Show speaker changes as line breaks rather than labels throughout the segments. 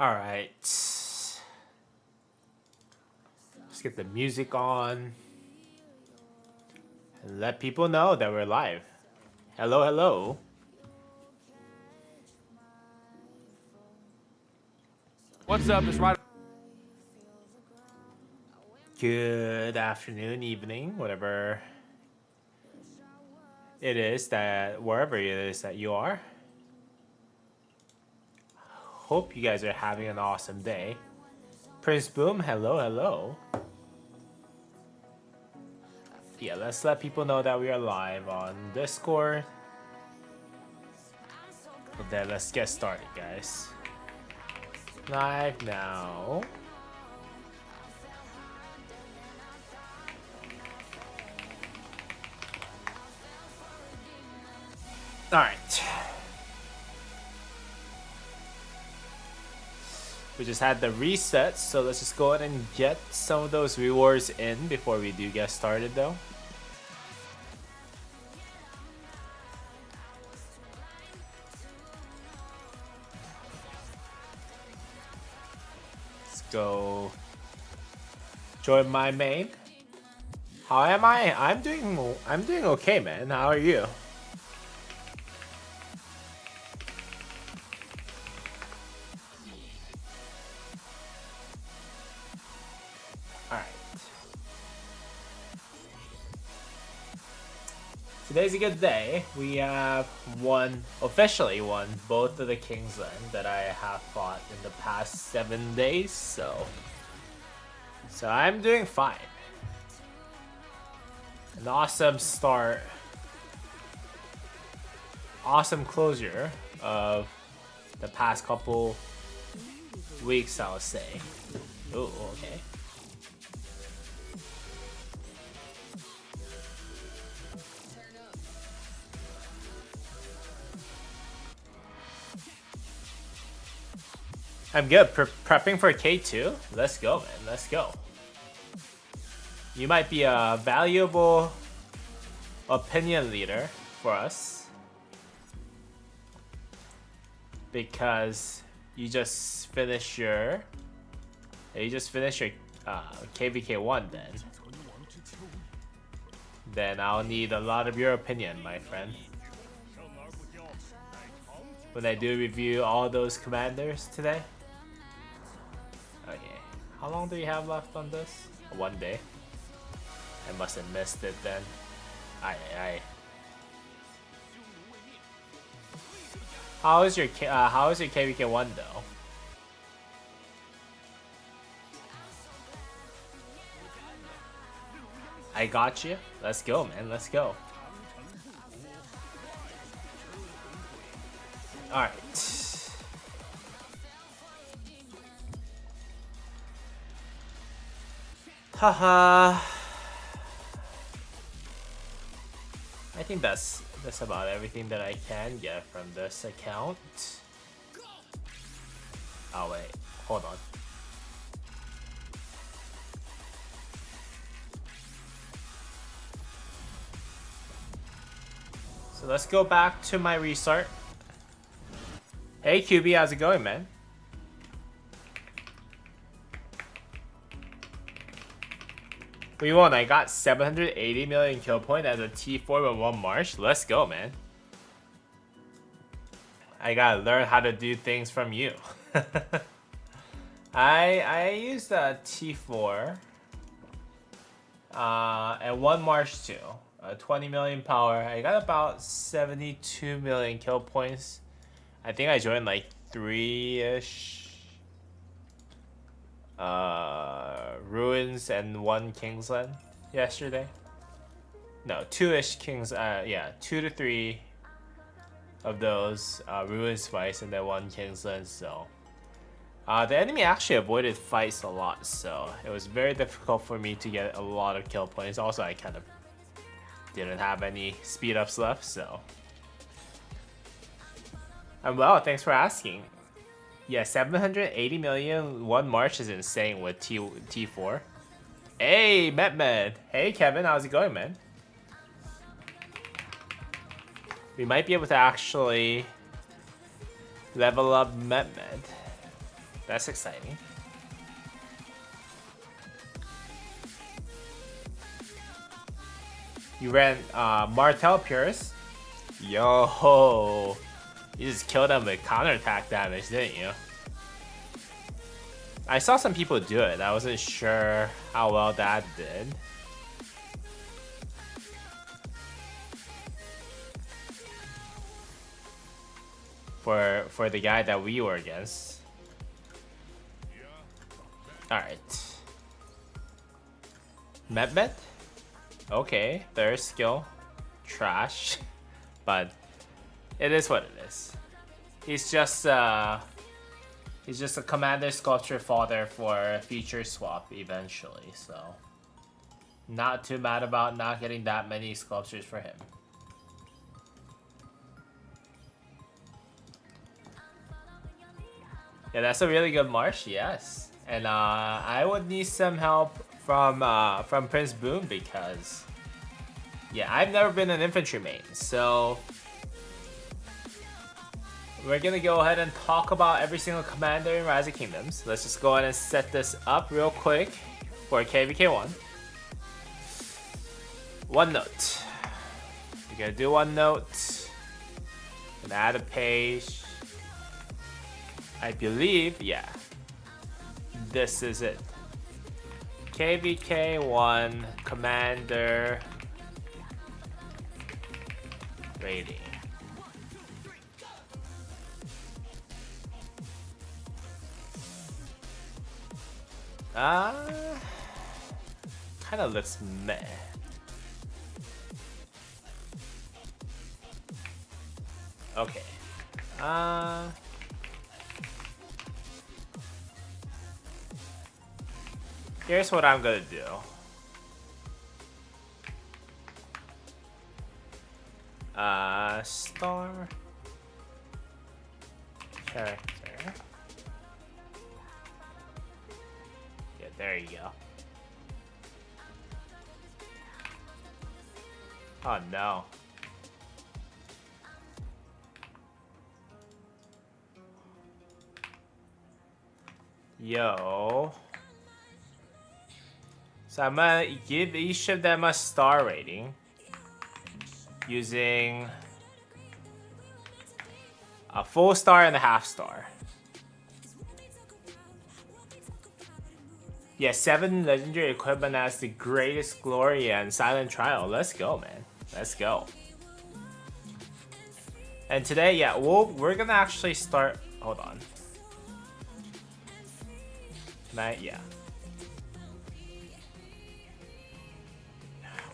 Alright. Let's get the music on. And let people know that we're live. Hello, hello.
What's up? It's right.
Good afternoon, evening, whatever it is that, wherever it is that you are. Hope you guys are having an awesome day. Prince Boom, hello, hello. Yeah, let's let people know that we are live on Discord. But then let's get started, guys. Live now. Alright. We just had the reset, so let's just go ahead and get some of those rewards in before we do get started though. Let's go join my main. How am I? I'm doing okay, man. How are you? Today's a good day. We have officially won both of the Kingsland that I have fought in the past 7 days, so I'm doing fine. An awesome start. Awesome closure of the past couple weeks, I'll say. Ooh, okay. I'm good. Prepping for K2. Let's go, man. Let's go. You might be a valuable opinion leader for us because you just finished your KvK1 then I'll need a lot of your opinion, my friend, when I do review all those commanders today. Okay, how long do we have left on this? 1 day. I must have missed it then. Aye. How is your KvK1 though? I got you. Let's go, man. Let's go. All right. Haha. I think that's about everything that I can get from this account. Oh wait, hold on. So let's go back to my restart. Hey QB, how's it going, man? We won. I got 780 million kill point as a T4 with 1 March. Let's go, man. I gotta learn how to do things from you. I used a T4 and 1 March too. 20 million power. I got about 72 million kill points. I think I joined like 3-ish ruins and 1 Kingsland yesterday. No, 2-ish Kings. Yeah, 2 to 3 of those ruins twice and then 1 Kingsland. So the enemy actually avoided fights a lot, so it was very difficult for me to get a lot of kill points. Also, I kind of didn't have any speed ups left, so I'm well. Thanks for asking. Yeah, 780 million 1 March is insane with T4. Hey, Metmed. Hey, Kevin. How's it going, man? We might be able to actually level up Metmed. That's exciting. You ran Martel Purist. Yo, you just killed him with counterattack damage, didn't you? I saw some people do it. I wasn't sure how well that did. For the guy that we were against. Alright. Medmet? Okay, third skill. Trash. But it is what it is. He's just a commander sculpture fodder for a feature swap eventually, so not too mad about not getting that many sculptures for him. Yeah, that's a really good marsh, yes. And I would need some help from Prince Boom because yeah, I've never been an infantry main, so we're gonna go ahead and talk about every single commander in Rise of Kingdoms. Let's just go ahead and set this up real quick for KvK1. OneNote. We're gonna do OneNote. Gonna add a page. I believe, yeah. This is it. KvK1 commander rating. Kind of looks meh. Okay. Here's what I'm gonna do. Star character. Yeah, there you go. Oh no. Yo. So I'm gonna give each of them a star rating using a full star and a half star. Yeah, 7 legendary equipment as the greatest glory and silent trial. Let's go, man. Let's go. And today, yeah, we're gonna actually start. Hold on. Yeah.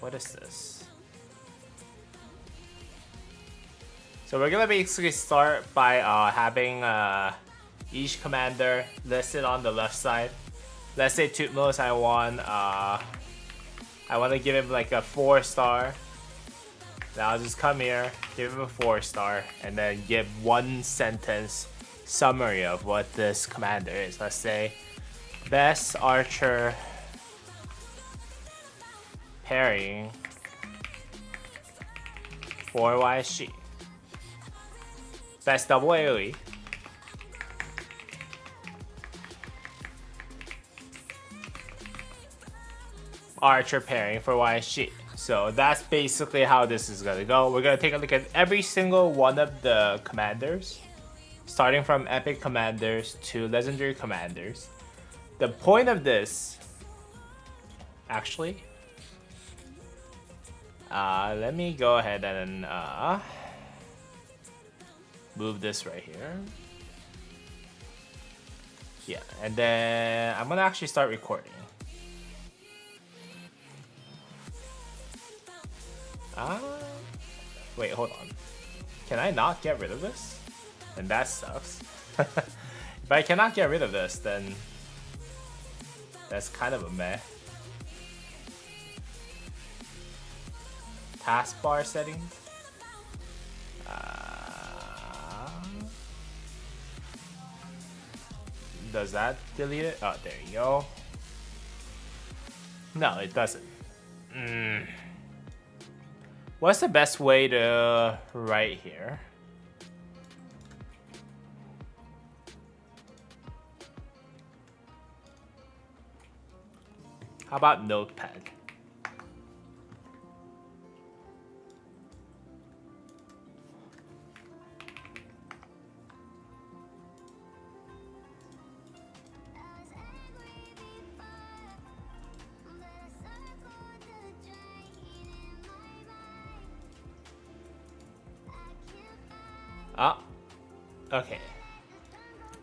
What is this? So we're gonna basically start by having each commander listed on the left side. Let's say Tutmos, I want to give him like a 4-star. Then I'll just come here, give him a 4-star, and then give 1-sentence summary of what this commander is. Let's say best archer pairing for YSG. Best double AoE. Archer pairing for YSG. So that's basically how this is gonna go. We're gonna take a look at every single one of the commanders, starting from epic commanders to legendary commanders. The point of this, actually, let me go ahead and move this right here. Yeah, and then I'm gonna actually start recording. Wait, hold on. Can I not get rid of this? And that sucks. If I cannot get rid of this, then that's kind of a meh. Taskbar settings. Does that delete it? Oh, there you go. No, it doesn't. What's the best way to write here? How about Notepad? Oh, okay.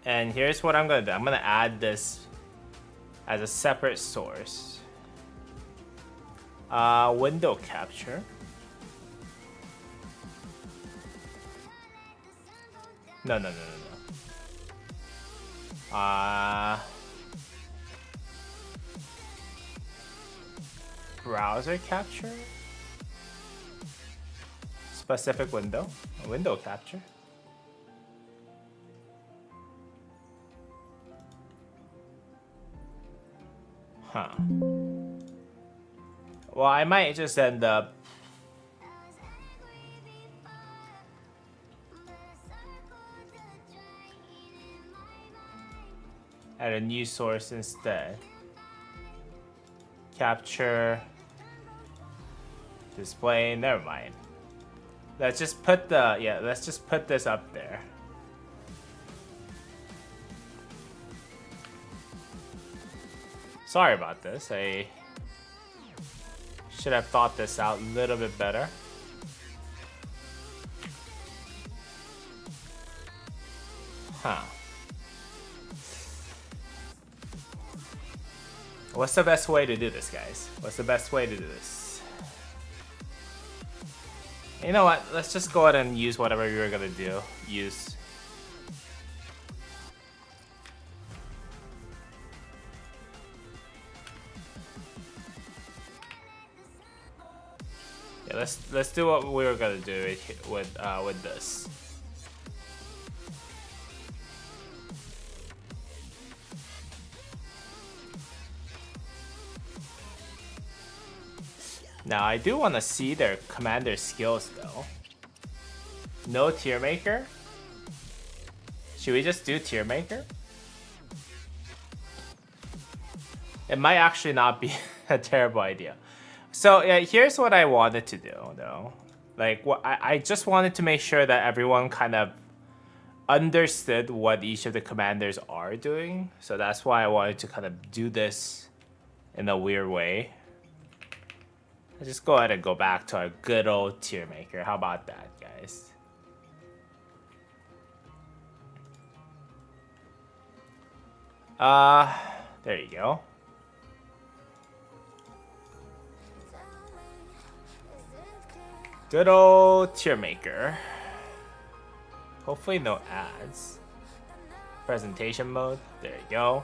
And here's what I'm gonna do. I'm gonna add this as a separate source. Window capture. No. Browser capture. Specific window. Window capture. Huh. Well, I might just end up at a new source instead. Capture. Display. Never mind. Let's just put let's just put this up there. Sorry about this. I should have thought this out a little bit better. Huh. What's the best way to do this, guys? What's the best way to do this? You know what? Let's just go ahead and use whatever we were gonna do. Yeah, let's do what we were gonna do with this. Now I do want to see their commander skills though. No tier maker? Should we just do tier maker? It might actually not be a terrible idea. So yeah, here's what I wanted to do though. Like I just wanted to make sure that everyone kind of understood what each of the commanders are doing. So that's why I wanted to kind of do this in a weird way. Let's just go ahead and go back to our good old tier maker. How about that, guys? There you go. Good old tier maker. Hopefully no ads. Presentation mode. There you go.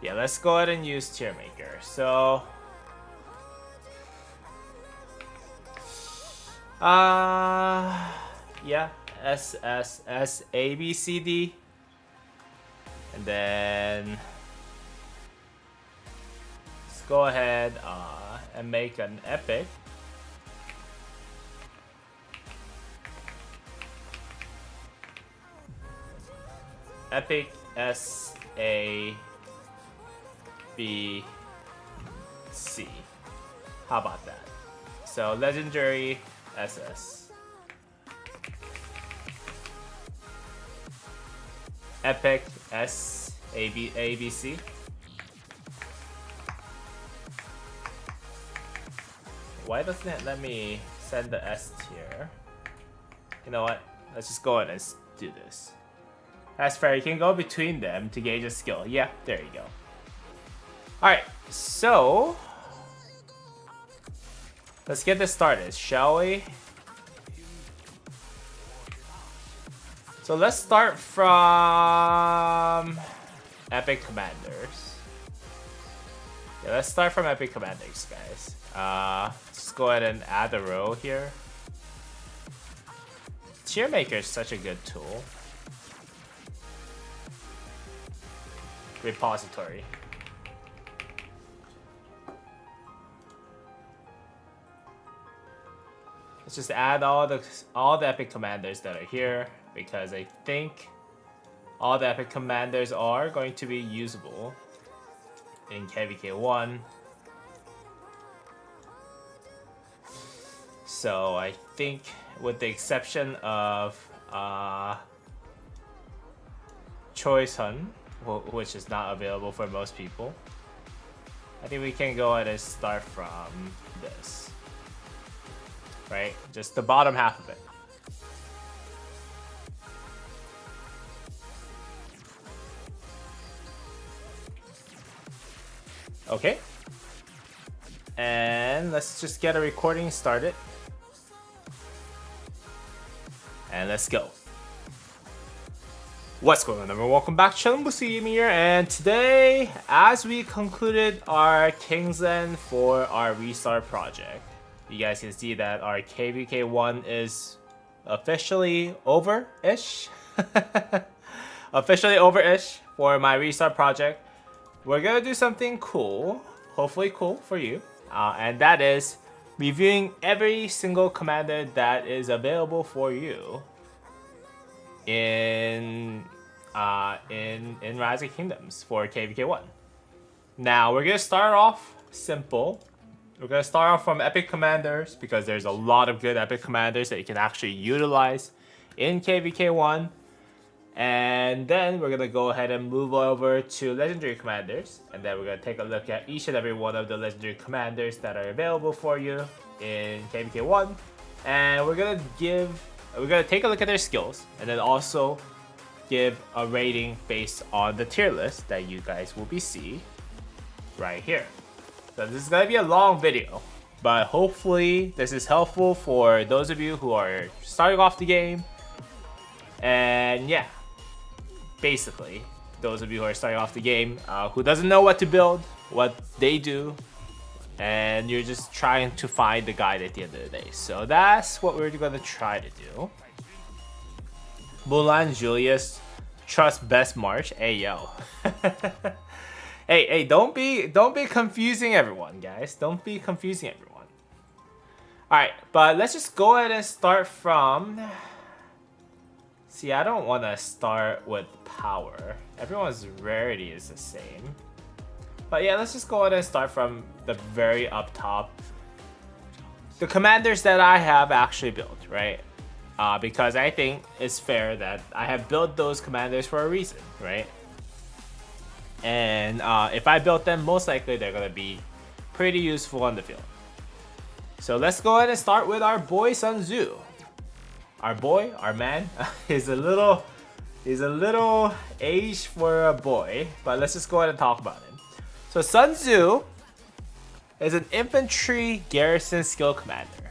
Yeah, let's go ahead and use tier maker. So, yeah, S S S A B C D, and then let's go ahead and make an epic. Epic S A B C. How about that? So legendary SS. Epic S A B C. Why doesn't it let me send the S tier? You know what? Let's just go ahead and do this. That's fair. You can go between them to gauge a skill. Yeah, there you go. Alright, so let's get this started, shall we? So let's start from Epic Commanders. Yeah, let's start from Epic Commanders, guys. Let's go ahead and add a row here. Tier Maker is such a good tool. Repository. Let's just add all the epic commanders that are here because I think all the epic commanders are going to be usable in KvK1. So I think with the exception of Choice Hun, which is not available for most people, I think we can go ahead and start from this. Right? Just the bottom half of it. Okay. And let's just get a recording started. And let's go. What's going on, everyone? Welcome back to Channel Boosty Gaming here, and today, as we concluded our Kingsland for our restart project, you guys can see that our KvK1 is officially over-ish. Officially over-ish for my restart project. We're gonna do something cool, hopefully cool for you, and that is reviewing every single commander that is available for you in Rise of Kingdoms for KvK1. Now we're gonna start off simple. We're gonna start off from epic commanders because there's a lot of good epic commanders that you can actually utilize in KvK1. And then we're gonna go ahead and move over to legendary commanders, and then we're gonna take a look at each and every one of the legendary commanders that are available for you in KvK1, and we're gonna take a look at their skills, and then also give a rating based on the tier list that you guys will be seeing right here. So this is gonna be a long video, but hopefully this is helpful for those of you who are starting off the game. And yeah, basically, those of you who are starting off the game, who doesn't know what to build, what they do, and you're just trying to find the guide at the end of the day. So that's what we're gonna try to do. Mulan Julius, trust best March. Hey yo. hey, don't be confusing everyone, guys. Don't be confusing everyone. Alright, but let's just go ahead and start from. See, I don't want to start with power. Everyone's rarity is the same. But yeah, let's just go ahead and start from the very up top. The commanders that I have actually built, right? Because I think it's fair that I have built those commanders for a reason, right? And if I built them, most likely they're going to be pretty useful on the field. So let's go ahead and start with our boy Sun Tzu. Our boy, our man, is a little aged for a boy, but let's just go ahead and talk about him. So Sun Tzu is an infantry garrison skill commander.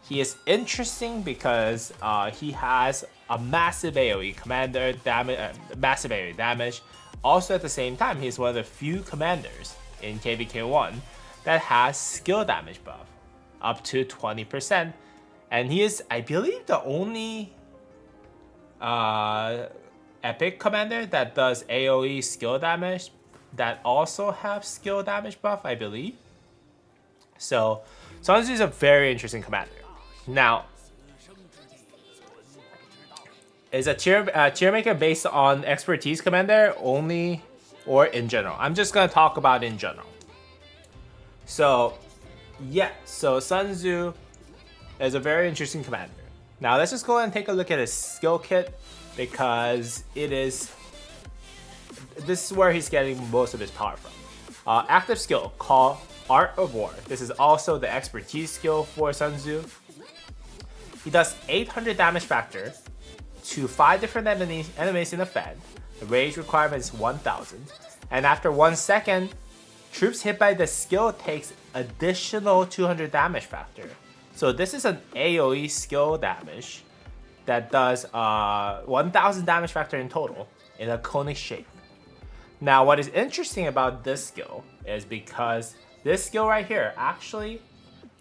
He is interesting because he has a massive AoE massive AoE damage. Also, at the same time, he's one of the few commanders in KvK1 that has skill damage buff up to 20%. And he is, I believe, the only epic commander that does AoE skill damage that also have skill damage buff, I believe. So Sun Tzu is a very interesting commander. Now, is a tier maker based on expertise commander only or in general? I'm just going to talk about in general. So, yeah, so Sun Tzu is a very interesting commander. Now let's just go ahead and take a look at his skill kit, because this is where he's getting most of his power from. Active skill, call Art of War. This is also the expertise skill for Sun Tzu. He does 800 damage factor to 5 different enemies in a Fed. The rage requirement is 1000. And after 1 second, troops hit by the skill takes additional 200 damage factor. So this is an AoE skill damage that does 1000 damage factor in total in a conic shape. Now what is interesting about this skill is because this skill right here actually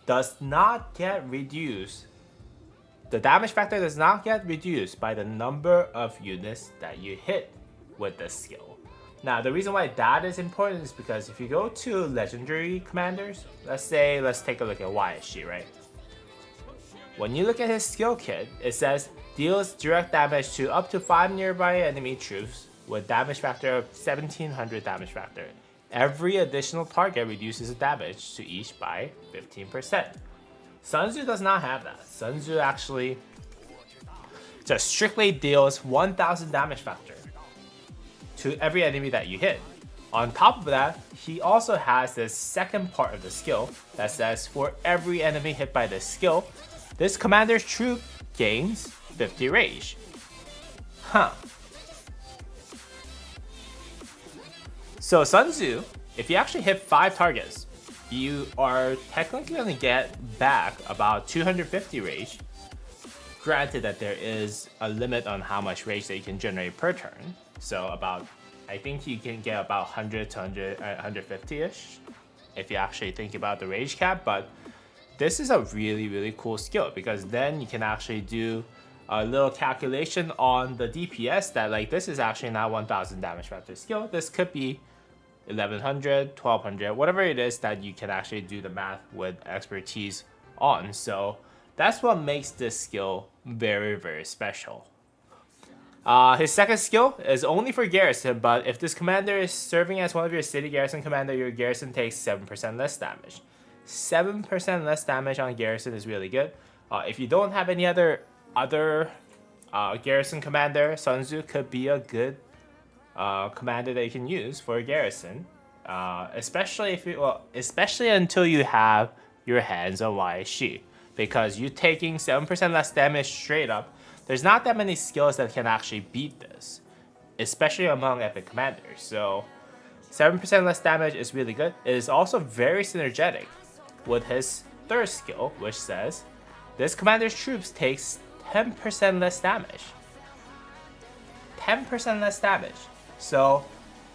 does not get reduced. The damage factor does not get reduced by the number of units that you hit with this skill. Now the reason why that is important is because if you go to legendary commanders, let's take a look at YSG, right? when you look at his skill kit, it says deals direct damage to up to 5 nearby enemy troops with damage factor of 1700 damage factor. Every additional target reduces the damage to each by 15%. Sun Tzu does not have that. Sun Tzu actually just strictly deals 1000 damage factor to every enemy that you hit. On top of that, he also has this second part of the skill that says for every enemy hit by this skill, this commander's troop gains 50 rage. So Sun Tzu, if you actually hit 5 targets, you are technically going to get back about 250 rage. Granted that there is a limit on how much rage that you can generate per turn. So about, I think you can get about 100 to 150-ish if you actually think about the rage cap. But this is a really, really cool skill because then you can actually do a little calculation on the DPS that like this is actually not 1000 damage factor skill. This could be 1100, 1200, whatever it is that you can actually do the math with expertise on. So that's what makes this skill very, very special. His second skill is only for garrison, but if this commander is serving as one of your city garrison commander, your garrison takes 7% less damage. 7% less damage on garrison is really good. If you don't have any other garrison commander, Sun Tzu could be a good commander that you can use for a garrison, especially until you have your hands on YSG, because you taking 7% less damage straight up. There's not that many skills that can actually beat this, especially among epic commanders. So 7% less damage is really good. It is also very synergetic with his third skill, which says this commander's troops takes 10% less damage. 10% less damage. So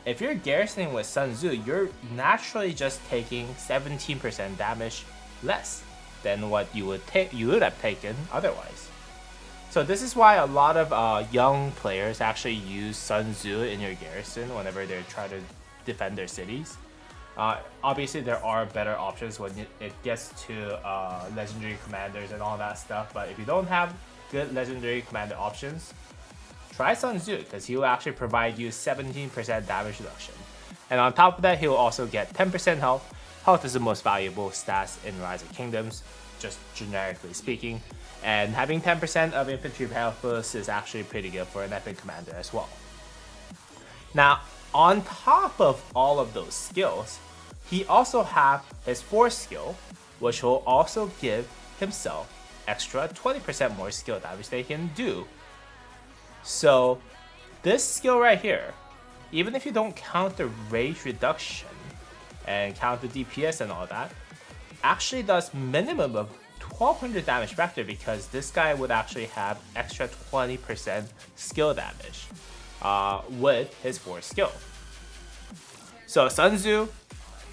if you're garrisoning with Sun Tzu, you're naturally just taking 17% damage less than what you would have taken otherwise. So this is why a lot of young players actually use Sun Tzu in your garrison whenever they're trying to defend their cities. Obviously, there are better options when it gets to legendary commanders and all that stuff. But if you don't have good legendary commander options, try Sun Tzu because he will actually provide you 17% damage reduction. And on top of that, he will also get 10% health. Health is the most valuable stats in Rise of Kingdoms, just generically speaking. And having 10% of infantry health boost is actually pretty good for an epic commander as well. Now, on top of all of those skills, he also have his fourth skill, which will also give himself extra 20% more skill damage they can do. So this skill right here, even if you don't count the rage reduction and count the DPS and all that, actually does minimum of 1200 damage factor because this guy would actually have extra 20% skill damage with his fourth skill. So Sun Tzu,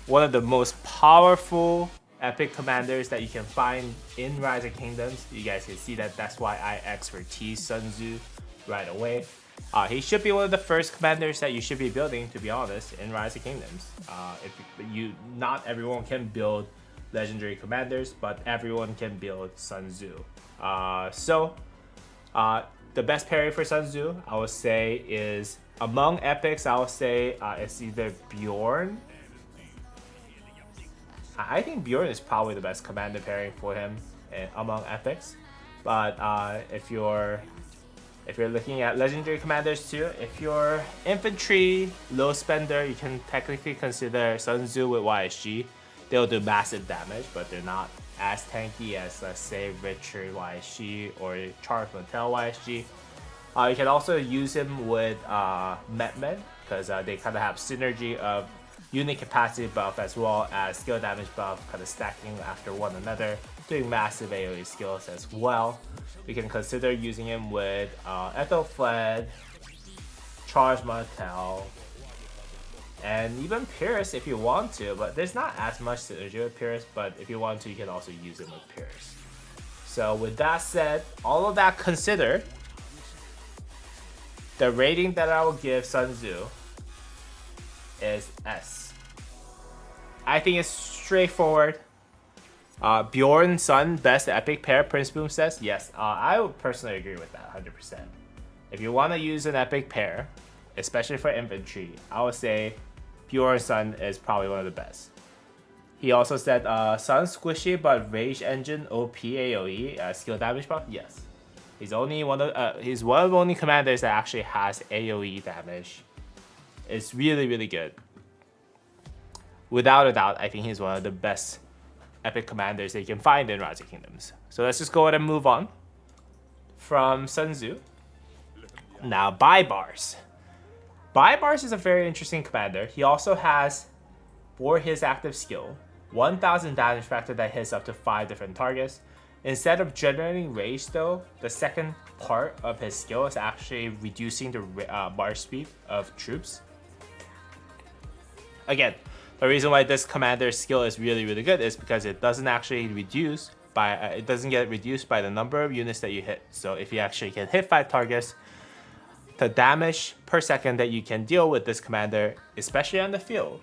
one of the most powerful epic commanders that you can find in Rise of Kingdoms. You guys can see that. That's why I expertise Sun Tzu right away. He should be one of the first commanders that you should be building, to be honest, in Rise of Kingdoms. Not everyone can build legendary commanders, but everyone can build Sun Tzu. The best pairing for Sun Tzu, I would say, is among epics. I would say it's either Bjorn. I think Bjorn is probably the best commander pairing for him among epics. But if you're looking at legendary commanders too, if you're infantry low spender, you can technically consider Sun Tzu with YSG. They'll do massive damage, but they're not as tanky as, let's say, Richard YSG or Charles Martel YSG. You can also use him with Metmen because they kind of have synergy of unit capacity buff as well as skill damage buff, kind of stacking after one another, doing massive AoE skills as well. We can consider using him with Ethelfled, Charles Martel, and even Pierce if you want to, but there's not as much synergy with Pierce, but if you want to, you can also use him with Pierce. So with that said, all of that considered, the rating that I will give Sun Tzu is S. I think it's straightforward. Bjorn Sun best epic pair, Prince Boom says. Yes, I would personally agree with that 100%. If you want to use an epic pair, especially for infantry, I would say Bjorn Sun is probably one of the best. He also said Sun squishy but rage engine OP AoE skill damage buff. Yes, he's one of the only commanders that actually has AoE damage. It's really, really good. Without a doubt, I think he's one of the best epic commanders that you can find in Rise of Kingdoms. So let's just go ahead and move on from Sun Tzu. Now, Baibars. Baibars is a very interesting commander. He also has, for his active skill, 1000 damage factor that hits up to 5 different targets. Instead of generating rage though, the second part of his skill is actually reducing the march speed of troops. Again, the reason why this commander's skill is really, really good is because it doesn't actually reduce by it doesn't get reduced by the number of units that you hit. So if you actually can hit 5 targets, the damage per second that you can deal with this commander, especially on the field,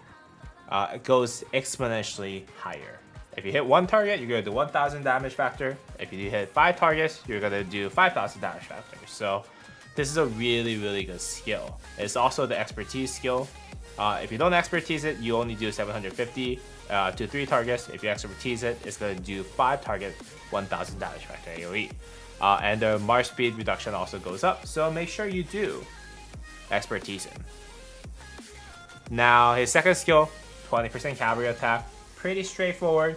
goes exponentially higher. If you hit 1 target, you're going to do 1000 damage factor. If you hit 5 targets, you're going to do 5000 damage factor. So this is a really, really good skill. It's also the expertise skill. If you don't expertise it, you only do 750 to 3 targets. If you expertise it, it's going to do 5 target, 1000 damage factor AoE. And the march speed reduction also goes up, so make sure you do expertise him. Now his second skill, 20% cavalry attack, pretty straightforward.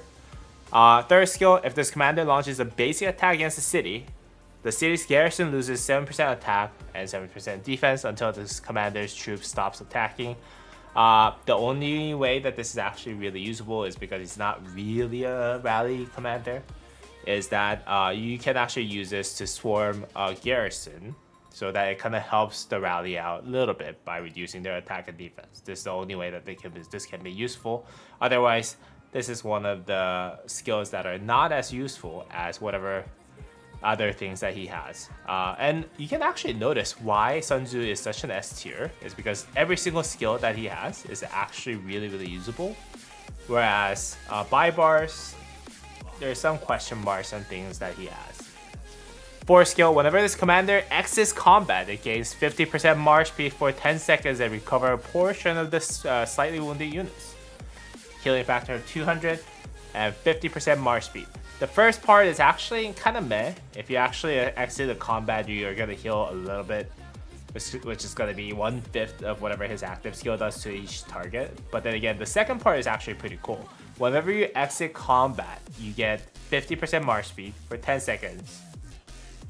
Third skill, if this commander launches a basic attack against the city's garrison loses 7% attack and 7% defense until this commander's troops stops attacking. The only way that this is actually really usable is because it's not really a rally commander, is that you can actually use this to swarm a garrison so that it kind of helps the rally out a little bit by reducing their attack and defense. This is the only way that this can be useful. Otherwise, this is one of the skills that are not as useful as whatever other things that he has. And you can actually notice why Sun Tzu is such an S tier is because every single skill that he has is actually really, really usable. Whereas Baibars, there's some question marks on things that he has. Fourth skill, whenever this commander exits combat, it gains 50% march speed for 10 seconds and recover a portion of the slightly wounded units. Healing factor of 200 and 50% march speed. The first part is actually kind of meh. If you actually exit the combat, you're going to heal a little bit, which is going to be 1/5 of whatever his active skill does to each target. But then again, the second part is actually pretty cool. Whenever you exit combat, you get 50% march speed for 10 seconds.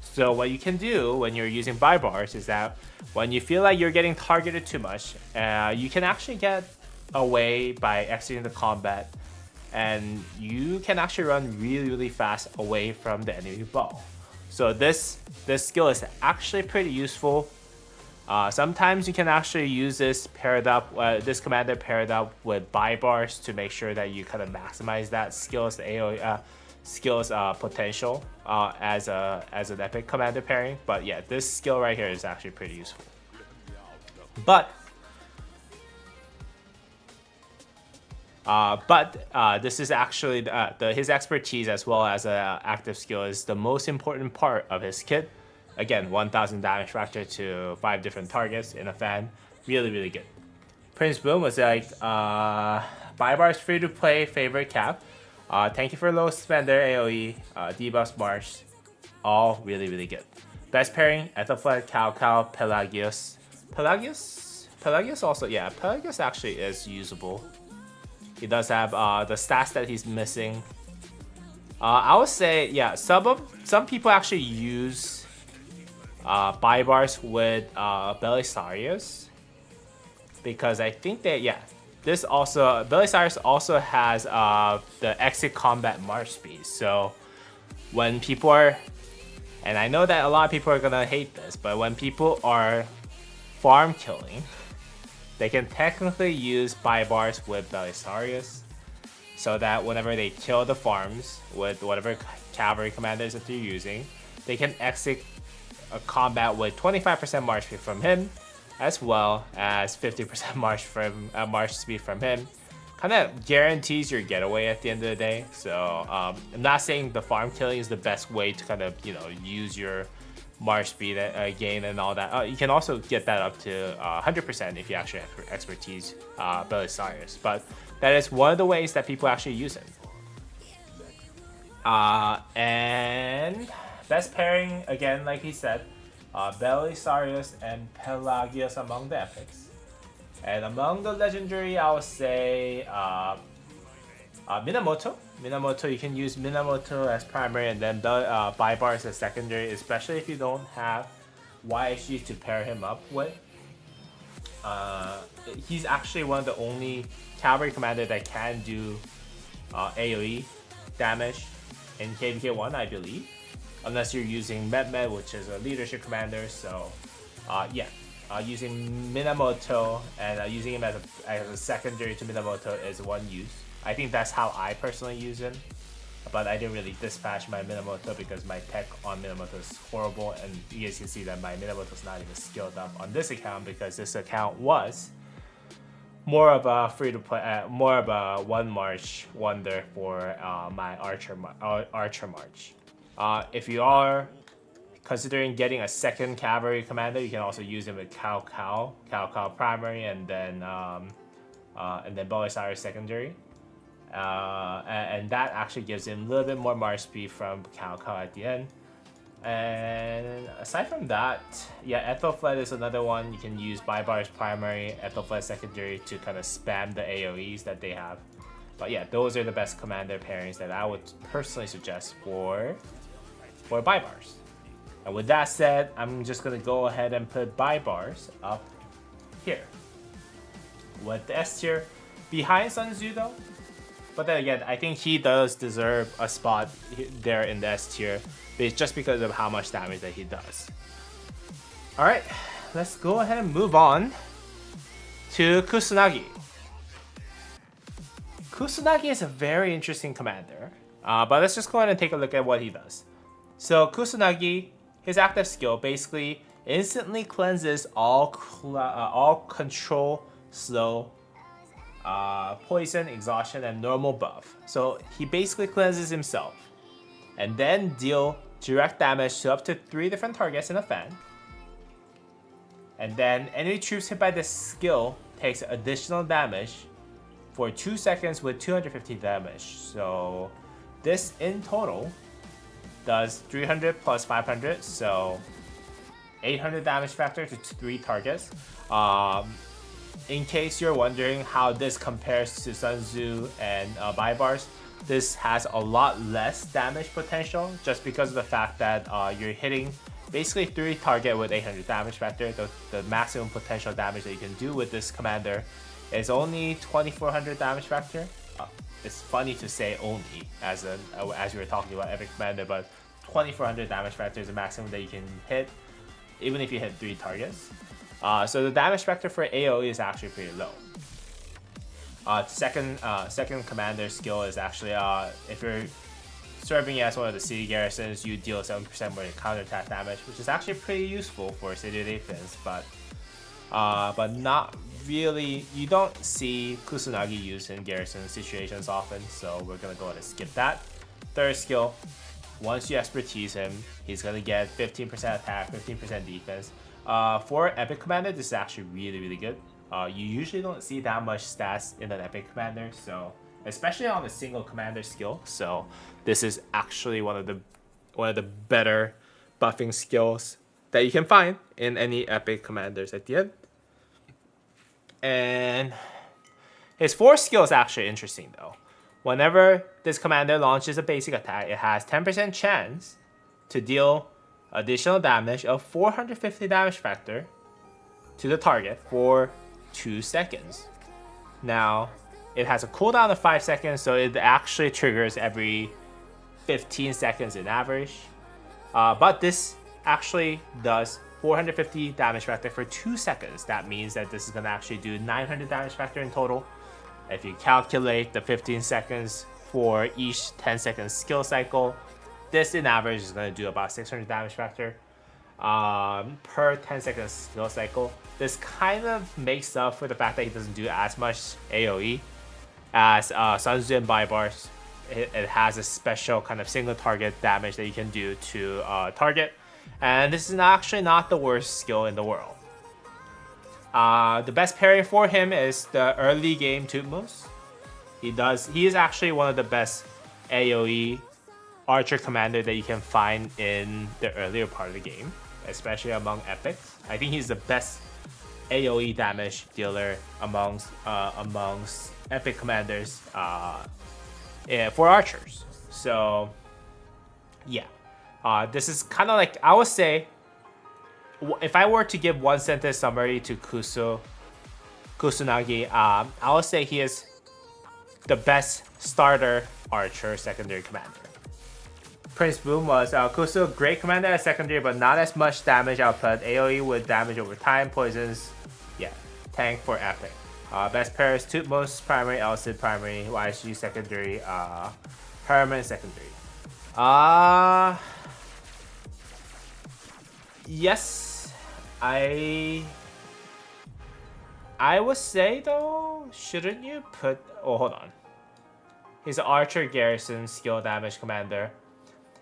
So what you can do when you're using Baibars is that when you feel like you're getting targeted too much, you can actually get away by exiting the combat, and you can actually run really, really fast away from the enemy ball. So this skill is actually pretty useful. Sometimes you can actually use this this commander paired up with Baibars to make sure that you kind of maximize that skill's potential as an epic commander pairing. But yeah, this skill right here is actually pretty useful. But this is actually his expertise as well as an active skill is the most important part of his kit. Again, 1000 damage factor to 5 different targets in a fan. Really, really good. Prince Boom was like, Baibar's free to play favorite cap. Thank you for low spender AoE, debuffs march. All really, really good. Best pairing, Ethelflaed, KvK, Pelagius. Pelagius also, yeah, Pelagius actually is usable. He does have the stats that he's missing. I would say, yeah, some people actually use Baibars with Belisarius, because I think that, yeah, this also, Belisarius also has the exit combat march speed. So when people are, and I know that a lot of people are gonna hate this, but when people are farm killing, they can technically use Baibars with Belisarius, so that whenever they kill the farms with whatever cavalry commanders that they're using, they can exit a combat with 25% march speed from him, as well as 50% march speed from him, kind of guarantees your getaway at the end of the day. So I'm not saying the farm killing is the best way to kind of, you know, use your March speed gain and all that. You can also get that up to 100% if you actually have expertise, Belisarius. But that is one of the ways that people actually use it. And best pairing, again, like he said, Belisarius and Pelagius among the epics. And among the legendary, I would say Minamoto. Minamoto, you can use Minamoto as primary and then Baibars as secondary, especially if you don't have YSG to pair him up with. He's actually one of the only cavalry commander that can do AoE damage in KvK1, I believe. Unless you're using Medmed, which is a leadership commander. So, yeah. Using Minamoto and using him as a secondary to Minamoto is one use. I think that's how I personally use him. But I didn't really dispatch my Minamoto because my tech on Minamoto is horrible. And you guys can see that my Minamoto is not even skilled up on this account because this account was more of a free-to-play, more of a one March wonder for my Archer March. If you are considering getting a second cavalry commander, you can also use him with KvK primary, and then Belisarius secondary. And that actually gives him a little bit more March speed from KvK at the end. And aside from that, yeah, Ethelfled is another one. You can use Baibars primary, Ethelfled secondary to kind of spam the AoEs that they have. But yeah, those are the best commander pairings that I would personally suggest for Baibars. And with that said, I'm just gonna go ahead and put Baibars up here with the S tier behind Sun Tzu though. But then again, I think he does deserve a spot there in the S tier just because of how much damage that he does. Alright, let's go ahead and move on to Kusanagi. Kusanagi is a very interesting commander, but let's just go ahead and take a look at what he does. So Kusanagi, his active skill basically instantly cleanses all control, slow, poison, exhaustion, and normal buff. So he basically cleanses himself and then deal direct damage to up to 3 different targets in a fan. And then enemy troops hit by this skill takes additional damage for 2 seconds with 250 damage. So this in total does 300 plus 500, so 800 damage factor to 3 targets. In case you're wondering how this compares to Sun Tzu and Baibars, this has a lot less damage potential just because of the fact that you're hitting basically 3 target with 800 damage factor. The maximum potential damage that you can do with this commander is only 2400 damage factor. It's funny to say only as we were talking about epic commander, but 2400 damage factor is the maximum that you can hit even if you hit 3 targets. So the damage factor for AoE is actually pretty low. Second commander skill is actually if you're serving as one of the city garrisons, you deal 7% more counterattack damage, which is actually pretty useful for city defense, but not really. You don't see Kusanagi used in garrison situations often, so we're gonna go ahead and skip that. Third skill, once you expertise him, he's gonna get 15% attack, 15% defense. For epic commander, this is actually really good. You usually don't see that much stats in an epic commander, so especially on a single commander skill. So this is actually one of the better buffing skills that you can find in any epic commanders at the end. And his fourth skill is actually interesting though. Whenever this commander launches a basic attack, it has 10% chance to deal additional damage of 450 damage factor to the target for 2 seconds. Now, it has a cooldown of 5 seconds, so it actually triggers every 15 seconds in average. But this actually does 450 damage factor for 2 seconds. That means that this is going to actually do 900 damage factor in total. If you calculate the 15 seconds for each 10-second skill cycle, this in average is going to do about 600 damage factor per 10-second skill cycle. This kind of makes up for the fact that he doesn't do as much AoE. as Sun Tzu and Baibars. It has a special kind of single target damage that you can do to target, and this is actually not the worst skill in the world. The best pairing for him is the early game Tutmos. He is actually one of the best AoE archer commander that you can find in the earlier part of the game, especially among epics. I think he's the best AoE damage dealer amongst epic commanders for archers. So yeah, this is kind of like, I would say, if I were to give one sentence summary to Kusunagi, I would say he is the best starter archer secondary commander. Prince Boom was Kusu, great commander as secondary, but not as much damage output. AoE with damage over time, poisons, yeah, tank for epic. Best pairs: Tutmos primary, Elcid primary, YSG secondary, Herman secondary. Yes, I would say though, shouldn't you put? Oh, hold on. He's an archer garrison skill damage commander.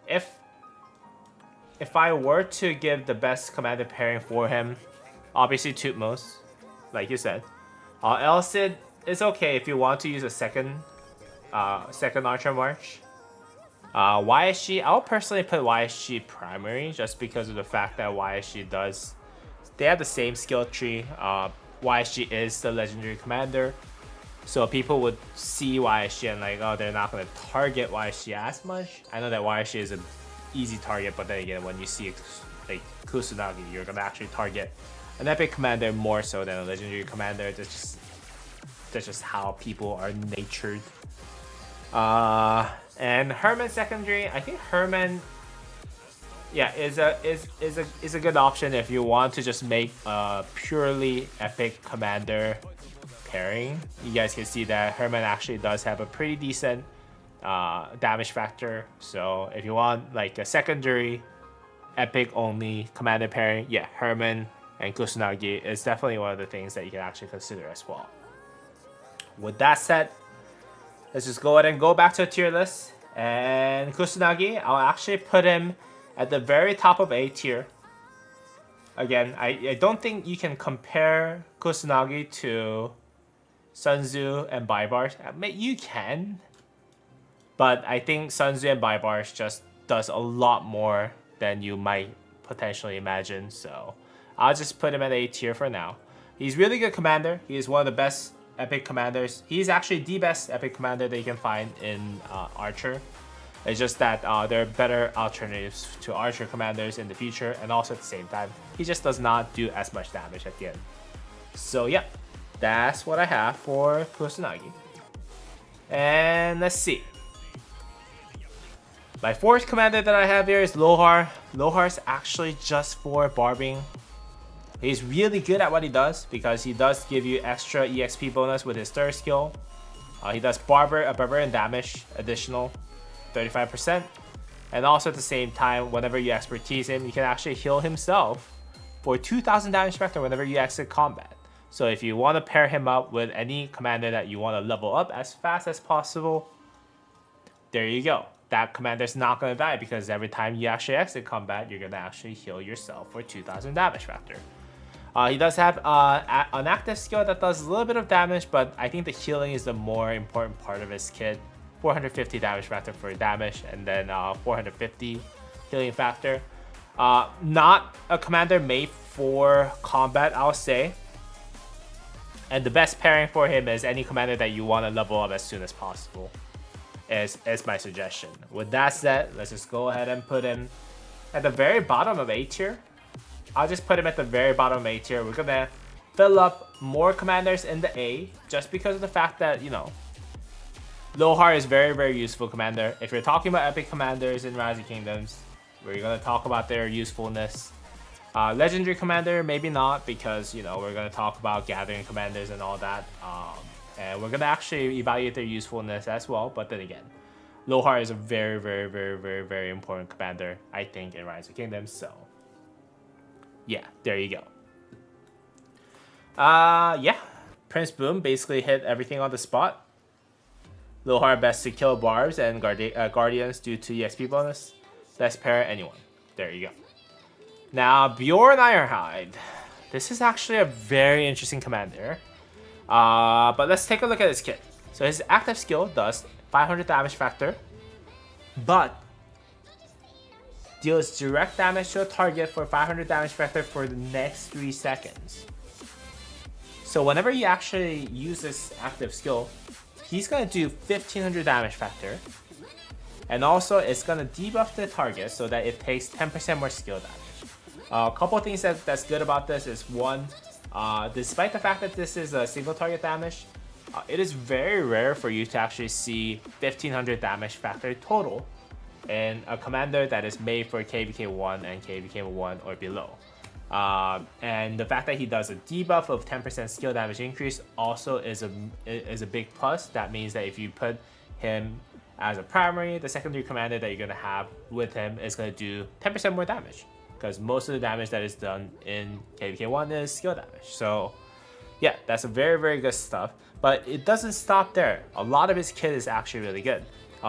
If I were to give the best commander pairing for him, obviously Tutmos, like you said. Elcid is okay if you want to use a second archer march. YSG, I'll personally put YSG primary just because of the fact that YSG they have the same skill tree. YSG is the legendary commander, so people would see YSG and like, oh, they're not going to target YSG as much. I know that YSG is an easy target, but then again, when you see like Kusunagi, you're going to actually target an epic commander more so than a legendary commander. That's just how people are natured. And Herman secondary, I think Herman, yeah, is a good option if you want to just make a purely epic commander pairing. You guys can see that Herman actually does have a pretty decent damage factor. So if you want like a secondary epic only commander pairing, yeah, Herman and Kusunagi is definitely one of the things that you can actually consider as well. With that said, let's just go ahead and go back to a tier list. And Kusunagi, I'll actually put him at the very top of A tier. Again, I don't think you can compare Kusunagi to Sun Tzu and Baibars. I mean, you can, but I think Sun Tzu and Baibars just does a lot more than you might potentially imagine. So I'll just put him at A tier for now. He's really good commander. He is one of the best epic commanders. He's actually the best epic commander that you can find in Archer. It's just that there are better alternatives to Archer commanders in the future, and also at the same time, he just does not do as much damage at the end. So yeah, that's what I have for Kusunagi. And let's see. My fourth commander that I have here is Lohar. Lohar is actually just for barbing. He's really good at what he does because he does give you extra EXP bonus with his third skill. He does barbarian damage, additional 35%. And also at the same time, whenever you expertise him, you can actually heal himself for 2000 damage factor whenever you exit combat. So if you want to pair him up with any commander that you want to level up as fast as possible, there you go. That commander's not going to die because every time you actually exit combat, you're going to actually heal yourself for 2000 damage factor. He does have an active skill that does a little bit of damage, but I think the healing is the more important part of his kit. 450 damage factor for damage, and then 450 healing factor. Not a commander made for combat, I'll say. And the best pairing for him is any commander that you want to level up as soon as possible. Is my suggestion. With that said, let's just go ahead and put him at the very bottom of A tier. I'll just put him at the very bottom of A tier. We're gonna fill up more commanders in the A just because of the fact that, you know, Lohar is very, very useful commander. If you're talking about epic commanders in Rise of Kingdoms, we're gonna talk about their usefulness. Legendary commander, maybe not, because, you know, we're gonna talk about gathering commanders and all that. And we're gonna actually evaluate their usefulness as well. But then again, Lohar is a very, very, very, very, very important commander, I think, in Rise of Kingdoms. So yeah, there you go. Yeah, Prince Boom basically hit everything on the spot. Little hard best to kill barbs and guardians due to EXP bonus. Best pair anyone. There you go. Now Bjorn Ironhide. This is actually a very interesting commander. But let's take a look at his kit. So his active skill does 500 damage factor, but deals direct damage to a target for 500 damage factor for the next 3 seconds. So whenever you actually use this active skill, he's gonna do 1500 damage factor, and also it's gonna debuff the target so that it takes 10% more skill damage. A couple of things that's good about this is one, despite the fact that this is a single target damage, it is very rare for you to actually see 1500 damage factor total in a commander that is made for KvK1 and KvK1 or below. And the fact that he does a debuff of 10% skill damage increase also is a big plus. That means that if you put him as a primary, the secondary commander that you're going to have with him is going to do 10% more damage, because most of the damage that is done in KvK1 is skill damage. So yeah, that's a very, very good stuff. But it doesn't stop there. A lot of his kit is actually really good.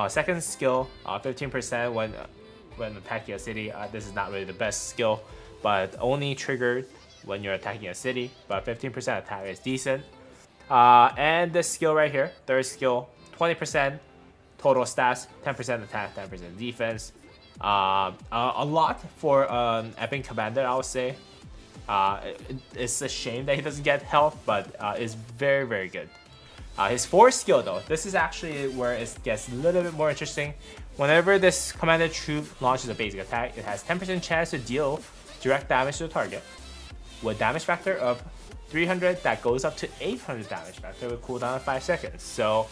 Second skill, 15% when attacking a city. This is not really the best skill, but only triggered when you're attacking a city. But 15% attack is decent. And this skill right here, third skill, 20% total stats, 10% attack, 10% defense. A lot for an epic commander, I would say. It's a shame that he doesn't get health, but it's very, very good. His fourth skill though, this is actually where it gets a little bit more interesting. Whenever this commander troop launches a basic attack, it has 10% chance to deal direct damage to the target with damage factor of 300 that goes up to 800 damage factor with cooldown of 5 seconds. So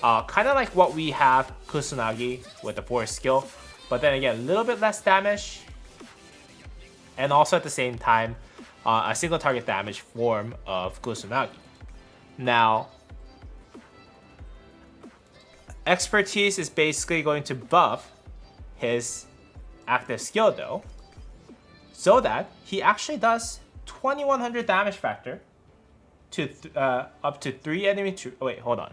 kind of like what we have Kusanagi with the fourth skill, but then again a little bit less damage, and also at the same time a single target damage form of Kusanagi. Now expertise is basically going to buff his active skill though, so that he actually does 2100 damage factor to up to 3 enemy troops. Oh, wait, hold on.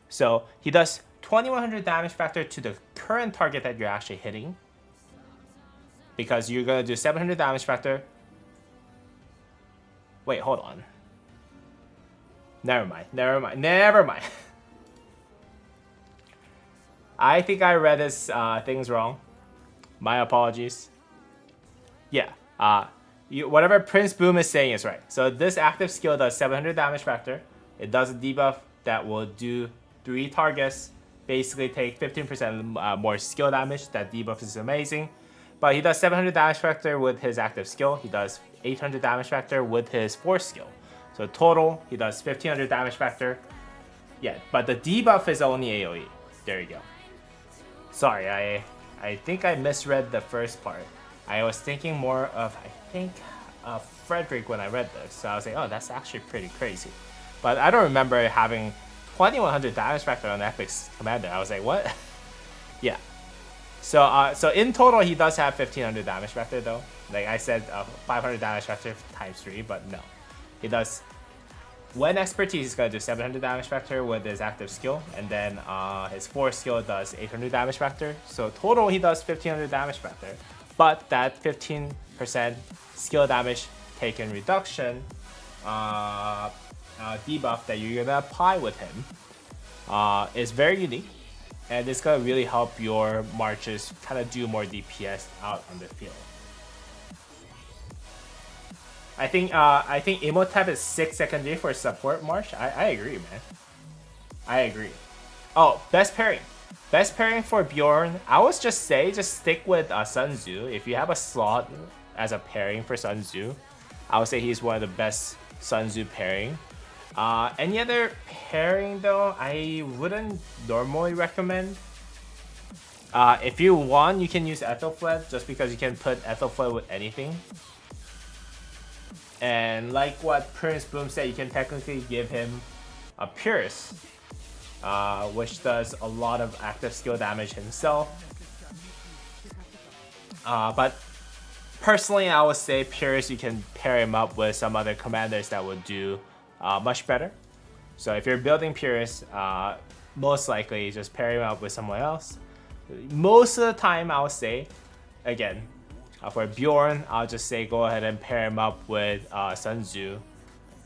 So he does 2100 damage factor to the current target that you're actually hitting, because you're gonna do 700 damage factor. Wait, hold on. Never mind. I think I read this things wrong. My apologies. Yeah, whatever Prince Boom is saying is right. So this active skill does 700 damage factor. It does a debuff that will do 3 targets, basically take 15% more skill damage. That debuff is amazing. But he does 700 damage factor with his active skill. He does 800 damage factor with his fourth skill. So total, he does 1500 damage factor. Yeah, but the debuff is only AoE. There you go. Sorry, I think I misread the first part. I was thinking more of, Frederick when I read this. So I was like, oh, that's actually pretty crazy. But I don't remember having 2100 damage factor on Epic's commander. I was like, what? Yeah. So in total, he does have 1500 damage factor though. Like I said, 500 damage factor times 3, but no. He does, when expertise, he's gonna do 700 damage factor with his active skill, and then his fourth skill does 800 damage factor. So total, he does 1500 damage factor. But that 15% skill damage taken reduction debuff that you're gonna apply with him is very unique, and it's gonna really help your marches kind of do more DPS out on the field. I think Imhotep is 6 secondary for support march. I agree, man. I agree. Oh, best pairing. Best pairing for Bjorn, I would just say stick with Sun Tzu. If you have a slot as a pairing for Sun Tzu, I would say he's one of the best Sun Tzu pairing. Any other pairing though, I wouldn't normally recommend. If you want, you can use Ethelflaed, just because you can put Ethelflaed with anything. And like what Prince Boom said, you can technically give him a Pierce, which does a lot of active skill damage himself. But personally, I would say Pierce, you can pair him up with some other commanders that would do much better. So if you're building Purist, most likely just pair him up with someone else. Most of the time, I'll say, again, for Bjorn, I'll just say go ahead and pair him up with Sun Tzu.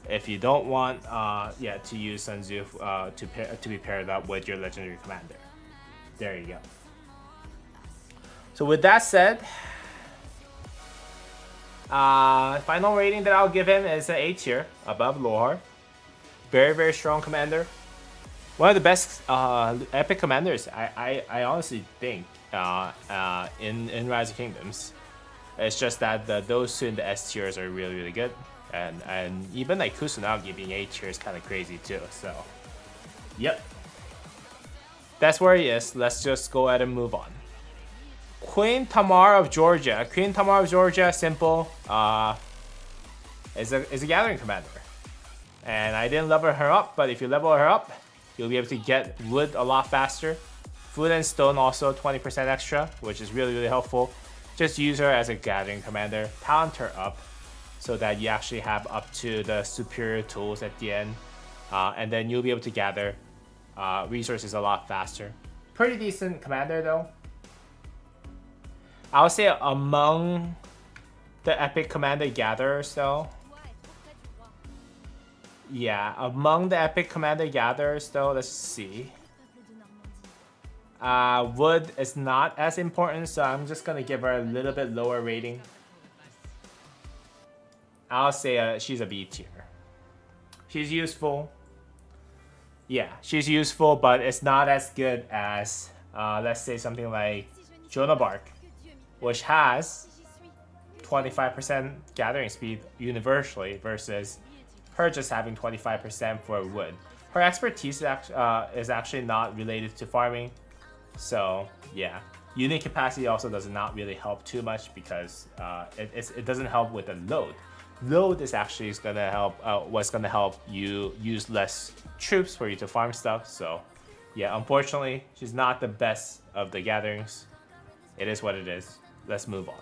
If you don't want, to use Sun Tzu to be paired up with your legendary commander. There you go. So with that said, final rating that I'll give him is an A tier, above Lohar. Very, very strong commander. One of the best epic commanders, I honestly think, in Rise of Kingdoms. It's just that those two in the S tiers are really, really good. And even like Kusanagi being A tier is kind of crazy too. So, yep. That's where he is. Let's just go ahead and move on. Queen Tamar of Georgia. Queen Tamar of Georgia, simple. Is a gathering commander. And I didn't level her up, but if you level her up, you'll be able to get wood a lot faster. Food and stone also 20% extra, which is really, really helpful. Just use her as a gathering commander. Talent her up so that you actually have up to the superior tools at the end. And then you'll be able to gather resources a lot faster. Pretty decent commander though. I would say among the epic commander gatherers though. Yeah, among the epic commander gatherers though, let's see. Wood is not as important, so I'm just gonna give her a little bit lower rating. I'll say she's a B tier. She's useful. Yeah, she's useful, but it's not as good as, let's say something like Joan of Arc, which has 25% gathering speed universally versus her just having 25% for wood. Her expertise is actually not related to farming. So yeah, unit capacity also does not really help too much because it doesn't help with the load. Load is actually gonna help. What's gonna help you use less troops for you to farm stuff. So yeah, unfortunately, she's not the best of the gatherings. It is what it is. Let's move on.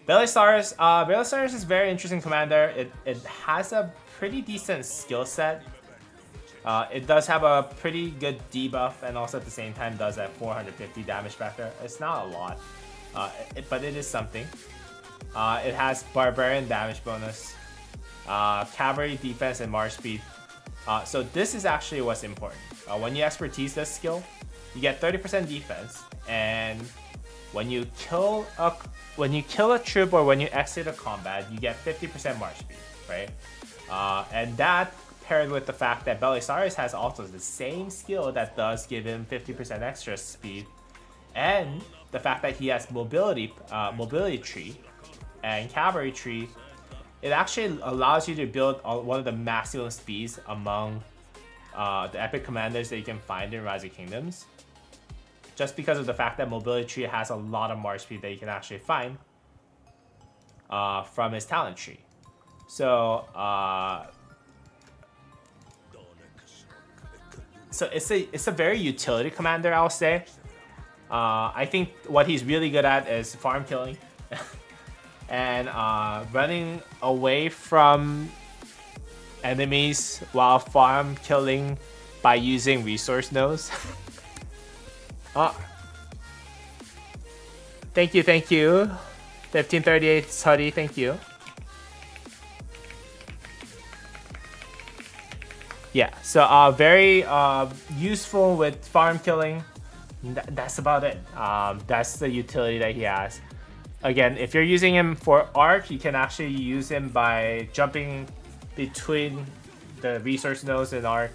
Belisarius. Belisarius is a very interesting commander. It has a pretty decent skill set. It does have a pretty good debuff and also at the same time does that 450 damage factor. It's not a lot, but it is something. It has barbarian damage bonus, cavalry defense and march speed. So this is actually what's important. When you expertise this skill, you get 30% defense, and when you kill a troop or when you exit a combat, you get 50% march speed, right? And that paired with the fact that Belisarius has also the same skill that does give him 50% extra speed, and the fact that he has mobility tree and cavalry tree, it actually allows you to build one of the maximum speeds among the epic commanders that you can find in Rise of Kingdoms. Just because of the fact that mobility tree has a lot of march speed that you can actually find from his talent tree. So it's a very utility commander, I'll say. I think what he's really good at is farm killing and running away from enemies while farm killing by using resource nodes. Thank you. 1538 Huddy, thank you. Yeah, so very useful with farm killing. That's about it. That's the utility that he has. Again, if you're using him for arc, you can actually use him by jumping between the resource nodes and arc.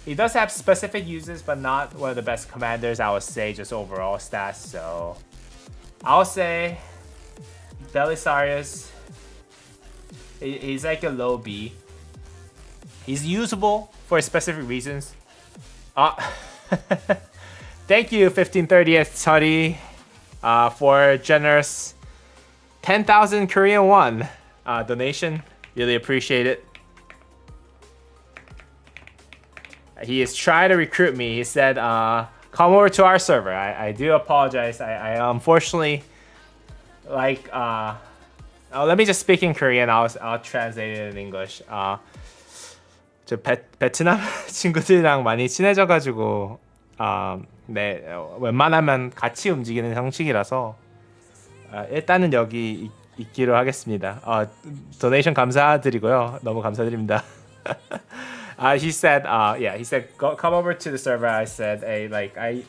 He does have specific uses, but not one of the best commanders, I would say, just overall stats. So I'll say Belisarius, he's like a low B. He's usable for specific reasons. Thank you, 1530th Sari, for generous 10,000 Korean won donation. Really appreciate it. He is trying to recruit me. He said, come over to our server. I do apologize. I unfortunately, like, let me just speak in Korean. I'll translate it in English. 저 베트남 친구들이랑 많이 친해져가지고 네 웬만하면 같이 움직이는 형식이라서 일단은 여기 있기로 하겠습니다. 도네이션 감사드리고요. 너무 감사드립니다. He said, yeah, he said, come over to the server. I said, hey, like, I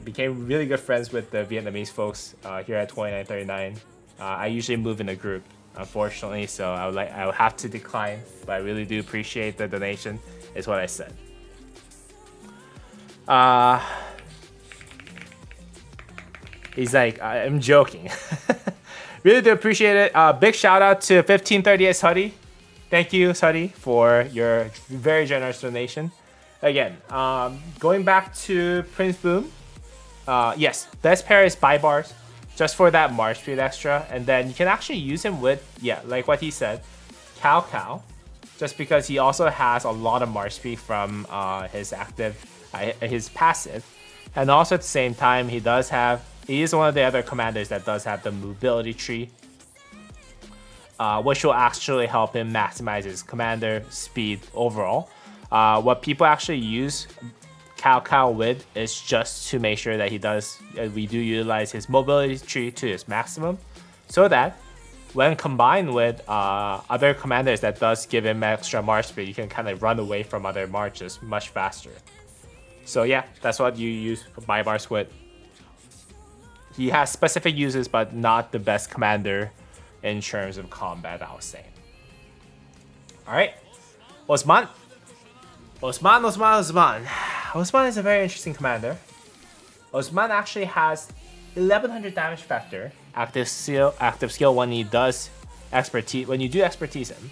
became really good friends with the Vietnamese folks here at 2939. I usually move in a group, unfortunately, so I would have to decline, but I really do appreciate the donation, is what I said. He's like, I'm joking. Really do appreciate it. Big shout out to 1538 Suddy. Thank you, Suddy, for your very generous donation. Again, going back to Prince Boom. Yes, best pair is buy bars, just for that March speed extra, and then you can actually use him with, yeah, like what he said, KvK, just because he also has a lot of March speed from his passive, and also at the same time he is one of the other commanders that does have the mobility tree, which will actually help him maximize his commander speed overall. What people actually use KvK with is just to make sure that we do utilize his mobility tree to its maximum, so that when combined with other commanders that does give him extra march speed, you can kind of run away from other marches much faster. So yeah, that's what you use buy bars with. He has specific uses, but not the best commander in terms of combat, I was saying. Alright. Osman. Osman is a very interesting commander. Osman actually has 1100 damage factor, active skill when he does expertise, when you do expertise him.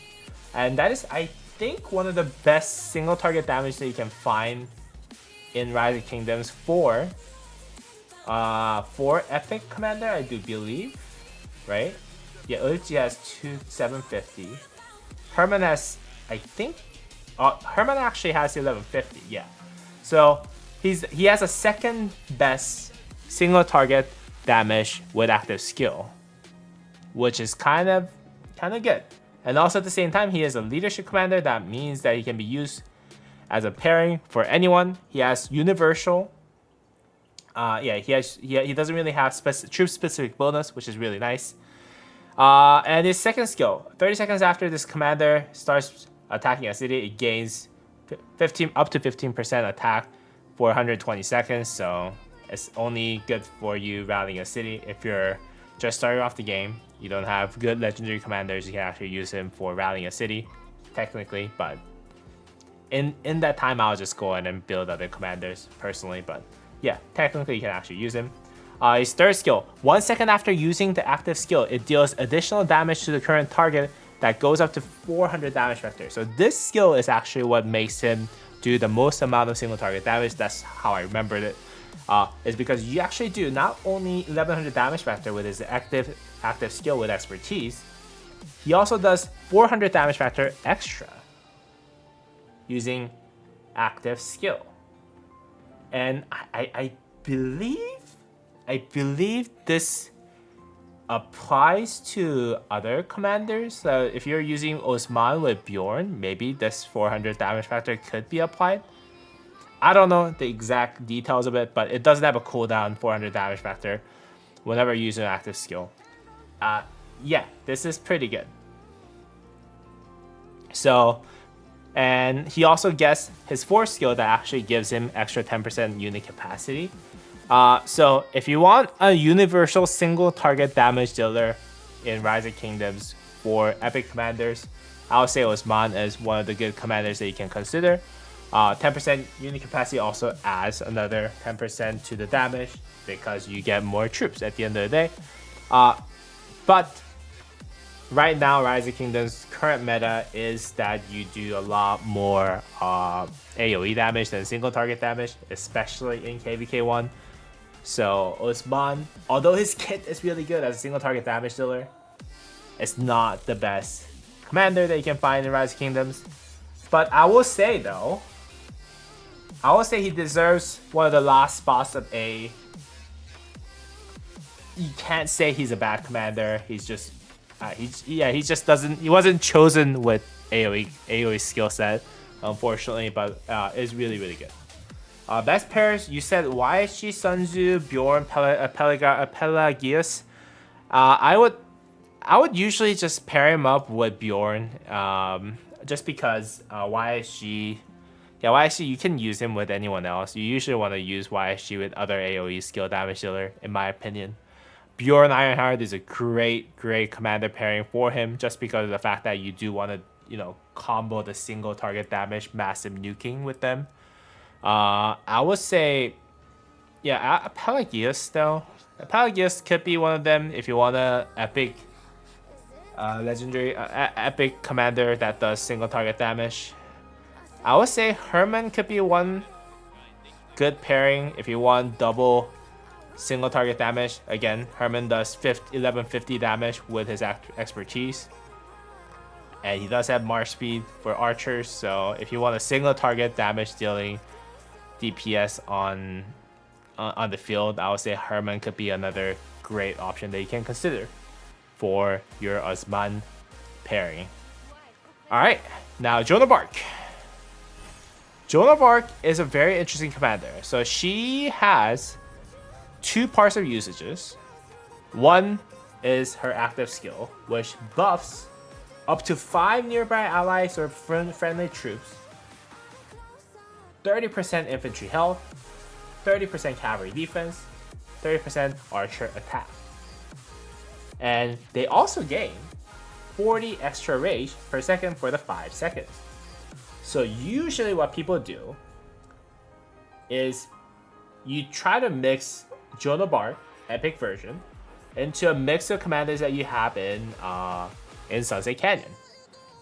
And that is, I think, one of the best single target damage that you can find in Rise of Kingdoms for epic commander, I do believe, right? Yeah, Uchi has 750. Herman has, I think, Herman actually has 1150. Yeah, so he has a second best single target damage with active skill, which is kind of good. And also at the same time, he is a leadership commander. That means that he can be used as a pairing for anyone. He has universal. Yeah, he doesn't really have troop specific bonus, which is really nice. And his second skill, 30 seconds after this commander starts attacking a city, it gains up to 15% attack for 120 seconds. So it's only good for you rallying a city. If you're just starting off the game, you don't have good legendary commanders, you can actually use him for rallying a city, technically. But in that time, I'll just go ahead and build other commanders personally. But yeah, technically you can actually use him. His third skill, 1 second after using the active skill, it deals additional damage to the current target that goes up to 400 damage vector. So this skill is actually what makes him do the most amount of single target damage. That's how I remembered it. Is because you actually do not only 1100 damage vector with his active skill with expertise, he also does 400 damage vector extra using active skill. And I believe this applies to other commanders. So if you're using Osman with Bjorn, maybe this 400 damage factor could be applied. I don't know the exact details of it, but it doesn't have a cooldown 400 damage factor whenever you use an active skill. Yeah, this is pretty good. So, and he also gets his fourth skill that actually gives him extra 10% unit capacity. So if you want a universal single target damage dealer in Rise of Kingdoms for epic commanders, I'll say Osman is one of the good commanders that you can consider. 10% unit capacity also adds another 10% to the damage because you get more troops at the end of the day. But right now, Rise of Kingdoms' current meta is that you do a lot more AoE damage than single target damage, especially in KvK1. So Osman, although his kit is really good as a single target damage dealer, it's not the best commander that you can find in Rise of Kingdoms. But I will say though, he deserves one of the last spots of A. You can't say he's a bad commander. He wasn't chosen with AoE skill set, unfortunately, but is really good. Best pairs, you said YSG, Sunzu, Bjorn, Pelagius. I would usually just pair him up with Bjorn, just because YSG. Yeah, YSG, you can use him with anyone else. You usually want to use YSG with other AoE skill damage dealer, in my opinion. Bjorn Ironheart is a great commander pairing for him, just because of the fact that you do want to, combo the single target damage massive nuking with them. I would say, yeah, Pelagius though. Pelagius could be one of them if you want a epic, legendary, epic commander that does single target damage. I would say Herman could be one good pairing if you want double single target damage. Again, Herman does 1150 damage with his expertise. And he does have march speed for archers, so if you want a single target damage dealing DPS on the field, I would say Herman could be another great option that you can consider for your Osman pairing. Alright, now Joan of Arc. Joan of Arc is a very interesting commander. So she has two parts of usages. One is her active skill, which buffs up to 5 nearby allies or friendly troops, 30% infantry health, 30% cavalry defense, 30% archer attack. And they also gain 40 extra rage per second for the 5 seconds. So usually what people do is you try to mix Joan of Arc epic version into a mix of commanders that you have in Sunset Canyon.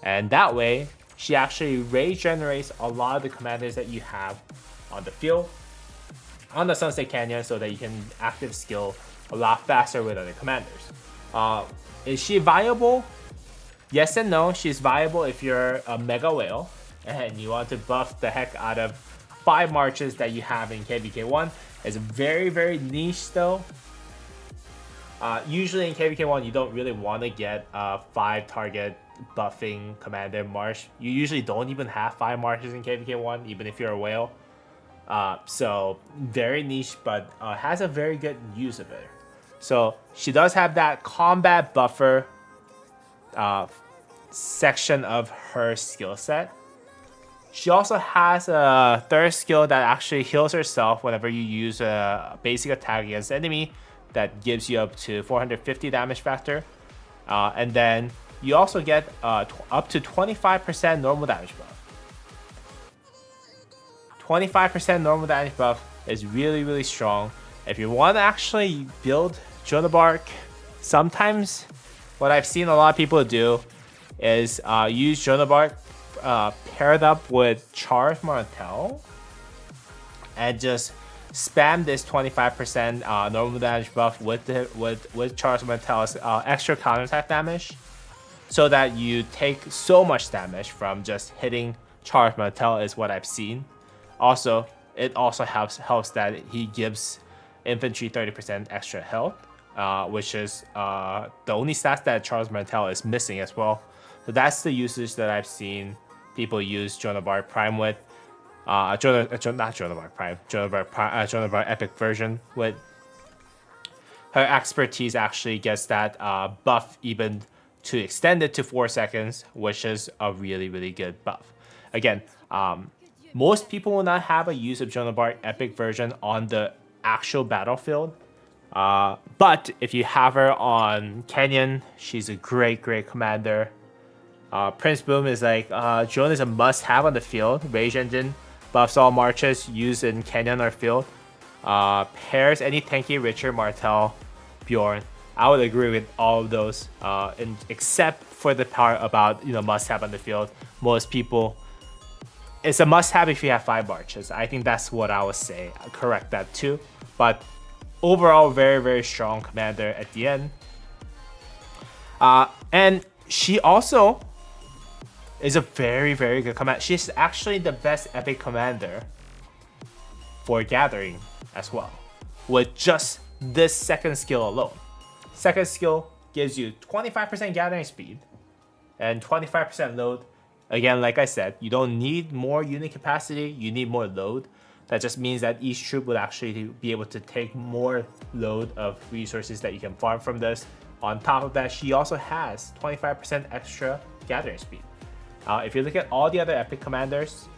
And that way, she actually rage generates a lot of the commanders that you have on the field, on the Sunset Canyon, so that you can active skill a lot faster with other commanders. Is she viable? Yes and no. She's viable if you're a Mega Whale and you want to buff the heck out of 5 marches that you have in KvK1. It's very niche though. Usually in KvK1 you don't really want to get 5 target buffing commander march. You usually don't even have 5 marches in KvK1, even if you're a whale. So very niche, but has a very good use of it. So she does have that combat buffer section of her skill set. She also has a third skill that actually heals herself whenever you use a basic attack against enemy that gives you up to 450 damage factor. And then you also get up to 25% normal damage buff. 25% normal damage buff is really strong. If you want to actually build Joan of Arc, sometimes what I've seen a lot of people do is use Joan of Arc paired up with Charles Martel and just spam this 25% normal damage buff with Charles Martel's extra counterattack damage, so that you take so much damage from just hitting Charles Martel is what I've seen. Also, it also helps that he gives infantry 30% extra health, which is the only stats that Charles Martel is missing as well. So that's the usage that I've seen people use Joan of Arc Prime with. Joan of Arc Epic version with. Her expertise actually gets that buff even to extend it to 4 seconds, which is a really good buff. Again, most people will not have a use of Joan of Arc Epic version on the actual battlefield. But if you have her on Canyon, she's a great commander. Prince Boom is like, Joan is a must-have on the field. Rage Engine buffs all marches used in Canyon or field. Pairs any tanky Richard, Martel, Bjorn. I would agree with all of those, except for the part about must-have on the field. Most people, it's a must-have if you have 5 marches. I think that's what I would say. I'll correct that too. But overall, very strong commander at the end. And she also is a very good commander. She's actually the best epic commander for gathering as well, with just this second skill alone. Second skill gives you 25% gathering speed and 25% load Again, like I said, you don't need more unit capacity, you need more load. That just means that each troop would actually be able to take more load of resources that you can farm from this. On top of that, she also has 25% extra gathering speed. If you look at all the other epic commanders,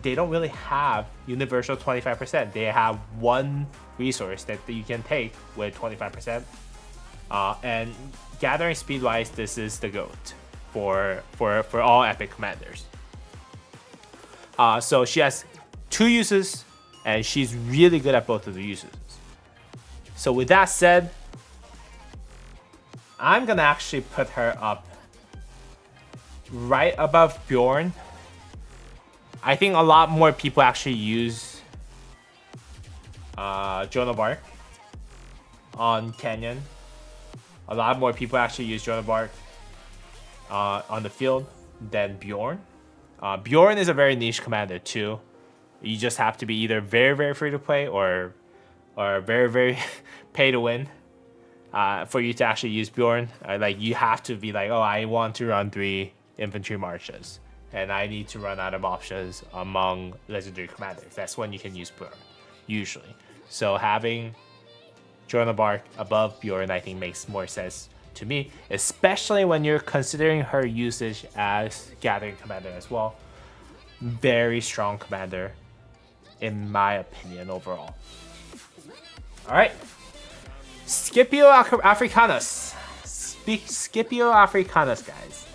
they don't really have universal 25%. They have one resource that you can take with 25%. And gathering speed wise, this is the GOAT for all epic commanders. So she has 2 uses, and she's really good at both of the uses. So with that said, I'm gonna actually put her up right above Bjorn. I think a lot more people actually use Joan of Arc on Canyon. A lot more people actually use Joan of Arc on the field than Bjorn. Bjorn is a very niche commander too. You just have to be either very, very free to play or very, very pay to win for you to actually use Bjorn. Like you have to be like, oh, I want to run 3 infantry marches, and I need to run out of options among legendary commanders. That's when you can use Bjorn, usually. So having Joan of Arc above Bjorn, I think makes more sense to me, especially when you're considering her usage as gathering commander as well. Very strong commander, in my opinion, overall. All right, Scipio Africanus. Scipio Africanus, guys.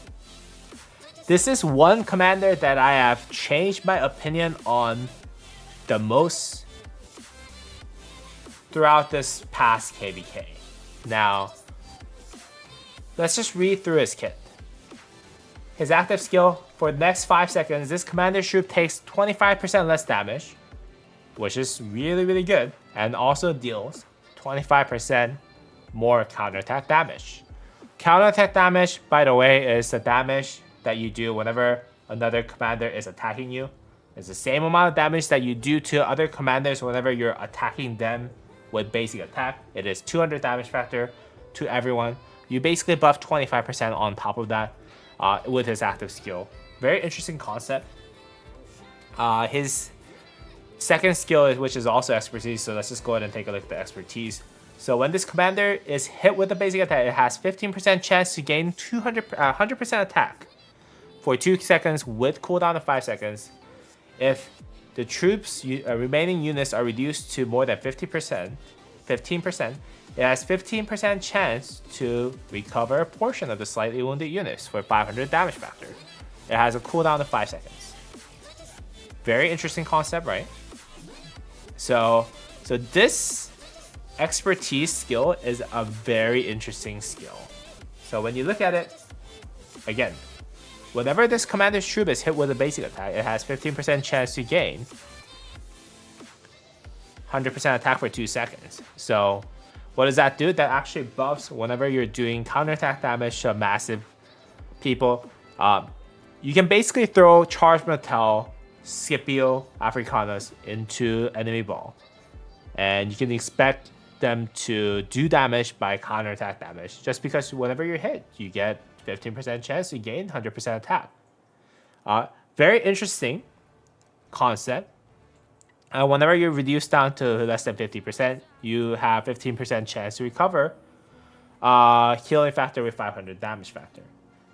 This is one commander that I have changed my opinion on the most throughout this past KvK. Now, let's just read through his kit. His active skill: for the next 5 seconds, this commander troop takes 25% less damage, which is really, really good, and also deals 25% more counterattack damage. Counterattack damage, by the way, is the damage that you do whenever another commander is attacking you. It's the same amount of damage that you do to other commanders whenever you're attacking them with basic attack. It is 200 damage factor to everyone. You basically buff 25% on top of that with his active skill. Very interesting concept. His second skill, which is also expertise, so let's just go ahead and take a look at the expertise. So when this commander is hit with a basic attack, it has 15% chance to gain 100% attack for 2 seconds with cooldown of 5 seconds. If the troops remaining units are reduced to more than 15%, it has 15% chance to recover a portion of the slightly wounded units for 500 damage factor. It has a cooldown of 5 seconds. Very interesting concept, right? So this expertise skill is a very interesting skill. So when you look at it, again, whenever this commander's troop is hit with a basic attack, it has 15% chance to gain 100% attack for 2 seconds. So what does that do? That actually buffs whenever you're doing counterattack damage to massive people. You can basically throw Charge Martel, Scipio Africanus into enemy ball, and you can expect them to do damage by counterattack damage, just because whenever you're hit, you get 15% chance to gain 100% attack. Very interesting concept. Whenever you're reduced down to less than 50%, you have 15% chance to recover healing factor with 500 damage factor.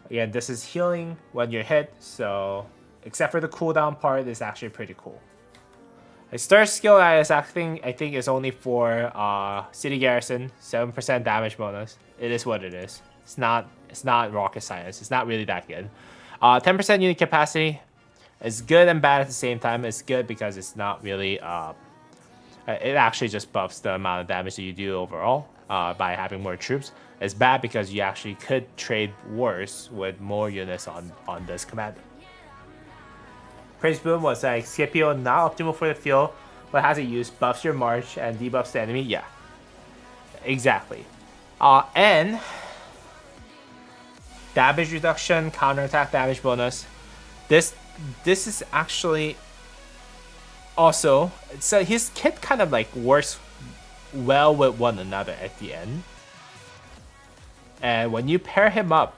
Again, this is healing when you're hit, so except for the cooldown part, it's actually pretty cool. His third skill I think is only for city garrison, 7% damage bonus. It is what it is. It's not rocket science. It's not really that good. 10% unit capacity is good and bad at the same time. It's good because it's not really it actually just buffs the amount of damage that you do overall by having more troops. It's bad because you actually could trade worse with more units on this commander. Praise Boom was like, Scipio not optimal for the field, but has a use, buffs your march and debuffs the enemy. Yeah, exactly. And damage reduction, counterattack damage bonus. This is actually also, so his kit kind of like works well with one another at the end. And when you pair him up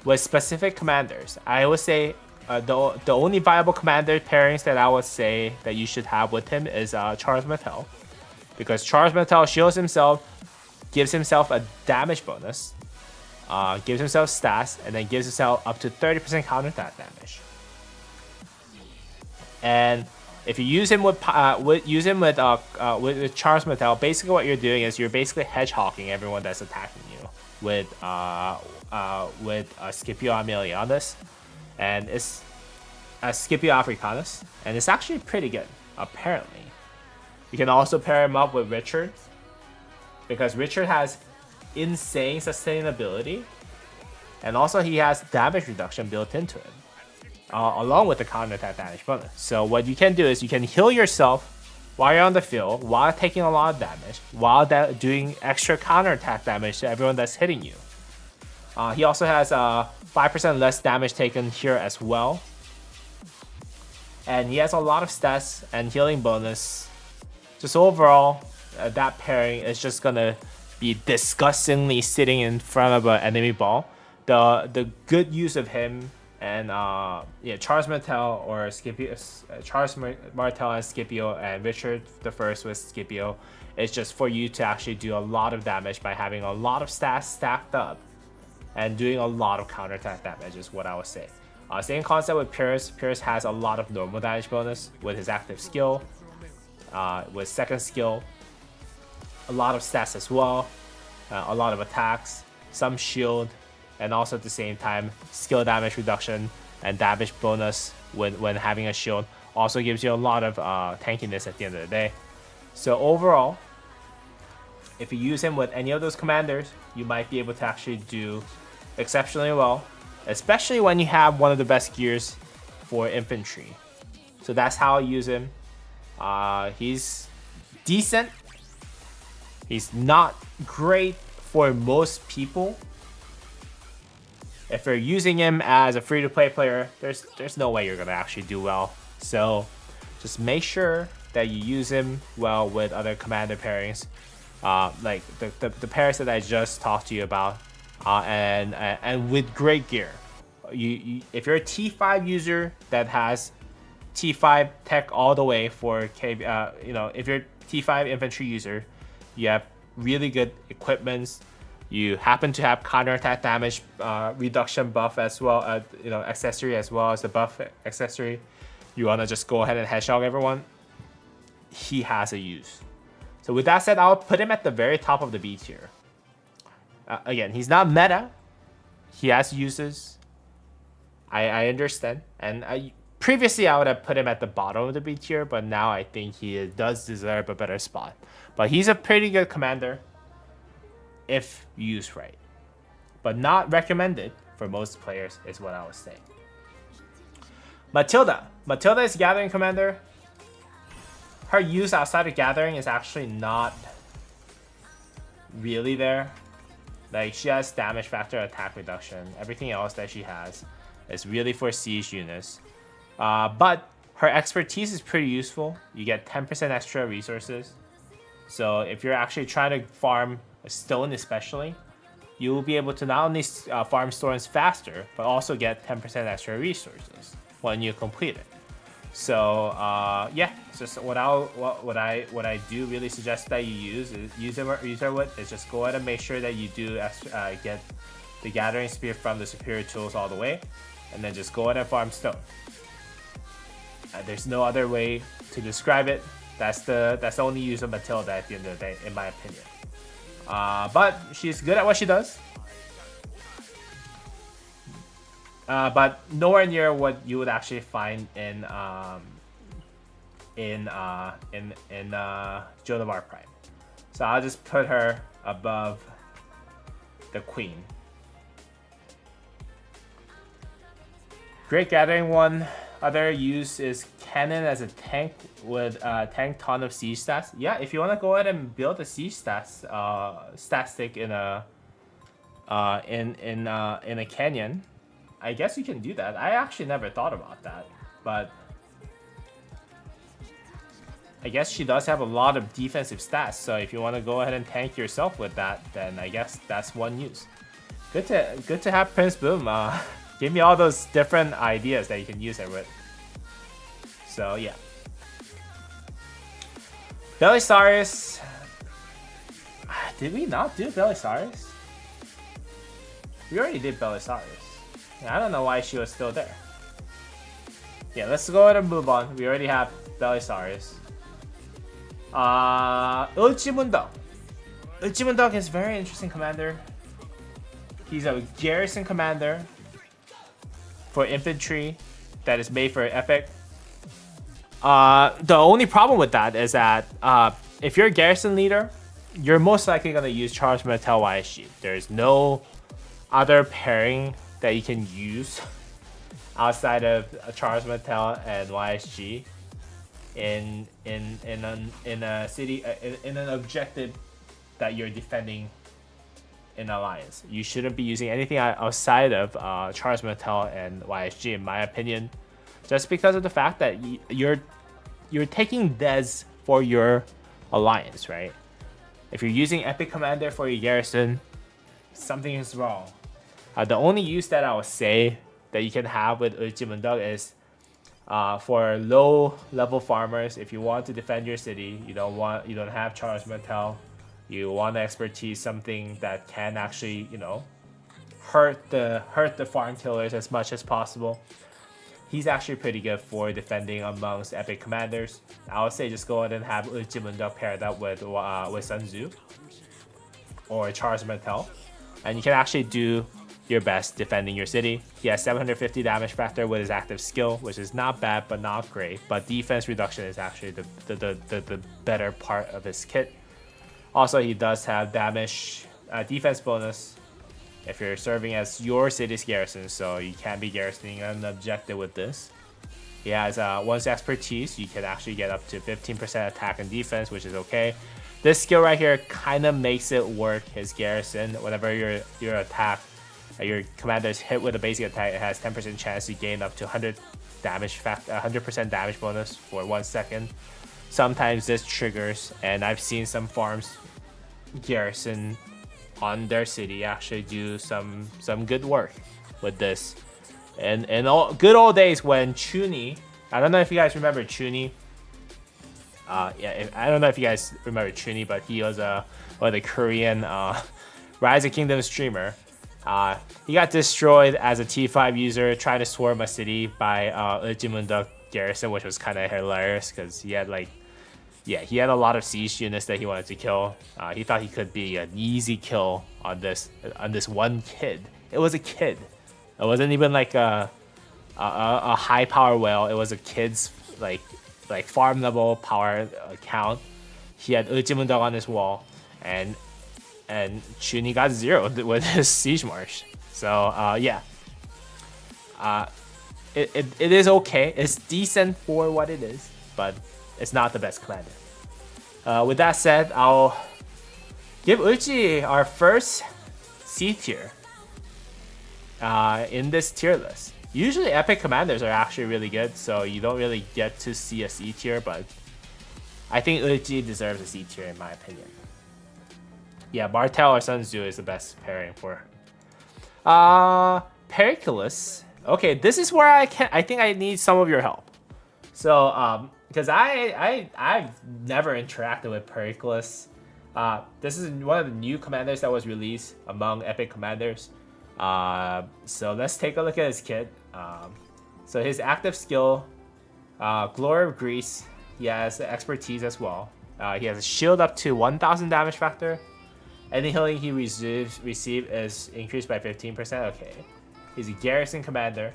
with specific commanders, I would say the only viable commander pairings that I would say that you should have with him is Charles Martel, because Charles Martel shields himself, gives himself a damage bonus, gives himself stats, and then gives himself up to 30% counter attack damage. And if you use him with Charles Martel, basically what you're doing is you're basically hedgehogging everyone that's attacking you with Scipio Aemilianus, and it's Scipio Africanus, and it's actually pretty good. Apparently, you can also pair him up with Richard, because Richard has insane sustainability, and also he has damage reduction built into it, along with the counter attack damage bonus. So what you can do is you can heal yourself while you're on the field, while taking a lot of damage, while doing extra counter attack damage to everyone that's hitting you. He also has 5% less damage taken here as well, and he has a lot of stats and healing bonus. Just overall, that pairing is just gonna be disgustingly sitting in front of an enemy ball. The good use of him and Charles Martel or Scipio, Charles Martel and Scipio, and Richard the First with Scipio, is just for you to actually do a lot of damage by having a lot of stats stacked up and doing a lot of counterattack damage is what I would say. Same concept with Pierce. Pierce has a lot of normal damage bonus with his active skill, with second skill, a lot of stats as well, a lot of attacks, some shield, and also at the same time skill damage reduction and damage bonus when having a shield also gives you a lot of tankiness at the end of the day. So overall, if you use him with any of those commanders, you might be able to actually do exceptionally well, especially when you have one of the best gears for infantry. So that's how I use him. He's decent. He's not great for most people. If you're using him as a free-to-play player, there's no way you're gonna actually do well. So just make sure that you use him well with other commander pairings, like the pairs that I just talked to you about, and with great gear. If you're a T5 user that has T5 tech all the way for if you're a T5 infantry user, you have really good equipments. You happen to have counterattack damage reduction buff as well, accessory as well as the buff accessory. You wanna just go ahead and hedgehog everyone. He has a use. So with that said, I'll put him at the very top of the B tier. Again, he's not meta. He has uses. I understand, and previously I would have put him at the bottom of the B tier, but now I think he does deserve a better spot. But he's a pretty good commander if used right, but not recommended for most players is what I was saying. Matilda is Gathering Commander. Her use outside of Gathering is actually not really there. Like, she has damage factor, attack reduction. Everything else that she has is really for siege units. But her expertise is pretty useful. You get 10% extra resources. So if you're actually trying to farm a stone especially, you will be able to not only farm stones faster, but also get 10% extra resources when you complete it. So yeah, it's just what I do really suggest that you use her with is just go ahead and make sure that you do get the Gathering Spear from the superior tools all the way, and then just go ahead and farm stone. There's no other way to describe it. That's the only use of Matilda at the end of the day, in my opinion. But she's good at what she does. But nowhere near what you would actually find in Joan of Arc Prime. So I'll just put her above the Queen. Great Gathering one. Other use is Cannon as a tank with tank ton of siege stats. Yeah, if you want to go ahead and build a siege stats stat stick in a canyon, I guess you can do that. I actually never thought about that, but I guess she does have a lot of defensive stats. So if you want to go ahead and tank yourself with that, then I guess that's one use. Good to have Prince Boom Give me all those different ideas that you can use it with. So yeah. Belisarius. Did we not do Belisarius? We already did Belisarius. I don't know why she was still there. Yeah, let's go ahead and move on. We already have Belisarius. Ulchimundok. Ulchimundok is a very interesting commander. He's a garrison commander for infantry that is made for epic. The only problem with that is that if you're a garrison leader, you're most likely going to use Charles Martel YSG. There's no other pairing that you can use outside of Charles Martel and YSG in a city in an objective that you're defending in Alliance. You shouldn't be using anything outside of Charles Martel and YSG, in my opinion, just because of the fact that you're taking Des for your Alliance, right? If you're using Epic Commander for your garrison, something is wrong. The only use that I would say that you can have with Ulchimundok is for low level farmers. If you want to defend your city, you don't have Charles Martel, you want to expertise something that can actually, hurt the farm killers as much as possible. He's actually pretty good for defending amongst epic commanders. I would say just go ahead and have Ulchimundok paired up with Sun Tzu or Charles Martel, and you can actually do your best defending your city. He has 750 damage factor with his active skill, which is not bad but not great. But defense reduction is actually the better part of his kit. Also, he does have damage defense bonus if you're serving as your city's garrison, so you can be garrisoning an objective with this. He has once expertise, you can actually get up to 15% attack and defense, which is okay. This skill right here kind of makes it work his garrison. Whenever your attack, your commander is hit with a basic attack, it has 10% chance to gain up to 100% damage bonus for 1 second. Sometimes this triggers, and I've seen some farms garrison on their city actually do some good work with this. And in good old days when Chuni, I don't know if you guys remember Chuni. I don't know if you guys remember Chuni, but he was one of the Korean Rise of Kingdom streamer. He got destroyed as a T5 user trying to swarm a city by Ulchimundok garrison, which was kind of hilarious because he had he had a lot of siege units that he wanted to kill. He thought he could be an easy kill on this one kid. It was a kid. It wasn't even like a high power whale. It was a kid's like farm level power count. He had Ulchimundok on his wall, and Chuni got zeroed with his siege march. So it is okay. It's decent for what it is, but it's not the best commander. With that said, I'll give Uchi our first C tier in this tier list. Usually epic commanders are actually really good, so you don't really get to see a C tier, but I think Uchi deserves a C tier in my opinion. Yeah, Martel or Sun Tzu is the best pairing for her. Pericles. Okay, this is where I think I need some of your help. So, because I've never interacted with Pericles. This is one of the new commanders that was released among epic commanders. So let's take a look at his kit. So his active skill, Glory of Greece. He has expertise as well. He has a shield up to 1000 damage factor. Any healing he receive is increased by 15%. Okay. He's a garrison commander.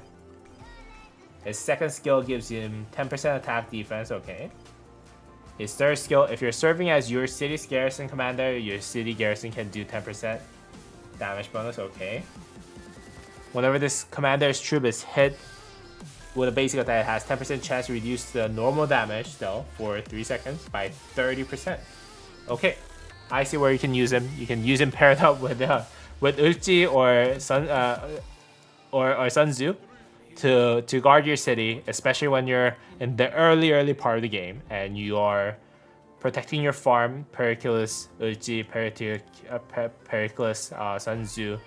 His second skill gives him 10% attack defense. Okay. His third skill, if you're serving as your city's garrison commander, your city garrison can do 10% damage bonus. Okay. Whenever this commander's troop is hit with a basic attack, it has 10% chance to reduce the normal damage though for 3 seconds by 30%. Okay. I see where you can use him. You can use him paired up with Uchi or Sun Tzu to guard your city, especially when you're in the early part of the game and you are protecting your farm. Pericles, Uchi, Pericles, Sun Tzu,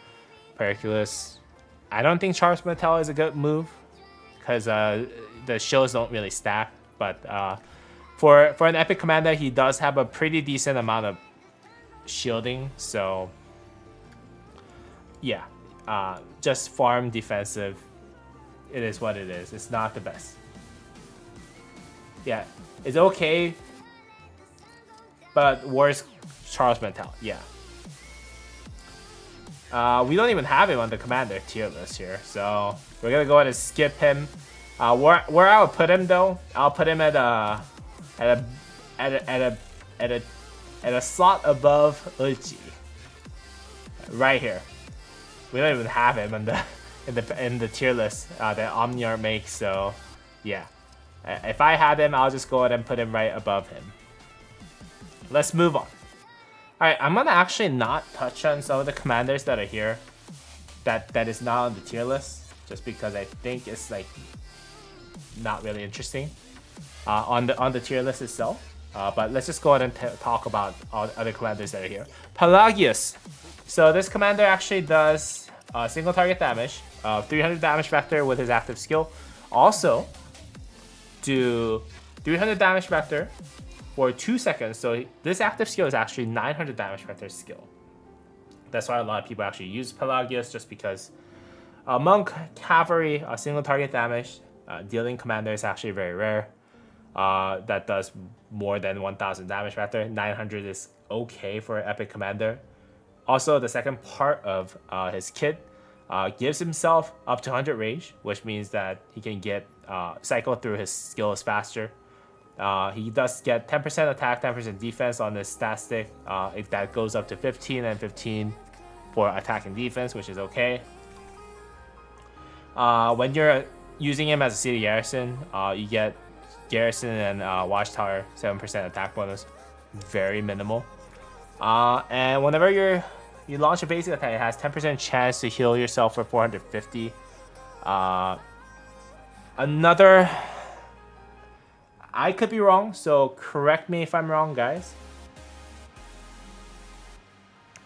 Pericles, I don't think Charles Martel is a good move because the shields don't really stack. But for an epic commander, he does have a pretty decent amount of shielding. So yeah, just farm defensive. It is what it is. It's not the best. Yeah, it's okay, but worse Charles Martel. Yeah. We don't even have him on the commander tier list here, so we're gonna go ahead and skip him. Where I would put him though, I'll put him at a slot above Uchi. Right here. We don't even have him in the tier list that Omniart makes, so yeah. If I had him, I'll just go ahead and put him right above him. Let's move on. Alright, I'm gonna actually not touch on some of the commanders that are here that is not on the tier list, just because I think it's like not really interesting on the tier list itself. But let's just go ahead and talk about all the other commanders that are here. Pelagius. So this commander actually does single target damage, 300 damage vector with his active skill. Also, do 300 damage vector for 2 seconds. So this active skill is actually 900 damage vector skill. That's why a lot of people actually use Pelagius, just because among cavalry, single target damage dealing commander is actually very rare. That does more than 1000 damage vector. 900 is okay for an epic commander. Also, the second part of his kit gives himself up to 100 rage, which means that he can get cycle through his skills faster. He does get 10% attack, 10% defense on this stat stick. That goes up to 15 and 15 for attack and defense, which is okay. When you're using him as a city garrison, you get garrison and watchtower 7% attack bonus, very minimal. And whenever you launch a basic attack, it has 10% chance to heal yourself for 450. Another, I could be wrong, so correct me if I'm wrong, guys.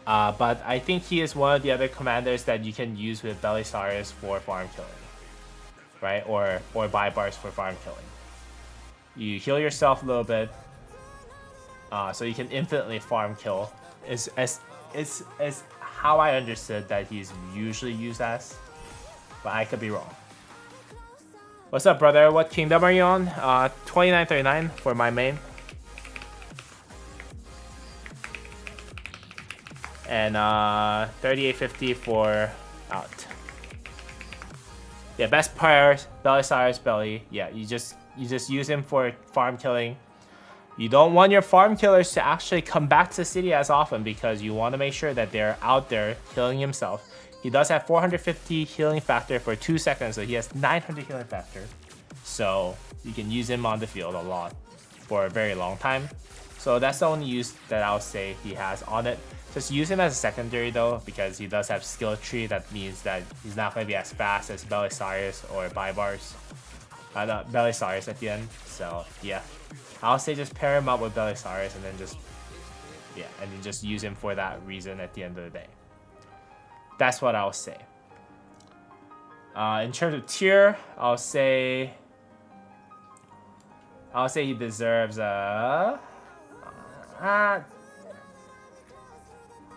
But I think he is one of the other commanders that you can use with Belisarius for farm killing, right? Or buy bars for farm killing. You heal yourself a little bit, so you can infinitely farm kill. Is how I understood that he's usually used as, but I could be wrong. What's up, brother? What kingdom are you on? 2939 for my main. And 3850 for out. Yeah, best players, Belisarius Belly. Yeah, you just use him for farm killing. You don't want your farm killers to actually come back to the city as often, because you want to make sure that they're out there healing himself. He does have 450 healing factor for 2 seconds, so he has 900 healing factor. So you can use him on the field a lot for a very long time. So that's the only use that I'll say he has on it. Just use him as a secondary though, because he does have skill tree. That means that he's not going to be as fast as Belisarius or Baibars. Belisarius at the end. So yeah, I'll say just pair him up with Belisarius and then just use him for that reason at the end of the day. That's what I'll say. In terms of tier, I'll say he deserves a.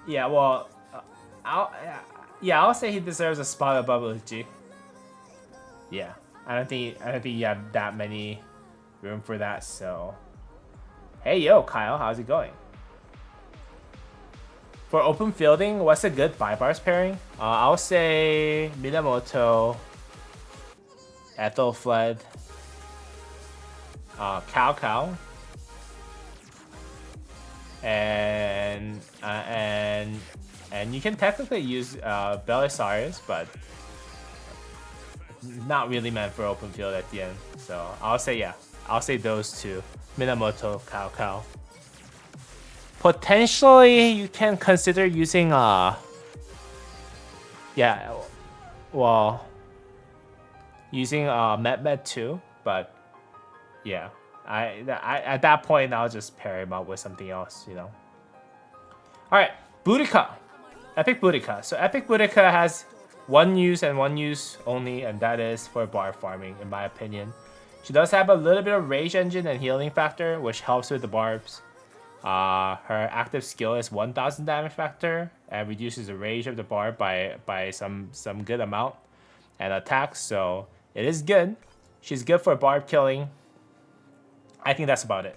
Yeah, well, I'll say he deserves a spot above Uchi. Yeah, I don't think you have that many room for that. So, hey yo, Kyle, how's it going? For open fielding, what's a good Baibars pairing? I'll say Minamoto, Ethelfled, KvK1, and you can technically use Belisarius, but not really meant for open field at the end. So I'll say those two, Minamoto, KvK1. Potentially, you can consider using using Met too, but yeah, I at that point I'll just pair him up with something else, you know. All right, Boudica, Epic Boudica. So Epic Boudica has one use and one use only, and that is for barb farming, in my opinion. She does have a little bit of rage engine and healing factor, which helps with the barbs. Her active skill is 1000 damage factor and reduces the rage of the barb by some good amount, and attack. So it is good. She's good for barb killing. I think that's about it.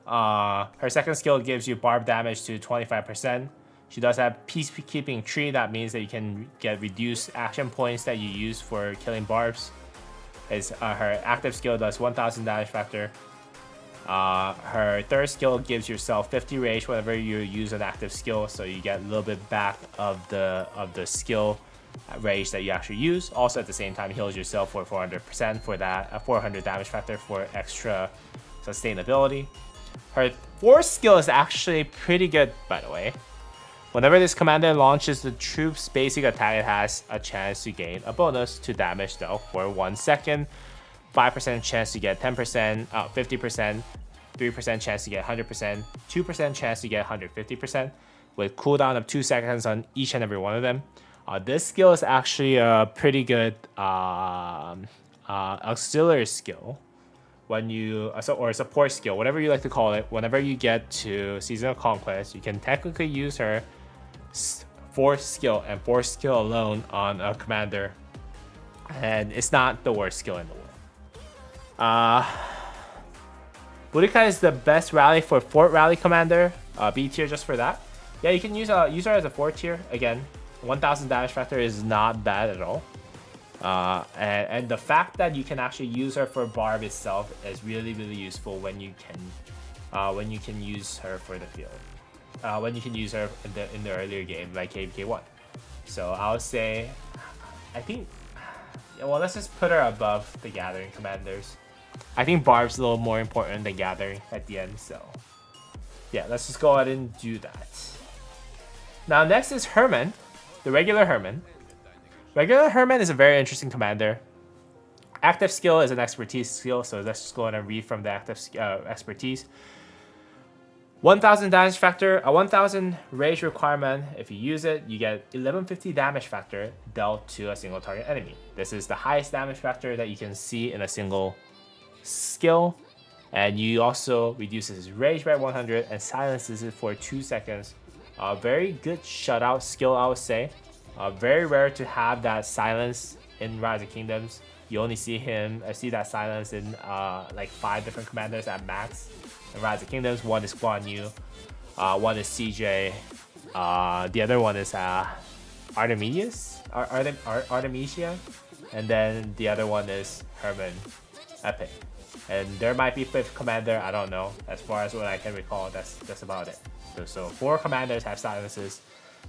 Her second skill gives you barb damage to 25%. She does have peacekeeping tree. That means that you can get reduced action points that you use for killing barbs. Her active skill does 1000 damage factor. Her third skill gives yourself 50 rage whenever you use an active skill, so you get a little bit back of the skill rage that you actually use. Also at the same time heals yourself for 400% for that 400 damage factor for extra sustainability. Her fourth skill is actually pretty good, by the way. Whenever this commander launches the troop's basic attack, it has a chance to gain a bonus to damage though for 1 second. 5% chance to get 10%, 50%, 3% chance to get 100%, 2% chance to get 150%, with cooldown of 2 seconds on each and every one of them. This skill is actually a pretty good auxiliary skill when you or a support skill, whatever you like to call it. Whenever you get to Season of Conquest, you can technically use her 4th skill and 4th skill alone on a commander, and it's not the worst skill in the world. Boudica is the best rally for Fort Rally Commander, B tier just for that. Yeah, you can use her as a 4 tier. Again, 1000 damage factor is not bad at all. And the fact that you can actually use her for barb itself is really useful when you can use her for the field. When you can use her in the earlier game like KvK1. So I would say, I think, well, let's just put her above the Gathering commanders. I think barb's a little more important than Gathering at the end, so yeah, let's just go ahead and do that. Now next is Herman, the regular Herman. Regular Herman is a very interesting commander. Active skill is an expertise skill, so let's just go ahead and read from the active expertise. 1000 damage factor, a 1000 rage requirement. If you use it, you get 1150 damage factor dealt to a single target enemy. This is the highest damage factor that you can see in a single skill, and you also reduces his rage by 100 and silences it for 2 seconds. Very good shutout skill, I would say. Very rare to have that silence in Rise of Kingdoms. You only see that silence in like 5 different commanders at max in Rise of Kingdoms. One is Guan Yu, one is CJ, the other one is Artemisia, and then the other one is Herman Epic. And there might be 5th commander, I don't know. As far as what I can recall, that's about it. So 4 commanders have silences.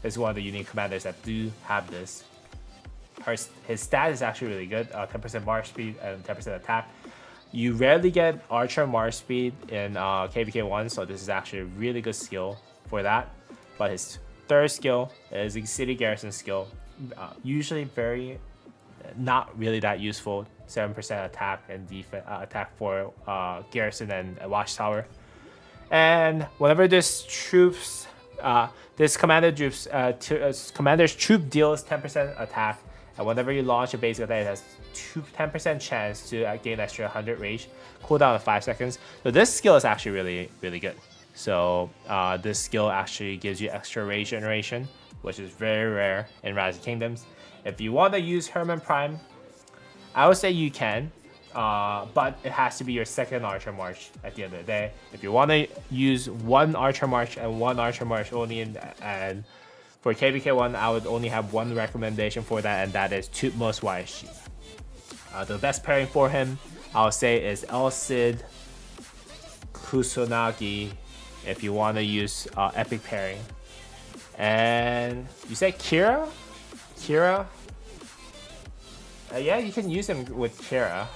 This is one of the unique commanders that do have this. His stat is actually really good, 10% march speed and 10% attack. You rarely get Archer march speed in KvK1, so this is actually a really good skill for that. But his 3rd skill is a city garrison skill. Usually not really that useful. 7% attack and defense, attack for garrison and watchtower. And whenever this commander's troop deals 10% attack, and whenever you launch a basic attack, it has 10% chance to gain extra 100 rage, cooldown of 5 seconds. So this skill is actually really good. So this skill actually gives you extra rage generation, which is very rare in Rise of Kingdoms. If you want to use Herman Prime, I would say you can, but it has to be your 2nd Archer March at the end of the day. If you want to use 1 Archer March and 1 Archer March only, and for KvK1, I would only have 1 recommendation for that, and that is Tutmos YSG. The best pairing for him, I would say, is El Cid Kusanagi, if you want to use epic pairing. And you said Kira? Yeah, you can use him with Kira,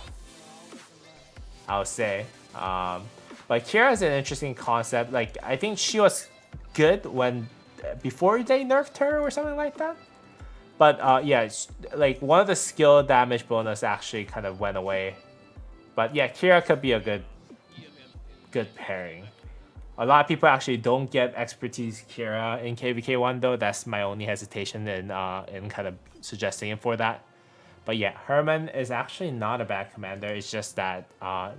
I would say. But Kira is an interesting concept. Like, I think she was good before they nerfed her or something like that. But yeah, like one of the skill damage bonus actually kind of went away. But yeah, Kira could be a good pairing. A lot of people actually don't get expertise Kira in KvK1 though. That's my only hesitation in kind of suggesting it for that. But yeah, Herman is actually not a bad commander. It's just that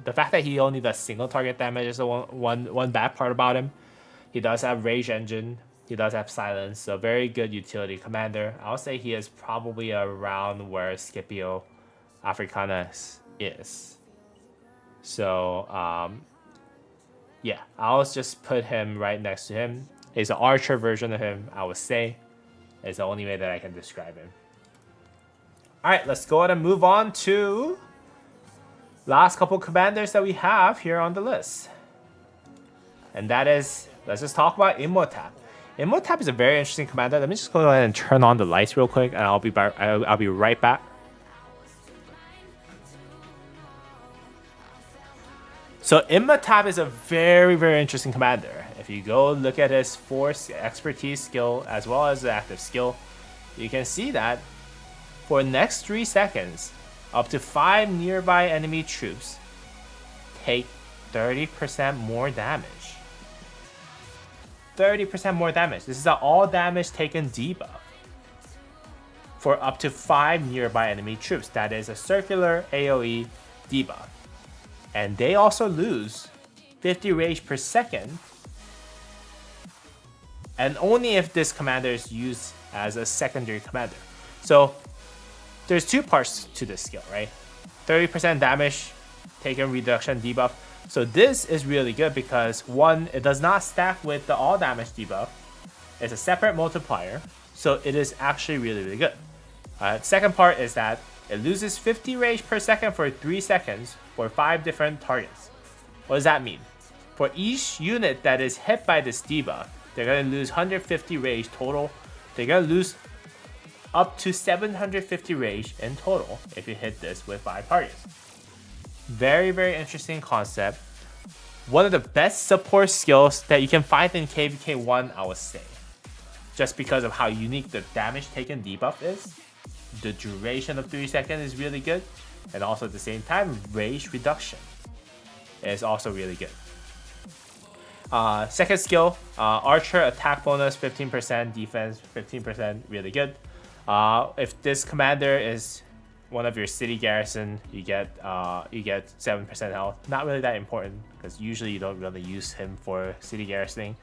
the fact that he only does single target damage is the one bad part about him. He does have Rage Engine. He does have Silence. So very good utility commander. I'll say he is probably around where Scipio Africanus is. So yeah, I'll just put him right next to him. He's an archer version of him, I would say. It's the only way that I can describe him. Alright, let's go ahead and move on to last couple commanders that we have here on the list. And that is, let's just talk about Imhotep. Imhotep is a very interesting commander. Let me just go ahead and turn on the lights real quick, and I'll be right back. So Imhotep is a very, very interesting commander. If you go look at his force, expertise, skill, as well as the active skill, you can see that for the next 3 seconds, up to 5 nearby enemy troops take 30% more damage. 30% more damage. This is an all damage taken debuff for up to 5 nearby enemy troops. That is a circular AoE debuff. And they also lose 50 rage per second. And only if this commander is used as a secondary commander. So there's 2 parts to this skill, right? 30% damage taken reduction debuff. So this is really good because 1, it does not stack with the all damage debuff. It's a separate multiplier. So it is actually really, really good. Second part is that it loses 50 rage per second for 3 seconds for 5 different targets. What does that mean? For each unit that is hit by this debuff, they're going to lose 150 rage total. They're going to lose up to 750 rage in total if you hit this with 5 targets. Very, very interesting concept. One of the best support skills that you can find in KvK1, I would say. Just because of how unique the damage taken debuff is. The duration of 3 seconds is really good. And also at the same time, rage reduction is also really good. Second skill, Archer attack bonus 15%, defense 15%, really good. If this commander is one of your city garrison, you get 7% health. Not really that important because usually you don't really use him for city garrisoning.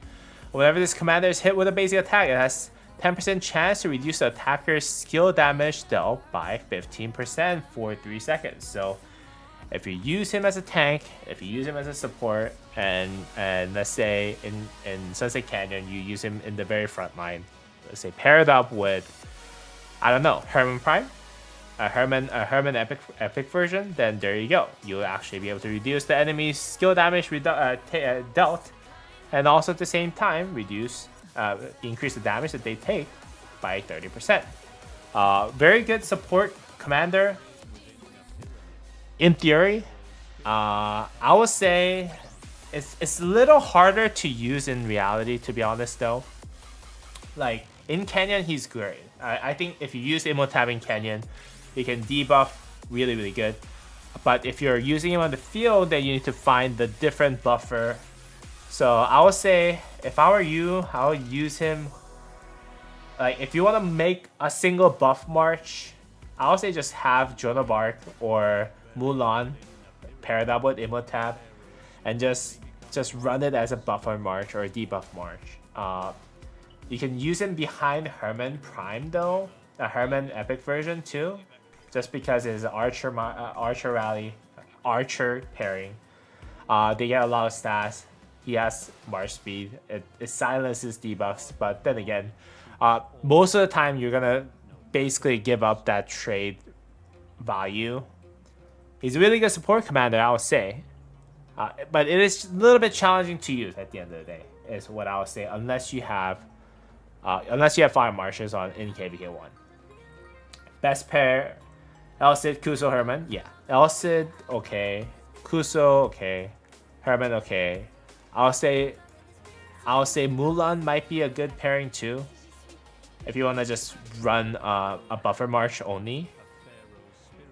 Whenever this commander is hit with a basic attack, it has 10% chance to reduce the attacker's skill damage dealt by 15% for 3 seconds. So if you use him as a tank, if you use him as a support, and let's say in Sunset Canyon you use him in the very front line, let's say paired up with, I don't know, Herman Prime, a Herman epic version, then there you go. You'll actually be able to reduce the enemy's skill damage dealt, and also at the same time increase the damage that they take by 30%. Very good support commander. In theory, I would say it's a little harder to use in reality, to be honest though. Like in Canyon, he's great. I think if you use Imhotep in Canyon, he can debuff really, really good. But if you're using him on the field, then you need to find the different buffer. So I would say, if I were you, I would use him. Like if you want to make a single buff march, I would say just have Joan of Arc or Mulan paired up with Imhotep, and just run it as a buffer march or a debuff march. You can use him behind Herman Prime though, the Herman Epic version too, just because it's an archer pairing. They get a lot of stats. He has march speed. It silences debuffs, but then again, most of the time you're gonna basically give up that trade value. He's a really good support commander, I would say, but it is a little bit challenging to use at the end of the day, is what I would say, unless you have fire marches in KvK1. Best pair, Elcid, Kuso, Herman. Yeah, Elcid okay, Kuso okay, Herman okay. I'll say Mulan might be a good pairing too, if you want to just run a buffer march only.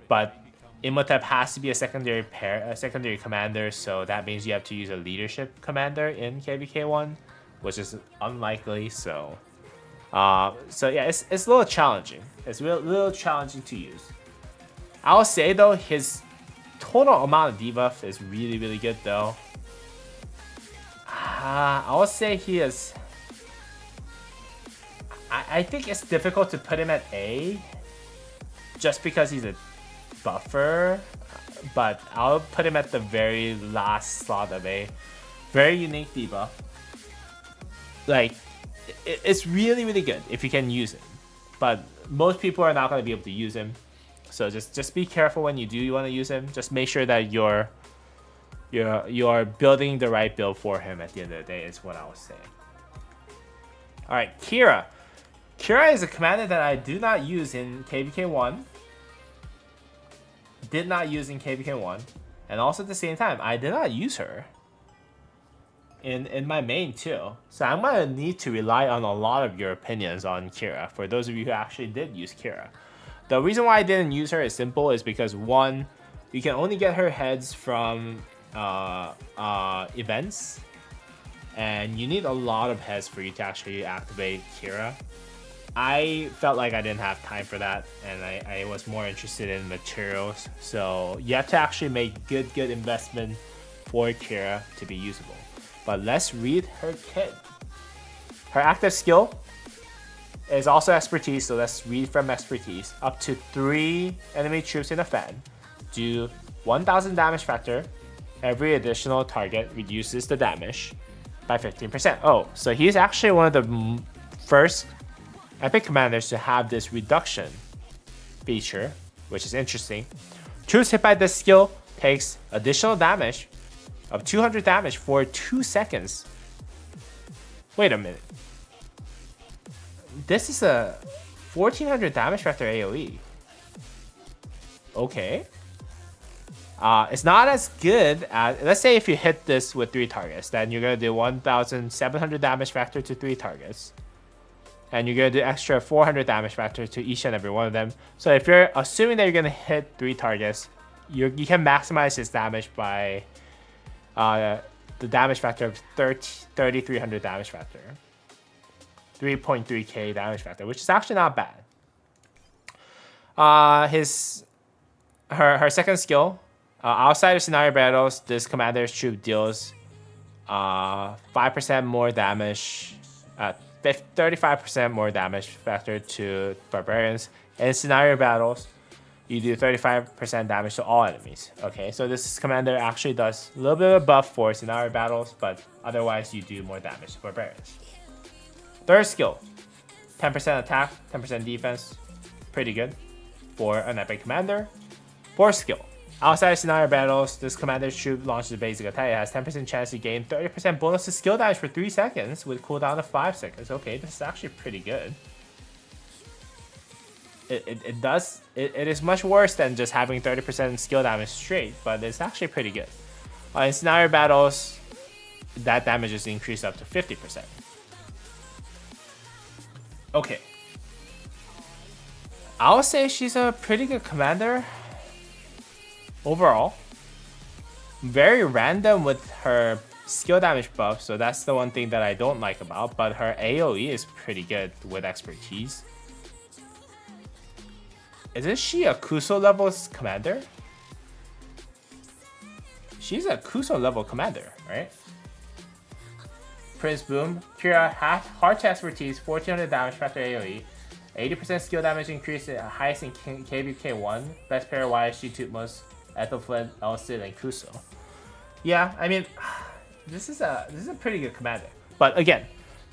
But Imhotep has to be a secondary commander, so that means you have to use a leadership commander in KvK1, which is unlikely. So yeah, it's a little challenging. It's a little challenging to use. I'll say though, his total amount of debuff is really good though. I would say he is. I think it's difficult to put him at A, just because he's a buffer, but I'll put him at the very last slot of A. Very unique debuff. Like, it's really good if you can use it, but most people are not going to be able to use him. So just be careful when you want to use him. Just make sure that you're building the right build for him at the end of the day, is what I was saying. All right, Kira. Kira is a commander that I do not use in KvK1. Did not use in KvK1. And also at the same time, I did not use her in my main too. So I'm going to need to rely on a lot of your opinions on Kira, for those of you who actually did use Kira. The reason why I didn't use her is simple, is because one, you can only get her heads from events, and you need a lot of heads for you to actually activate Kira. I felt like I didn't have time for that, and I was more interested in materials. So you have to actually make good investment for Kira to be usable. But let's read her kit. Her active skill is also expertise, so let's read from expertise. Up to 3 enemy troops in a fan. Do 1000 damage factor. Every additional target reduces the damage by 15%. Oh, so he's actually one of the first epic commanders to have this reduction feature, which is interesting. Troops hit by this skill takes additional damage of 200 damage for 2 seconds. Wait a minute. This is a 1400 damage factor AoE. Okay. It's not as good as, let's say if you hit this with 3 targets, then you're going to do 1700 damage factor to 3 targets. And you're going to do extra 400 damage factor to each and every one of them. So if you're assuming that you're going to hit 3 targets, you can maximize his damage by the damage factor of 3300 damage factor. 3.3k damage factor, which is actually not bad. Her second skill, outside of scenario battles, this commander's troop deals 5% more damage, 35% more damage factor to barbarians. And in scenario battles, you do 35% damage to all enemies. Okay, so this commander actually does a little bit of a buff for scenario battles, but otherwise you do more damage to barbarians. Third skill, 10% attack, 10% defense. Pretty good for an epic commander. Fourth skill, outside scenario battles, this commander's troop launches a basic attack. It has 10% chance to gain 30% bonus to skill damage for 3 seconds with cooldown of 5 seconds. Okay, this is actually pretty good. It is much worse than just having 30% skill damage straight, but it's actually pretty good. In scenario battles, that damage is increased up to 50%. Okay. I'll say she's a pretty good commander overall. Very random with her skill damage buff, so that's the one thing that I don't like about, but her AoE is pretty good with expertise. Isn't she a Kuso level commander? She's a Kuso level commander, right? Prince Boom, Kira, heart to expertise, 1400 damage factor AoE, 80% skill damage increase, highest in KvK1, best pair YSG, Tutmos, Ethelfled, Elcid, and Kuso. Yeah, I mean, this is a pretty good commander. But again,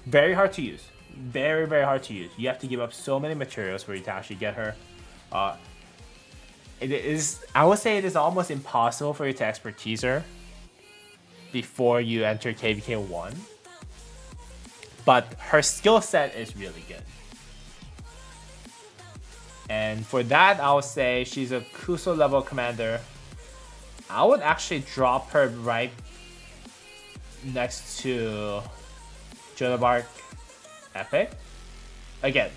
very hard to use. Very hard to use. You have to give up so many materials for you to actually get her. I would say it is almost impossible for you to expertise her before you enter KvK1. But her skill set is really good. And for that, I would say she's a Kuso level commander. I would actually drop her right next to Joan of Arc Epic. Again,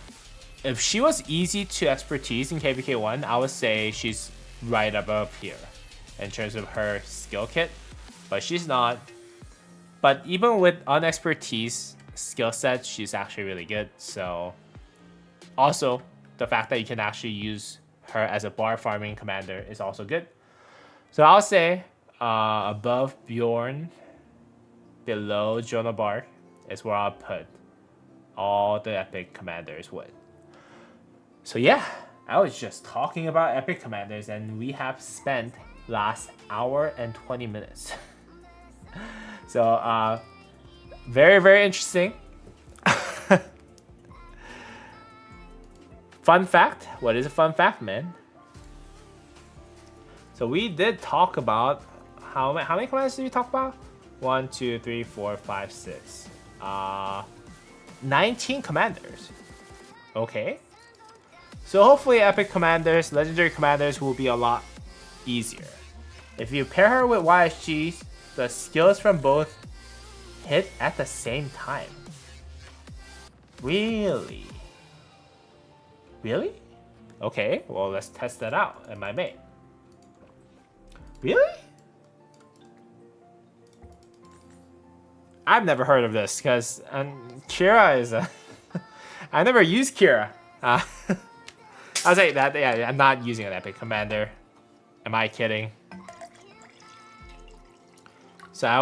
if she was easy to expertise in KvK1, I would say she's right above here in terms of her skill kit, but she's not. But even with unexpertise skill set, she's actually really good. So also the fact that you can actually use her as a bar farming commander is also good. So I'll say above Bjorn, below Joan of Arc is where I'll put all the epic commanders with. So yeah, I was just talking about epic commanders and we have spent last hour and 20 minutes. So very, very interesting. Fun fact. What is a fun fact, man? So we did talk about how many commanders did we talk about? 1, 2, 3, 4, 5, 6. 19 commanders. Okay. So hopefully epic commanders, legendary commanders will be a lot easier. If you pair her with YSGs, the skills from both hit at the same time. Really? Really? Okay, well let's test that out in my main. Really? I've never heard of this because Kira is a... I never used Kira. I was like that. Yeah, I'm not using an epic commander. Am I kidding? So I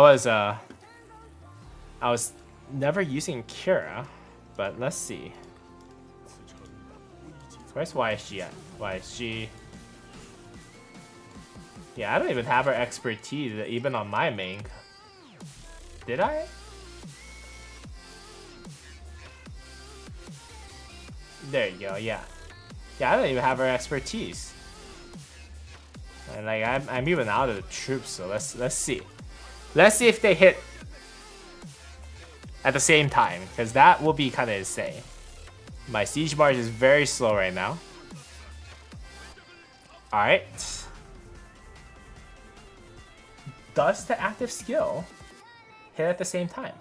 was never using Kira, but let's see. Where's YSG at? YSG. Yeah, I don't even have her expertise even on my main. Did I? There you go. Yeah. Yeah, I don't even have her expertise. And like I'm even out of the troops, so let's see. Let's see if they hit at the same time, because that will be kind of insane. My siege barge is very slow right now. Alright. Does the active skill hit at the same time?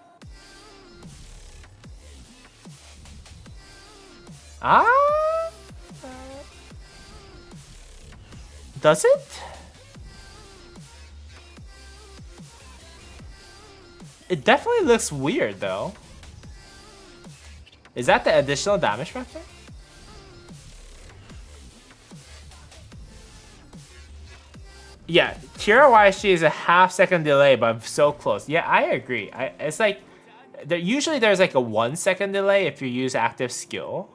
Does it? It definitely looks weird though. Is that the additional damage factor? Yeah, Kira YSG is a half-second delay, but so close. Yeah, I agree. It's like usually there's like a 1 second delay if you use active skill,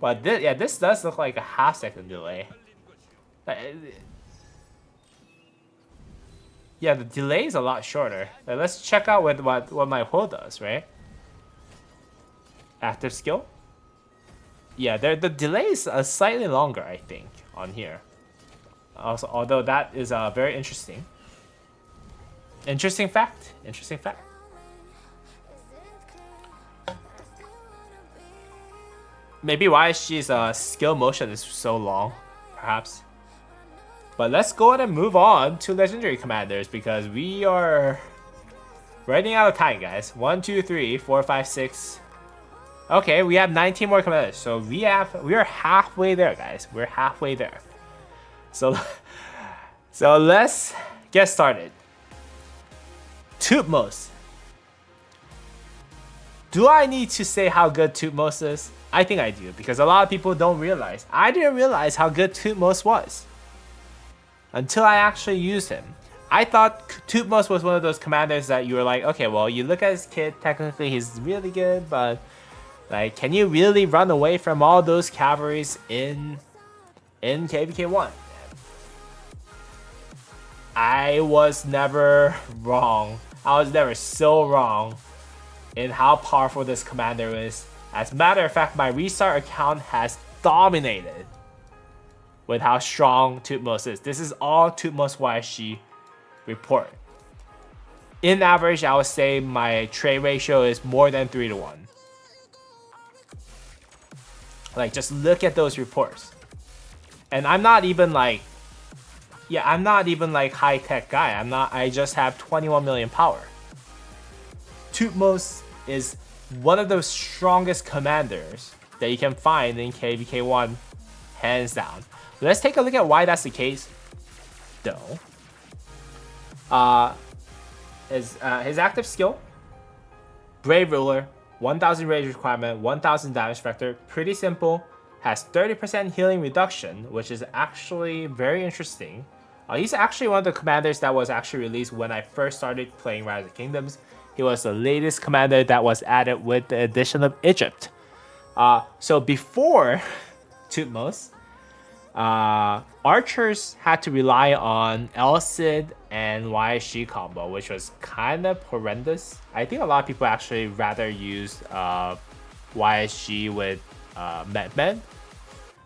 but this does look like a half-second delay. Yeah, the delay is a lot shorter. Let's check out what my pull does, right? Active skill. Yeah, the delay is slightly longer, I think, on here. Also, although that is very interesting. Interesting fact. Interesting fact. Maybe YSG's skill motion is so long, perhaps. But let's go ahead and move on to legendary commanders because we are running out of time, guys. 1, 2, 3, 4, 5, 6. Okay, we have 19 more commanders, so we are halfway there, guys. We're halfway there. So let's get started. Tutmos. Do I need to say how good Tutmos is? I think I do, because a lot of people don't realize. I didn't realize how good Tutmos was until I actually used him. I thought Tutmos was one of those commanders that you were like, okay, well, you look at his kit, technically he's really good, but like, can you really run away from all those cavalries in KvK1? I was never wrong. I was never so wrong in how powerful this commander is. As a matter of fact, my restart account has dominated with how strong Tutmos is. This is all Tutmos YSG report. In average, I would say my trade ratio is more than 3 to 1. Like, just look at those reports. And I'm not even like, I'm not even like high-tech guy. I just have 21 million power. Tutmos is one of the strongest commanders that you can find in KvK1, hands down. Let's take a look at why that's the case, though. His active skill, Brave Ruler, 1000 rage requirement, 1000 damage vector, pretty simple. Has 30% healing reduction, which is actually very interesting. He's actually one of the commanders that was actually released when I first started playing Rise of Kingdoms. He was the latest commander that was added with the addition of Egypt. So before Tutmos, archers had to rely on El Cid and YSG combo, which was kind of horrendous. I think a lot of people actually rather use YSG with Med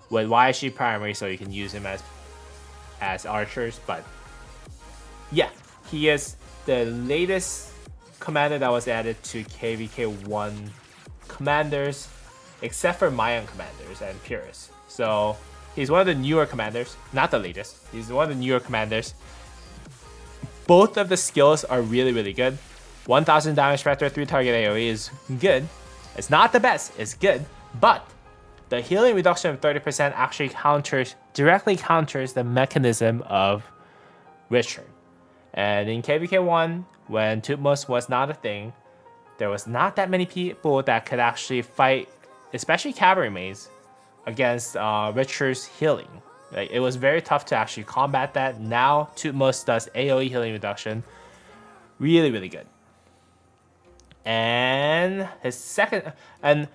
with YSG primary, so you can use him as archers. But yeah, he is the latest commander that was added to KvK1 commanders, except for Mayan commanders and purists. So he's one of the newer commanders, not the latest. He's one of the newer commanders. Both of the skills are really good. 1000 damage factor, 3 target AoE is good. It's not the best, it's good, but the healing reduction of 30% actually directly counters the mechanism of Richard. And in KvK1, when Tutmos was not a thing, there was not that many people that could actually fight, especially cavalry mages, against Richard's healing. Like, it was very tough to actually combat that. Now Tutmos does AoE healing reduction, really good. And his second, and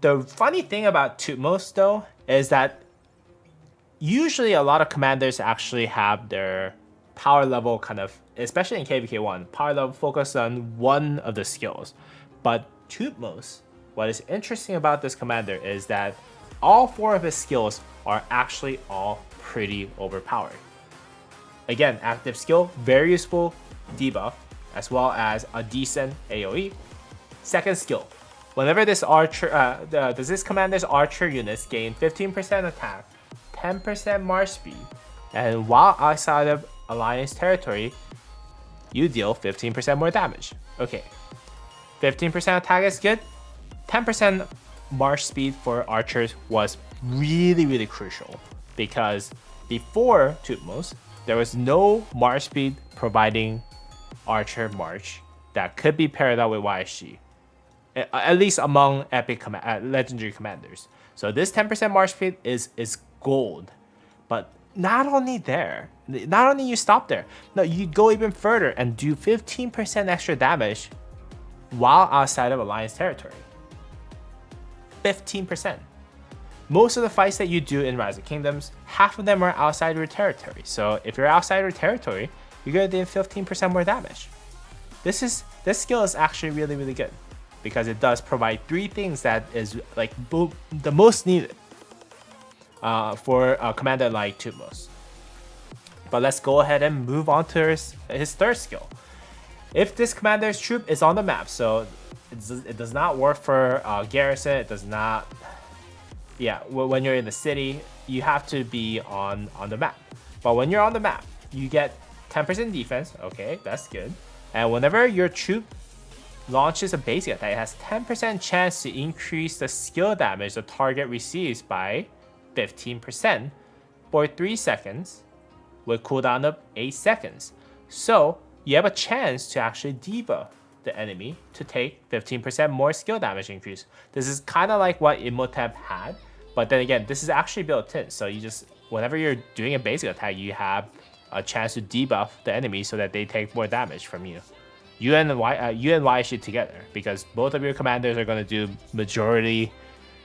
the funny thing about Tutmos though is that usually a lot of commanders actually have their power level kind of, especially in KvK1, power level focused on one of the skills. But Tutmos, what is interesting about this commander is that all 4 of his skills are actually all pretty overpowered. Again, active skill, very useful debuff, as well as a decent AoE. Second skill, whenever this archer, this commander's archer units gain 15% attack, 10% march speed, and while outside of Alliance territory, you deal 15% more damage. Okay, 15% attack is good. 10% march speed for archers was really crucial, because before Tutmos, there was no march speed providing archer march that could be paired up with YSG, at least among epic legendary commanders. So this 10% march speed is gold. But not only you stop there, no, you go even further and do 15% extra damage while outside of Alliance territory. 15%. Most of the fights that you do in Rise of Kingdoms, half of them are outside your territory. So if you're outside your territory, you're gonna do 15% more damage. This skill is actually really good, because it does provide 3 things that is like the most needed for a commander like Tutmos. But let's go ahead and move on to his third skill. If this commander's troop is on the map, so it does not work for garrison, it does not, yeah, when you're in the city, you have to be on the map. But when you're on the map, you get 10% defense, okay, that's good. And whenever your troop launches a basic attack, it has 10% chance to increase the skill damage the target receives by 15% for 3 seconds with cooldown of 8 seconds. So you have a chance to actually debuff the enemy to take 15% more skill damage increase. This is kind of like what Imhotep had, but then again, this is actually built in. So you just, whenever you're doing a basic attack, you have a chance to debuff the enemy so that they take more damage from you. You and YSG together, because both of your commanders are going to do majority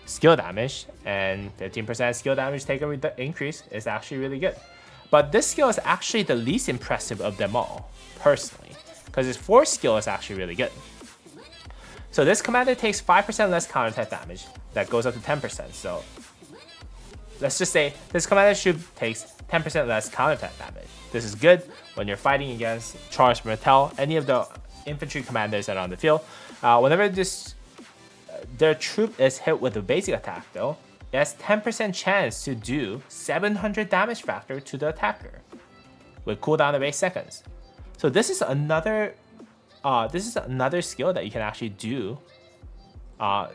skill damage, and 15% skill damage taken increase is actually really good. But this skill is actually the least impressive of them all, personally, because his 4th skill is actually really good. So this commander takes 5% less counterattack damage, that goes up to 10%. So let's just say this commander troop takes 10% less counterattack damage. This is good when you're fighting against Charles Martel, any of the infantry commanders that are on the field. Whenever their troop is hit with a basic attack, though, it has 10% chance to do 700 damage factor to the attacker with cooldown of 8 seconds. So this is another skill that you can actually do.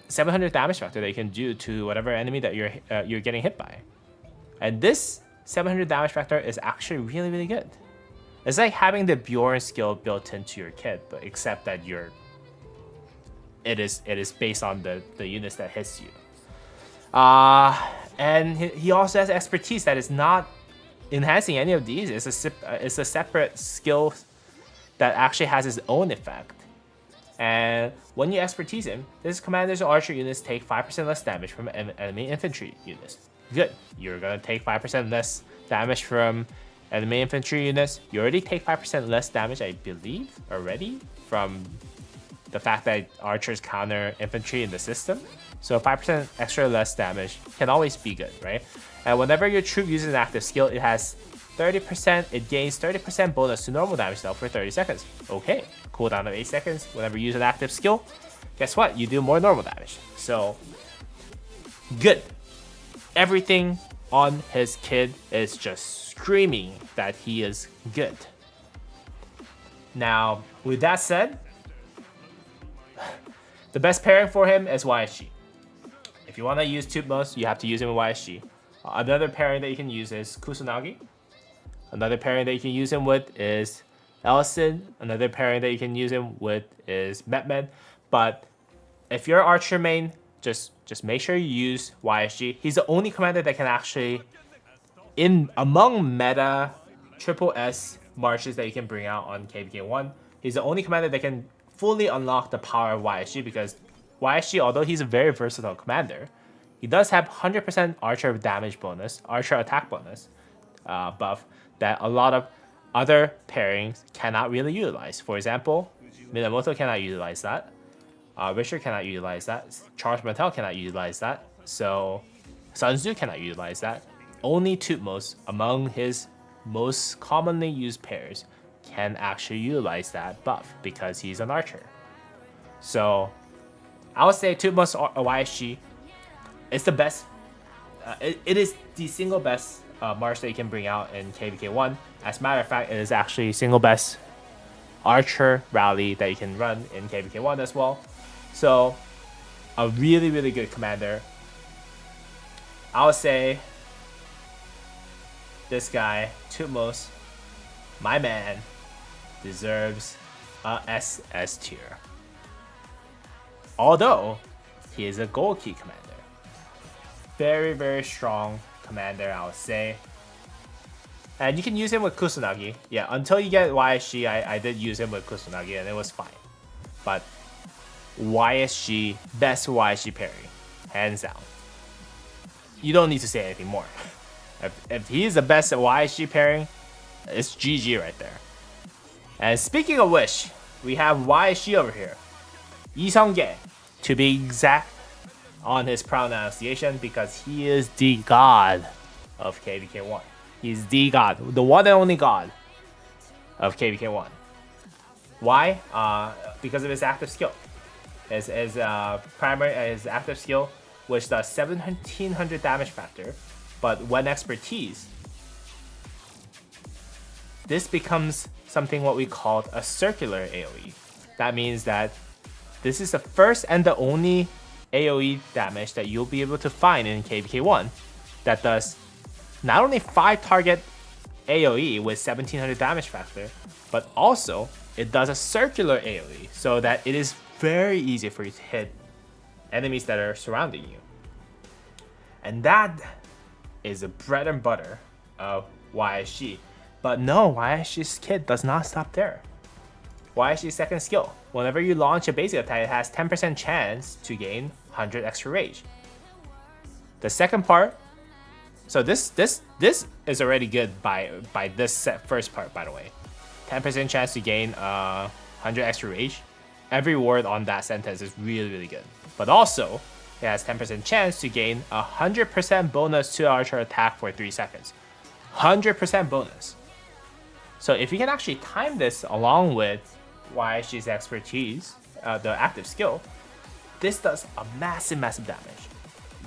700 damage factor that you can do to whatever enemy that you're getting hit by. And this 700 damage factor is actually really, really good. It's like having the Bjorn skill built into your kit, but except that it is based on the units that hits you. And he also has expertise that is not enhancing any of these. It's a separate skill that actually has its own effect. And when you expertise him, this commander's archer units take 5% less damage from enemy infantry units. Good. You're gonna take 5% less damage from enemy infantry units. You already take 5% less damage, I believe, already from the fact that archers counter infantry in the system. So 5% extra less damage can always be good, right? And whenever your troop uses an active skill, it has 30%, it gains 30% bonus to normal damage dealt for 30 seconds. Okay, cooldown of 8 seconds. Whenever you use an active skill, guess what? You do more normal damage. So, good. Everything on his kid is just screaming that he is good. Now, with that said, the best pairing for him is YSG. If you want to use Tutmos, you have to use him with YSG. Another pairing that you can use is Kusanagi. Another pairing that you can use him with is Ellison. Another pairing that you can use him with is Metman. But if you're Archer main, just make sure you use YSG. He's the only commander that can actually, among meta triple S marches that you can bring out on KvK1, he's the only commander that can fully unlock the power of YSG, because YSG, although he's a very versatile commander, he does have 100% archer damage bonus, archer attack bonus buff that a lot of other pairings cannot really utilize. For example, Minamoto cannot utilize that. Richard cannot utilize that. Charles Martel cannot utilize that. So Sun Tzu cannot utilize that. Only Tutmos, among his most commonly used pairs, can actually utilize that buff because he's an archer. So I would say Tutmos YSG is the best. It is the single best march that you can bring out in KvK1. As a matter of fact, it is actually single best archer rally that you can run in KvK1 as well. So a really, really good commander. I would say this guy, Tutmos, my man, deserves a SS tier. Although he is a gold key commander. Very, very strong commander, I would say. And you can use him with Kusanagi. Yeah, until you get YSG, I did use him with Kusanagi and it was fine. But YSG, best YSG pairing, hands down. You don't need to say anything more. If he is the best YSG pairing, it's GG right there. And speaking of which, we have YSG over here. Lee Sung-ge, to be exact on his pronunciation, because he is the god of KvK1. He's the god, the one and only god of KvK1. Why? Because of his active skill. His active skill, which does 1700 damage factor, but when expertise, this becomes something what we call a circular AoE. That means that this is the first and the only AoE damage that you'll be able to find in KvK1 that does not only 5 target AoE with 1700 damage factor, but also it does a circular AoE so that it is very easy for you to hit enemies that are surrounding you. And that is the bread and butter of YSG. But no, YSG's kit does not stop there. YSG's second skill. Whenever you launch a basic attack, it has 10% chance to gain 100 extra rage. The second part, so this is already good by this first part, by the way. 10% chance to gain 100 extra rage. Every word on that sentence is really, really good. But also, it has 10% chance to gain 100% bonus to archer attack for 3 seconds. 100% bonus. So if you can actually time this along with YSG's expertise, the active skill, this does a massive, massive damage.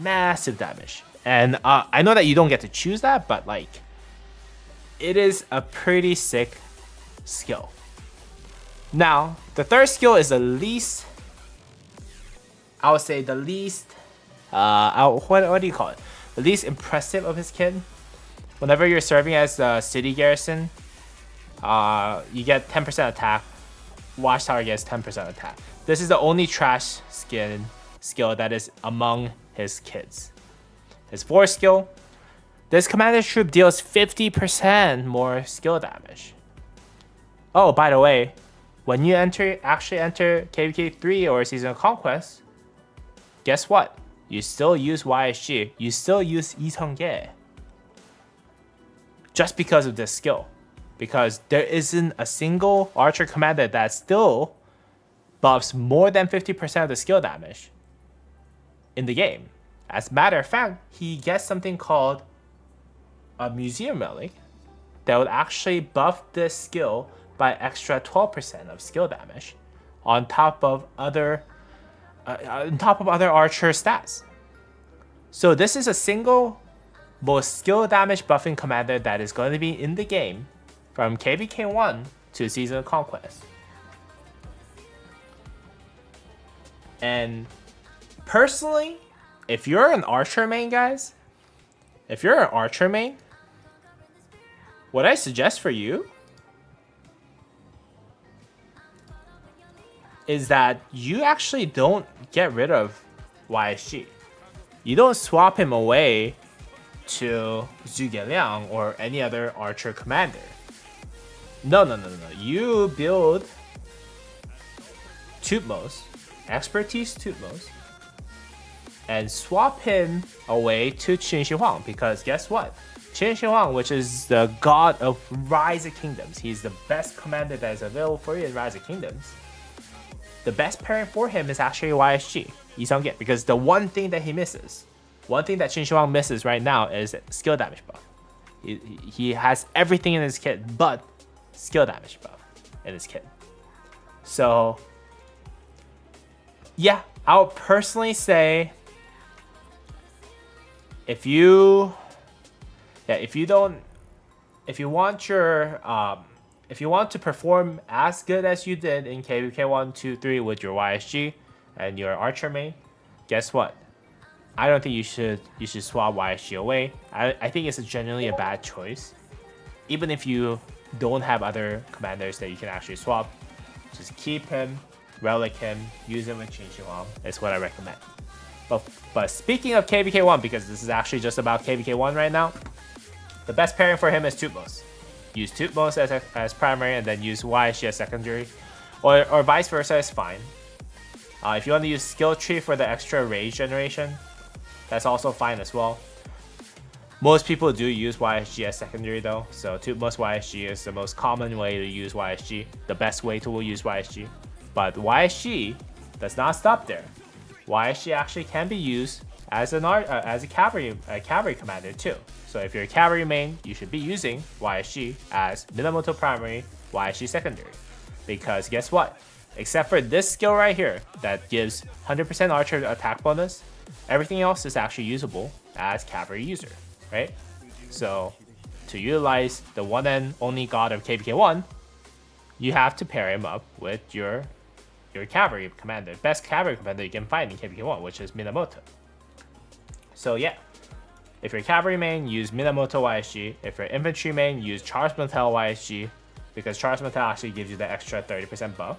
Massive damage. And I know that you don't get to choose that, but like, it is a pretty sick skill. Now, the third skill is the least, what do you call it? The least impressive of his kit. whenever you're serving as the city garrison, you get 10% attack. Watchtower gets 10% attack. This is the only trash skill that is among his kids. His 4 skill, this commander troop deals 50% more skill damage. Oh, by the way, when you actually enter KvK3 or Season of Conquest, guess what? You still use YSG. You still use 이성계. Just because of this skill. Because there isn't a single archer commander that still buffs more than 50% of the skill damage in the game. As a matter of fact, he gets something called a museum relic that would actually buff this skill by extra 12% of skill damage on top of other archer stats. So this is a single most skill damage buffing commander that is going to be in the game from KvK1 to Season of Conquest. And personally, if you're an archer main, guys, if you're an archer main, what I suggest for you is that you actually don't get rid of YSG. You don't swap him away to Zhuge Liang or any other archer commander. No. You build Tutmos, Expertise Tutmos, and swap him away to Qin Shi Huang, because guess what? Qin Shi Huang, which is the god of Rise of Kingdoms, he's the best commander that is available for you in Rise of Kingdoms. The best pairing for him is actually YSG, 이성계, because the one thing that he misses, one thing that Qin Shi Huang misses right now is skill damage buff. He has everything in his kit but skill damage buff in his kit. So yeah, I would personally say if you want to perform as good as you did in KvK1, 2, 3 with your YSG and your archer main, guess what? I don't think you should swap YSG away. I think it's generally a bad choice. Even if you don't have other commanders that you can actually swap, just keep him, relic him, use him with Qin Shi Huang. Is what I recommend. But speaking of KvK1, because this is actually just about KvK1 right now, the best pairing for him is Tutmos. Use Tutmos as primary and then use YSG as secondary, or vice versa is fine. If you want to use skill tree for the extra rage generation, that's also fine as well. Most people do use YSG as secondary though, so Tutmos YSG is the most common way to use YSG, the best way to use YSG. But YSG does not stop there. YSG actually can be used as a cavalry commander too. So if you're a cavalry main, you should be using YSG as Minamoto primary, YSG secondary. Because guess what? Except for this skill right here that gives 100% archer attack bonus, everything else is actually usable as cavalry user, right? So to utilize the one and only god of KvK1, you have to pair him up with your cavalry commander, best cavalry commander you can find in KvK1, which is Minamoto. So yeah, if you're cavalry main, use Minamoto YSG. If you're infantry main, use Charles Martel YSG, because Charles Martel actually gives you the extra 30% buff.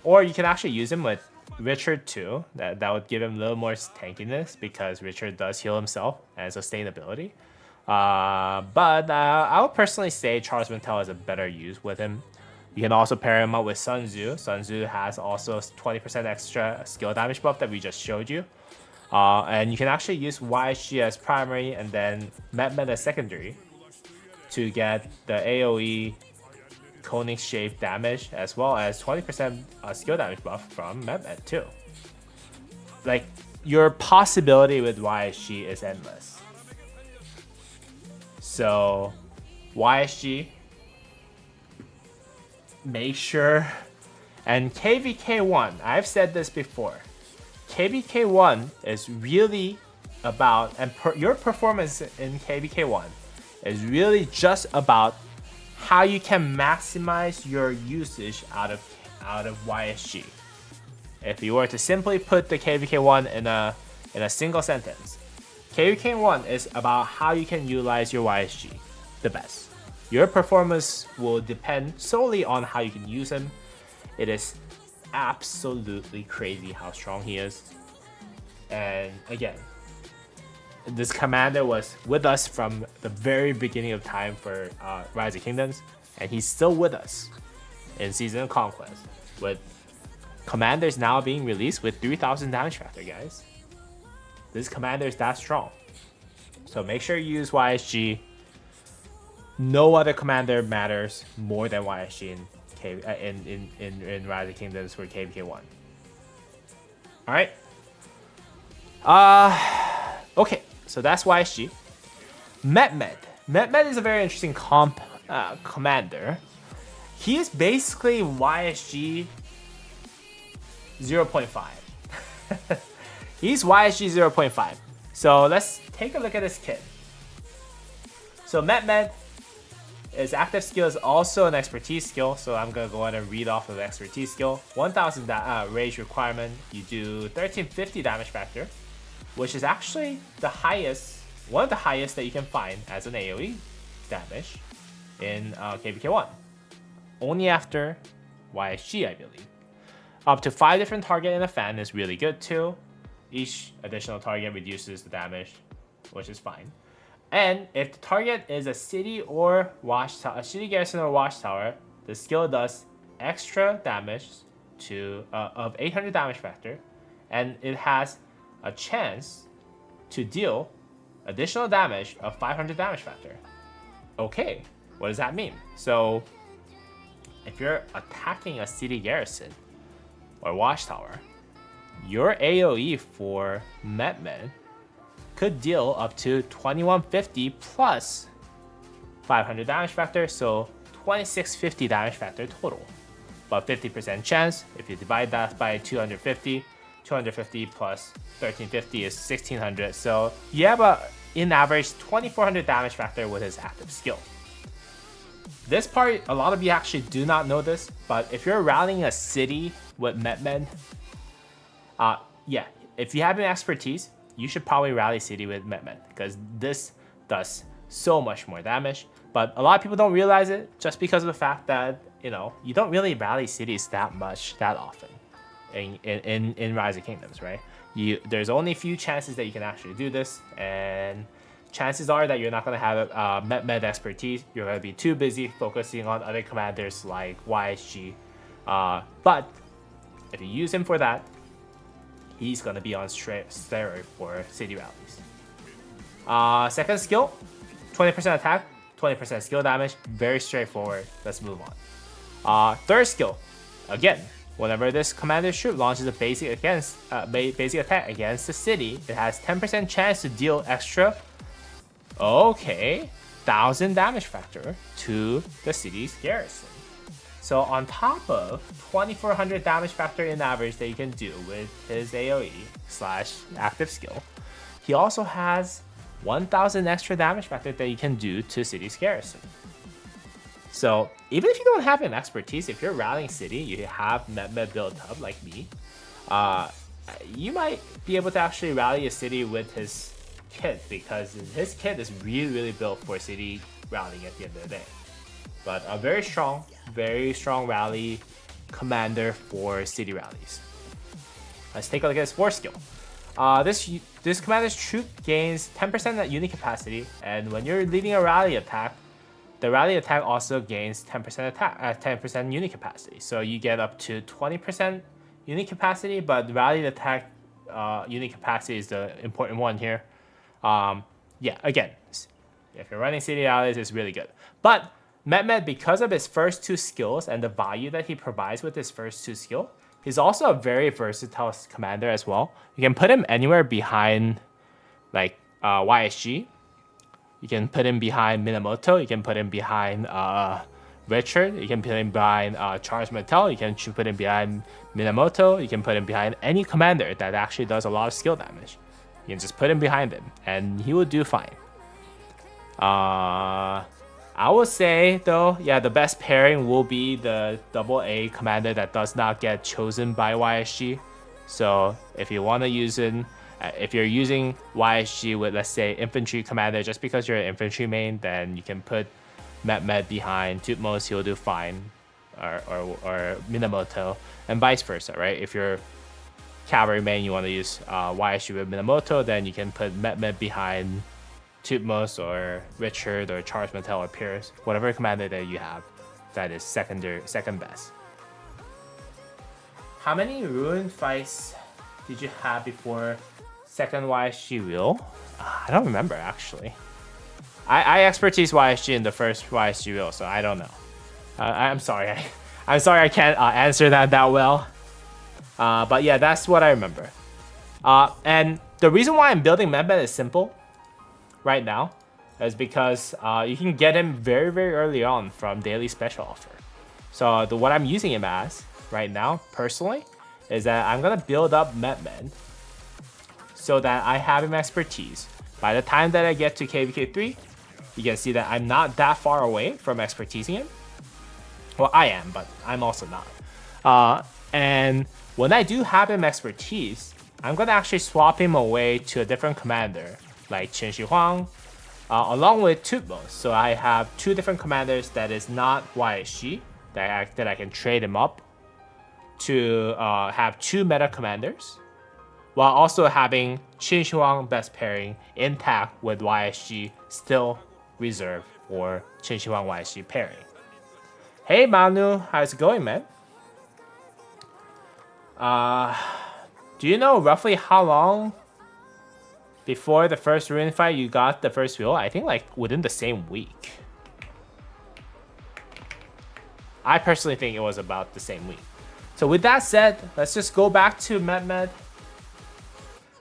Or you can actually use him with Richard too. That would give him a little more tankiness, because Richard does heal himself and sustainability. But I would personally say Charles Martel is a better use with him. You can also pair him up with Sun Tzu. Sun Tzu has also 20% extra skill damage buff that we just showed you. And you can actually use YSG as primary and then Mehmet as secondary to get the AoE conic shape damage, as well as 20% skill damage buff from Mehmet too. Like, your possibility with YSG is endless. So YSG, make sure, and KvK1, I've said this before, KvK1 is really about, and your performance in KvK1 is really just about how you can maximize your usage out of YSG. If you were to simply put the KvK1 in a single sentence, KvK1 is about how you can utilize your YSG the best. Your performance will depend solely on how you can use him. It is absolutely crazy how strong he is. And again, this commander was with us from the very beginning of time for Rise of Kingdoms, and he's still with us in Season of Conquest, with commanders now being released with 3000 damage factor, guys. This commander is that strong. So make sure you use YSG. No other commander matters more than YSG in Rise of Kingdoms for KvK1. Alright. Okay, so that's YSG. Mehmed. Mehmed is a very interesting commander. He is basically YSG 0.5. He's YSG 0.5. So let's take a look at this kid. So Mehmed, his active skill is also an expertise skill. So I'm gonna go ahead and read off of the expertise skill. 1000 rage requirement. You do 1350 damage factor, which is actually the highest, one of the highest that you can find as an AoE damage in KvK1. Only after YSG, I believe. Up to 5 different targets in a fan is really good too. Each additional target reduces the damage, which is fine. And if the target is a city or watchtower, a city garrison or watchtower, the skill does extra damage of 800 damage factor, and it has a chance to deal additional damage of 500 damage factor. Okay, what does that mean? So if you're attacking a city garrison or watchtower, your AoE for Mehmed could deal up to 2150 plus 500 damage factor, so 2650 damage factor total. But 50% chance, if you divide that by 250 plus 1350 is 1600. So you have in average 2400 damage factor with his active skill. This part, a lot of you actually do not know this, but if you're rallying a city with Mehmed, yeah, if you have an expertise, you should probably rally city with Mehmed, because this does so much more damage. But a lot of people don't realize it just because of the fact that, you know, you don't really rally cities that often in Rise of Kingdoms, right? There's only a few chances that you can actually do this, and chances are that you're not going to have Mehmed expertise. You're going to be too busy focusing on other commanders like YSG. But if you use him for that, he's going to be on steroid for city rallies. Second skill, 20% attack, 20% skill damage. Very straightforward. Let's move on. Third skill, again, whenever this commander's troop launches a basic attack against the city, it has 10% chance to deal extra, 1000 damage factor to the city's garrison. So on top of 2400 damage factor in average that you can do with his AoE / active skill, he also has 1000 extra damage factor that you can do to city's garrison. So even if you don't have an expertise, if you're rallying city, you have Mehmed built up like me, you might be able to actually rally a city with his kit, because his kit is really built for city rallying at the end of the day. But a very strong rally commander for city rallies. Let's take a look at his fourth skill. This commander's troop gains 10% at unit capacity, and when you're leading a rally attack, the rally attack also gains 10% unit capacity. So you get up to 20% unit capacity, but rally attack unit capacity is the important one here. Yeah, again, if you're running city rallies, it's really good. But Mehmed, because of his first two skills and the value that he provides with his first two skills, he's also a very versatile commander as well. You can put him anywhere behind like YSG. You can put him behind Minamoto. You can put him behind Richard. You can put him behind Charles Martel. You can put him behind Minamoto. You can put him behind any commander that actually does a lot of skill damage. You can just put him behind him, and he will do fine. I would say, though, yeah, the best pairing will be the AA commander that does not get chosen by YSG. So if you want to use him If you're using YSG with, let's say, infantry commander, just because you're an infantry main, then you can put Med behind Tutmos, he'll do fine, or Minamoto, and vice versa, right? If you're cavalry main, you want to use YSG with Minamoto, then you can put Med behind Tutmos or Richard or Charles Martel or Pierce, whatever commander that you have that is second best. How many ruin fights did you have before second YSG wheel? I don't remember actually. I expertise YSG in the first YSG wheel, so I don't know. I'm sorry. I'm sorry I can't answer that well. But yeah, that's what I remember. And the reason why I'm building Medbed is simple right now is because you can get him very, very early on from daily special offer. So what I'm using him as right now, personally, is that I'm gonna build up Medbed so that I have him expertise. By the time that I get to KvK3, you can see that I'm not that far away from expertising him. Well, I am, but I'm also not. And when I do have him expertise, I'm gonna actually swap him away to a different commander, like Qin Shi Huang, along with Tutmos. So I have two different commanders that is not YSG, that I can trade him up to have two meta commanders, while also having Qin Shi Huang best pairing intact with YSG still reserved for Qin Shi Huang YSG pairing. Hey Manu, how's it going, man? Do you know roughly how long before the first ruin fight you got the first wheel? I think like within the same week. I personally think it was about the same week. So with that said, let's just go back to Medbed.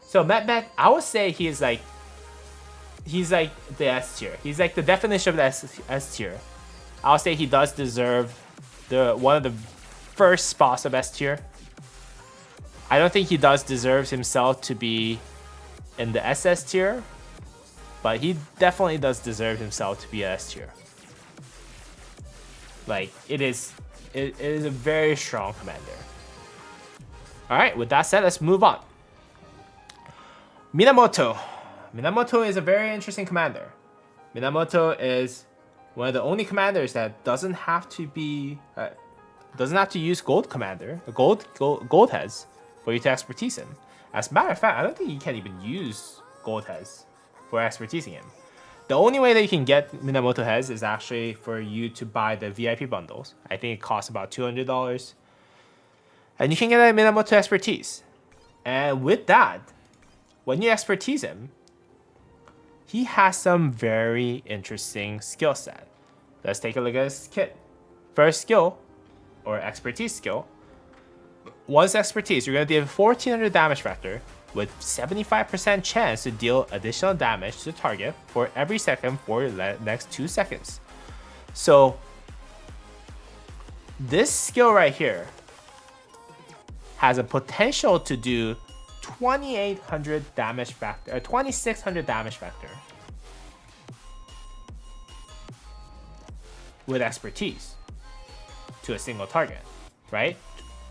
So Medbed, I would say he's like the S tier. He's like the definition of the S tier. I'll say he does deserve one of the first spots of S tier. I don't think he does deserve himself to be in the SS tier, but he definitely does deserve himself to be a S tier. Like it is a very strong commander. All right, with that said, let's move on. Minamoto. Minamoto is a very interesting commander. Minamoto is one of the only commanders that doesn't have to use gold commander, gold heads for you to expertise him. As a matter of fact, I don't think you can even use gold heads for expertising him. The only way that you can get Minamoto heads is actually for you to buy the VIP bundles. I think it costs about $200. And you can get a Minamoto expertise. And with that, when you expertise him, he has some very interesting skill set. Let's take a look at his kit. First skill, or expertise skill. Once expertise, you're going to deal 1400 damage factor with 75% chance to deal additional damage to the target for every second for the next 2 seconds. So this skill right here has a potential to do 2800 damage factor, 2600 damage factor with expertise to a single target, right?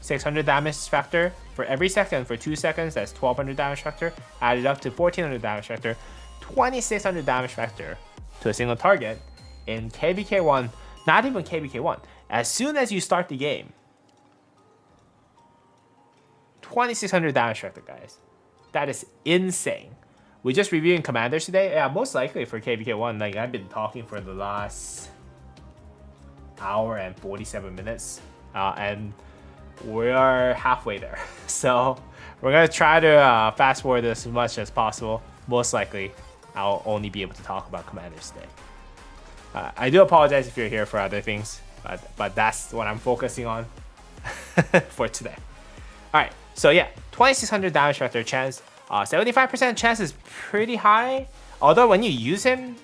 600 damage factor for every second for 2 seconds, that's 1200 damage factor, added up to 1400 damage factor, 2600 damage factor to a single target in KvK1, not even KvK1. As soon as you start the game, 2600 damage factor, guys. That is insane. We're just reviewing commanders today. Yeah, most likely for KvK1, like I've been talking for the last hour and 47 minutes, and we are halfway there. So we're gonna try to fast forward this as much as possible. Most likely, I'll only be able to talk about commanders today. I do apologize if you're here for other things, but that's what I'm focusing on for today. All right, so yeah, 2600 damage factor chance. 75% chance is pretty high. Although when you use him,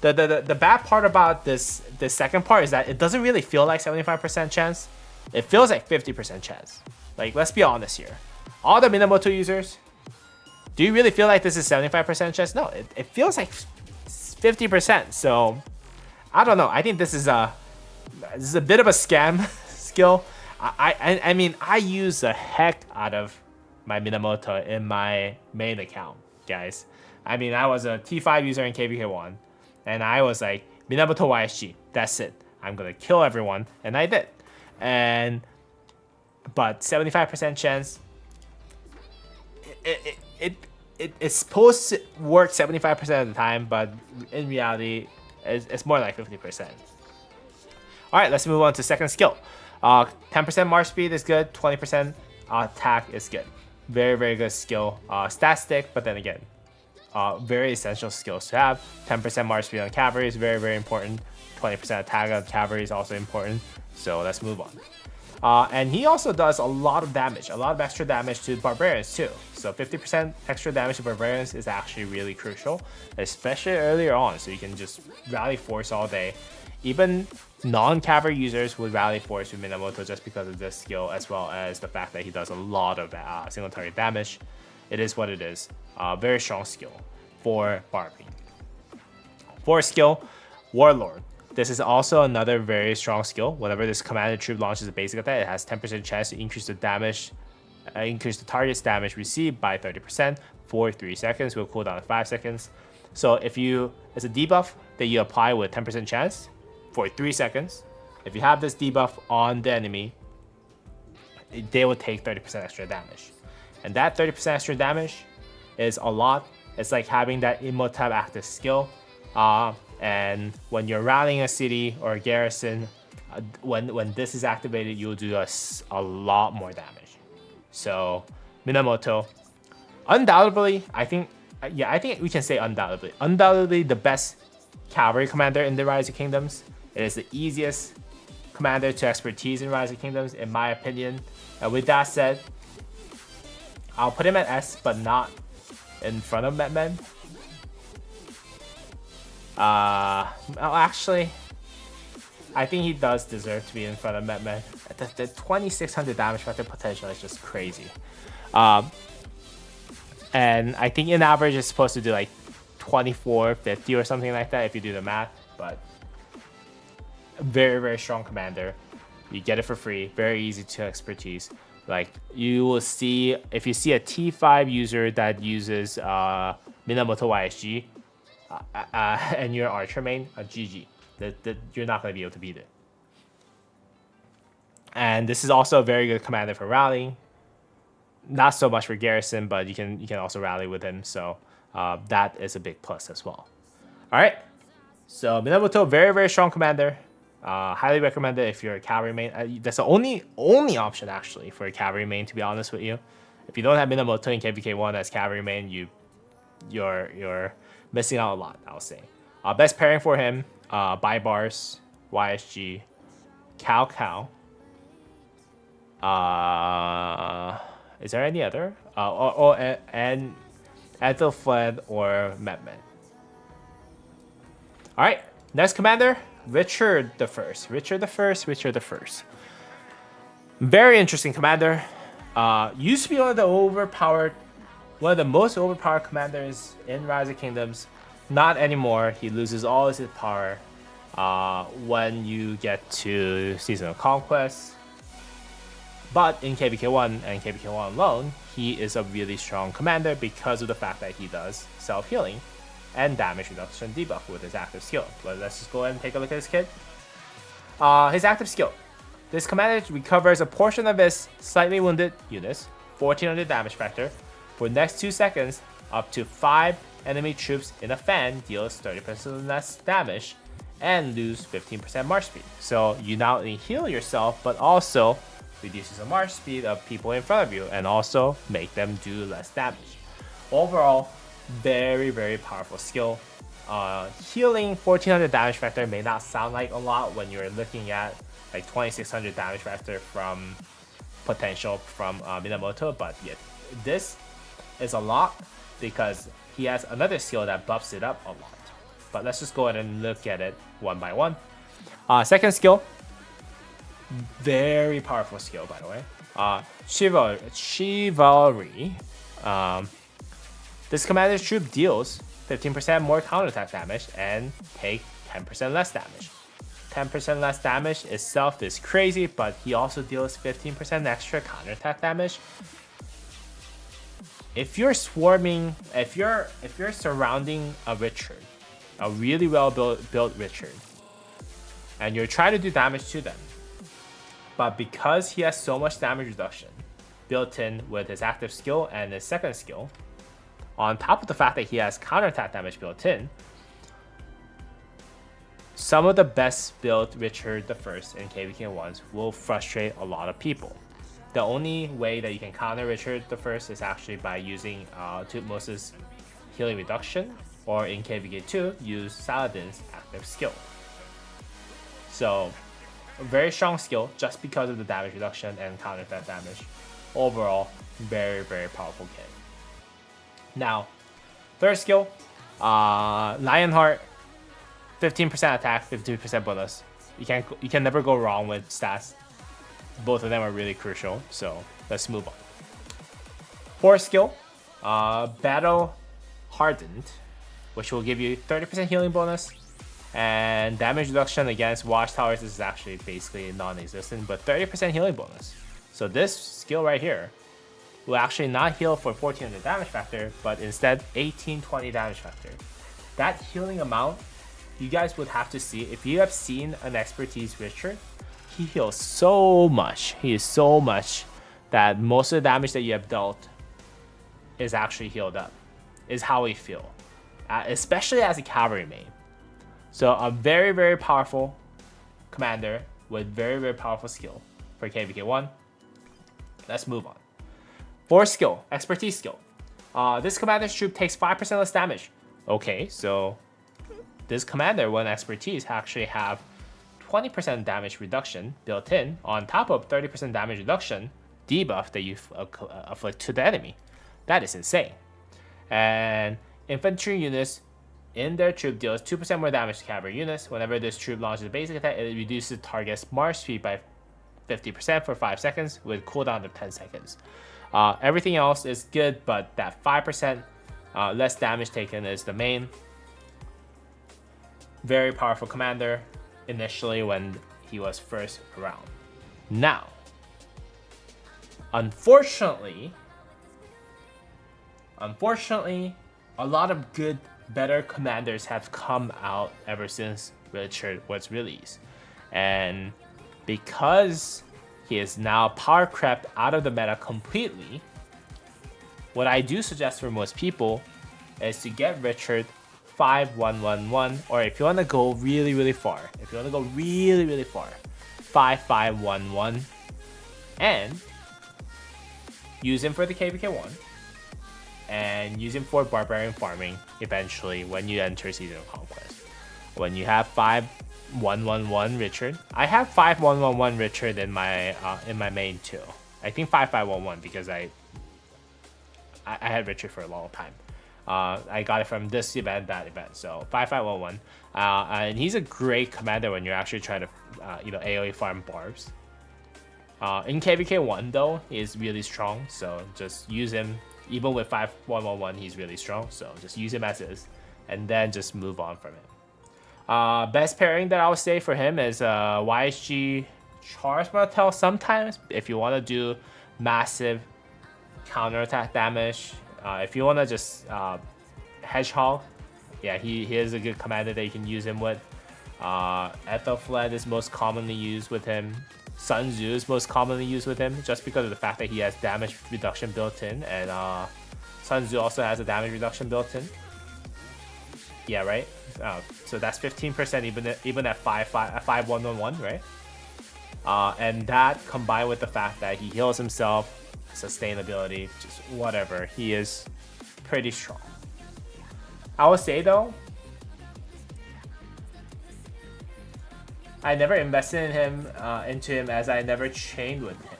the bad part about the second part is that it doesn't really feel like 75% chance. It feels like 50% chance. Like, let's be honest here. All the Minamoto users, do you really feel like this is 75% chance? No, it feels like 50%. So I don't know. I think this is a bit of a scam skill. I mean, I use the heck out of my Minamoto in my main account, guys. I mean, I was a T5 user in KvK1, and I was like, Minamoto YSG, that's it. I'm gonna kill everyone, and I did. But 75% chance, it's supposed to work 75% of the time, but in reality, it's more like 50%. All right, let's move on to second skill. 10% march speed is good, 20% attack is good. Very, very good skill. Stat stick, but then again, very essential skills to have. 10% march speed on cavalry is very, very important. 20% attack on cavalry is also important. So let's move on. And he also does a lot of damage, a lot of extra damage to barbarians too. So 50% extra damage to barbarians is actually really crucial, especially earlier on. So you can just rally force all day. Even non-cavalry users would rally force with Minamoto just because of this skill, as well as the fact that he does a lot of single target damage. It is what it is. Very strong skill for Barbie. Fourth skill, Warlord. This is also another very strong skill. Whenever this commander troop launches a basic attack, it has 10% chance to increase the damage, increase the target's damage received by 30% for 3 seconds. Will cool down to 5 seconds. So if it's a debuff that you apply with 10% chance for 3 seconds. If you have this debuff on the enemy, they will take 30% extra damage. And that 30% extra damage is a lot. It's like having that Imhotep active skill. And when you're rallying a city or a garrison, when this is activated, you'll do a lot more damage. So Minamoto, undoubtedly, I think we can say undoubtedly the best cavalry commander in the Rise of Kingdoms. It is the easiest commander to expertise in Rise of Kingdoms, in my opinion. And with that said, I'll put him at S, but not in front of Metmen. Actually, I think he does deserve to be in front of Metmen. The 2600 damage factor potential is just crazy. And I think in average it's supposed to do like 2450 or something like that if you do the math. But very, very strong commander. You get it for free. Very easy to expertise. Like you will see, if you see a T5 user that uses Minamoto YSG and you're Archer main, GG. You're not going to be able to beat it. And this is also a very good commander for rallying. Not so much for garrison, but you can also rally with him. So that is a big plus as well. All right. So Minamoto, very, very strong commander. Highly recommended if you're a cavalry main. That's the only option actually for a cavalry main, to be honest with you. If you don't have Minamoto in KvK1 as cavalry main, you're missing out a lot, I'll say. Best pairing for him, Bars, YSG, KvK1. Is there any other? And Ethelfled or Metmen. All right, next commander, Richard the First. Very interesting commander. Used to be one of the most overpowered commanders in Rise of Kingdoms. Not anymore. He loses all his power when you get to Season of Conquest. But in KvK1 and KvK1 alone, he is a really strong commander because of the fact that he does self-healing and damage reduction debuff with his active skill. But let's just go ahead and take a look at this kid. His active skill. This commander recovers a portion of his slightly wounded units, 1400 damage factor. For the next 2 seconds, up to 5 enemy troops in a fan deals 30% less damage and lose 15% march speed. So you not only heal yourself, but also reduces the march speed of people in front of you and also make them do less damage. Overall, very, very powerful skill. Healing 1400 damage factor may not sound like a lot when you're looking at like 2600 damage factor from potential from Minamoto, but yeah, this is a lot because he has another skill that buffs it up a lot. But let's just go ahead and look at it one by one. Second skill, very powerful skill, by the way. Chivalry. This commander's troop deals 15% more counterattack damage and take 10% less damage. 10% less damage itself is crazy, but he also deals 15% extra counterattack damage. if you're swarming, if you're surrounding a Richard, a really well built Richard, and you're trying to do damage to them, but because he has so much damage reduction built in with his active skill and his second skill, on top of the fact that he has counterattack damage built in, some of the best built Richard the First in KvK1s will frustrate a lot of people. The only way that you can counter Richard the First is actually by using Tutmosis healing reduction, or in KvK2, use Saladin's active skill. So, a very strong skill just because of the damage reduction and counter-attack damage. Overall, very, very powerful kit. Now, third skill, Lionheart, 15% attack, 52% bonus. You can never go wrong with stats. Both of them are really crucial, so let's move on. Fourth skill, Battle Hardened, which will give you 30% healing bonus, and damage reduction against watchtowers is actually basically non-existent, but 30% healing bonus. So this skill right here will actually not heal for 1400 damage factor, but instead 1820 damage factor. That healing amount, you guys would have to see. If you have seen an expertise Richard, he heals so much. He is so much that most of the damage that you have dealt is actually healed up. Is how we feel, especially as a cavalry main. So a very, very powerful commander with very, very powerful skill for KvK1. Let's move on. Fourth skill, expertise skill. This commander's troop takes 5% less damage. Okay, so this commander, when expertise, actually have 20% damage reduction built in on top of 30% damage reduction debuff that you afflict to the enemy. That is insane. And infantry units in their troop deals 2% more damage to cavalry units. Whenever this troop launches a basic attack, it reduces target's march speed by 50% for 5 seconds with cooldown of 10 seconds. Everything else is good, but that 5% less damage taken is the main. Very powerful commander initially when he was first around. Now, unfortunately, a lot of good, better commanders have come out ever since Richard was released. And because he is now power crept out of the meta completely, what I do suggest for most people is to get Richard 5-1-1-1, or if you want to go really, really far, 5-5-1-1, and use him for the KvK1, and use him for barbarian farming eventually when you enter Season of Conquest. When you have 5-1-1-1 Richard, I have 5-1-1-1 Richard in my main too. I think 5-5-1-1 because I had Richard for a long time. I got it from this event, that event. So 5-5-1-1, and he's a great commander when you're actually trying to AoE farm barbs. In KvK1 though, he is really strong, so just use him. Even with 5-1-1-1, he's really strong, so just use him as is, and then just move on from him. Best pairing that I would say for him is YSG Charge Martel sometimes, if you want to do massive counterattack damage. If you want to just Hedgehog, yeah, he is a good commander that you can use him with. Ethelfled is most commonly used with him. Sun Tzu is most commonly used with him just because of the fact that he has damage reduction built in, and Sun Tzu also has a damage reduction built in. Yeah, right? So that's 15% even at 5-1-1-1, right? And that combined with the fact that he heals himself, sustainability, just whatever, he is pretty strong. I would say though, I never invested into him as I never chained with him.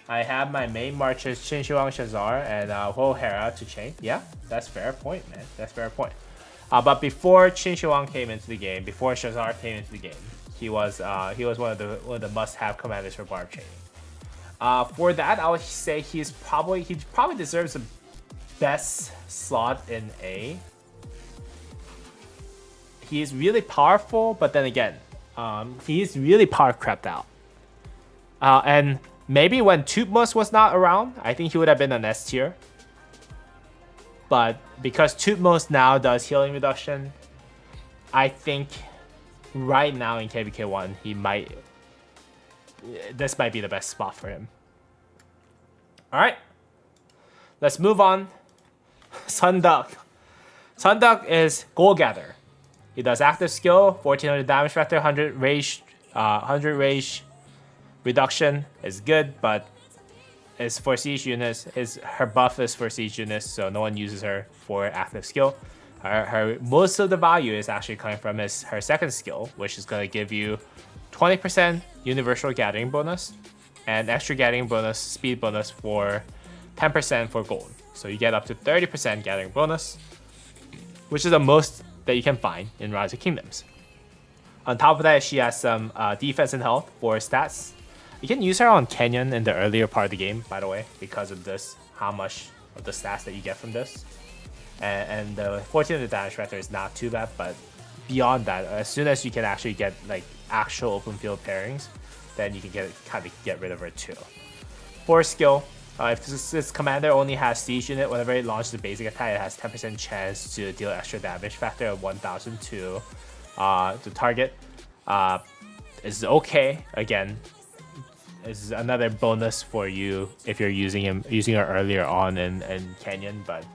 I have my main marches Qin Shi Huang Shazar and Ho Hera to chain. Yeah, that's fair point, man. That's fair point. But before Qin Shi Huang came into the game, before Shazar came into the game, he was one of the must-have commanders for barb chaining. For that, I would say he probably deserves the best slot in A. He is really powerful, but then again, he's really power crept out. And maybe when Tutmos was not around, I think he would have been an S tier. but because Tutmos now does healing reduction, I think right now in KvK1 this might be the best spot for him. All right, let's move on. Sunduck. Sunduck is Gold Gather. He does active skill, 1400 damage factor, 100 rage reduction is good, but it's for siege units. Her buff is for siege units, so no one uses her for active skill. Her most of the value is actually coming from her second skill, which is going to give you 20% universal gathering bonus and extra gathering bonus, speed bonus for 10% for gold. So you get up to 30% gathering bonus, which is the most that you can find in Rise of Kingdoms. On top of that, she has some defense and health for stats. You can use her on Canyon in the earlier part of the game, by the way, because of this, how much of the stats that you get from this. And the 1400 damage factor is not too bad, but beyond that, as soon as you can actually get like actual open field pairings, then you can get rid of her too. For skill, if this commander only has siege unit, whenever it launches a basic attack, it has 10% chance to deal extra damage factor of 1000 to the target. Is okay. Again, is another bonus for you if you're using her earlier on in Canyon, but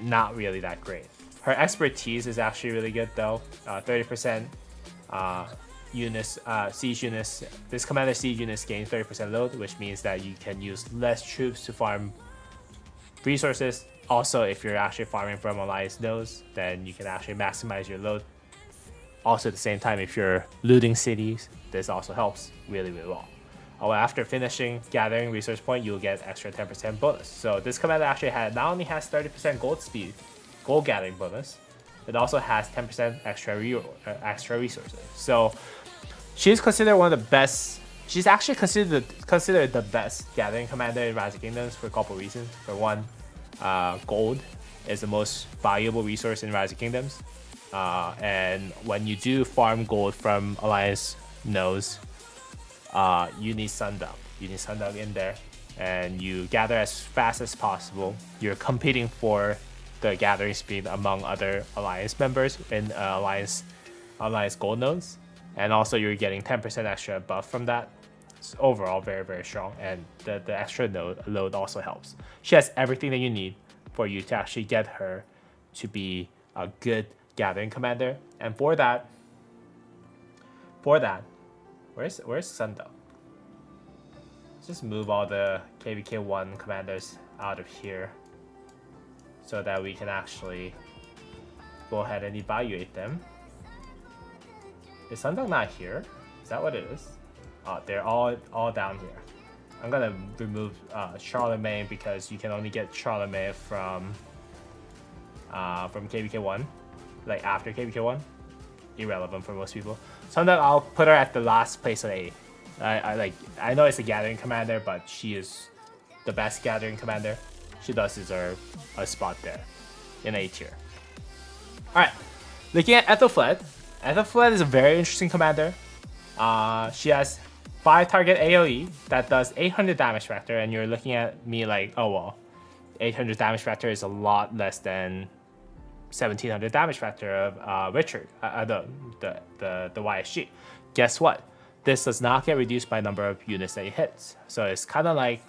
not really that great. Her expertise is actually really good though. 30% units, siege units. This commander siege units gain 30% load, which means that you can use less troops to farm resources. Also, if you're actually farming from alliance nodes, then you can actually maximize your load. Also, at the same time, if you're looting cities, this also helps really well. After finishing gathering resource point, you'll get extra 10% bonus. So this commander actually not only has 30% gold gathering bonus, it also has 10% extra resources. So she's considered one of the best. She's actually considered the best gathering commander in Rise of Kingdoms for a couple of reasons. For one, gold is the most valuable resource in Rise of Kingdoms, and when you do farm gold from alliance nodes, you need Sunduck. You need Sunduck in there, and you gather as fast as possible. You're competing for the gathering speed among other alliance members in alliance gold nodes, and also you're getting 10% extra buff from that. It's overall very strong, and the extra load also helps. She has everything that you need for you to actually get her to be a good gathering commander. And for that, where's Sunduck? Let's just move all the KvK1 commanders out of here so that we can actually go ahead and evaluate them. Is Sunduck not here? Is that what it is? Oh, they're all down here. I'm gonna remove Charlemagne because you can only get Charlemagne from KvK1, like after KvK1. Irrelevant for most people. Sunduck, I'll put her at the last place of A. I know it's a gathering commander, but she is the best gathering commander. She does deserve a spot there in A tier. All right, looking at Ethelfled. Ethelfled is a very interesting commander. She has 5 target AoE that does 800 damage factor, and you're looking at me like, oh well, 800 damage factor is a lot less than 1700 damage factor of Richard, the YSG. Guess what? This does not get reduced by number of units that he hits. So it's kind of like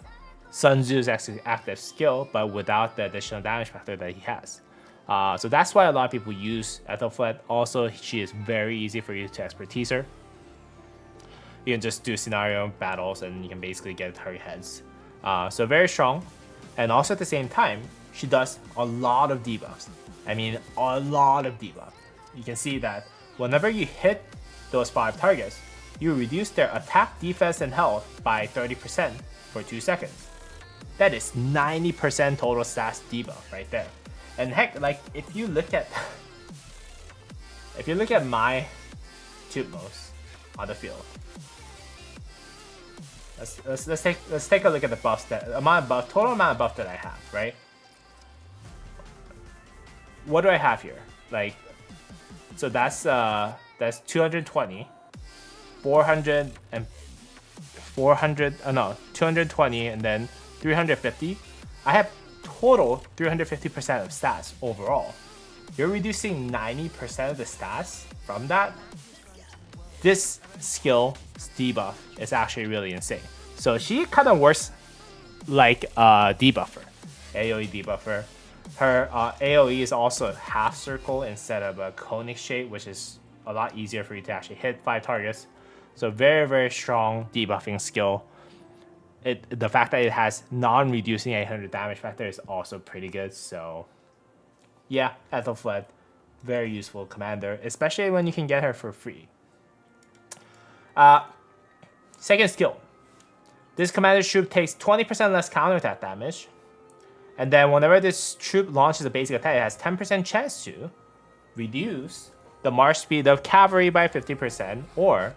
Sun Tzu's active skill, but without the additional damage factor that he has. So that's why a lot of people use Ethelfled. Also, she is very easy for you to expertise her. You can just do scenario battles and you can basically get target heads. So very strong. And also at the same time, she does a lot of debuffs. I mean, a lot of debuff. You can see that whenever you hit those 5 targets, you reduce their attack, defense, and health by 30% for 2 seconds. That is 90% total stats debuff right there. And heck, like if you look at my Tutmos on the field, let's take a look at the buffs total amount of buff that I have, right? What do I have here? Like, so that's 220, 400 and 400. No, 220 and then 350. I have total 350% of stats overall. You're reducing 90% of the stats from that. This skill debuff is actually really insane. So she kind of works like a debuffer, AoE debuffer. Her AoE is also a half circle instead of a conic shape, which is a lot easier for you to actually hit 5 targets. So very, very strong debuffing skill. The fact that it has non-reducing 800 damage factor is also pretty good. So yeah, Ethelflaed, very useful commander, especially when you can get her for free. Second skill. This commander's troop takes 20% less counterattack damage. And then whenever this troop launches a basic attack, it has 10% chance to reduce the march speed of cavalry by 50% or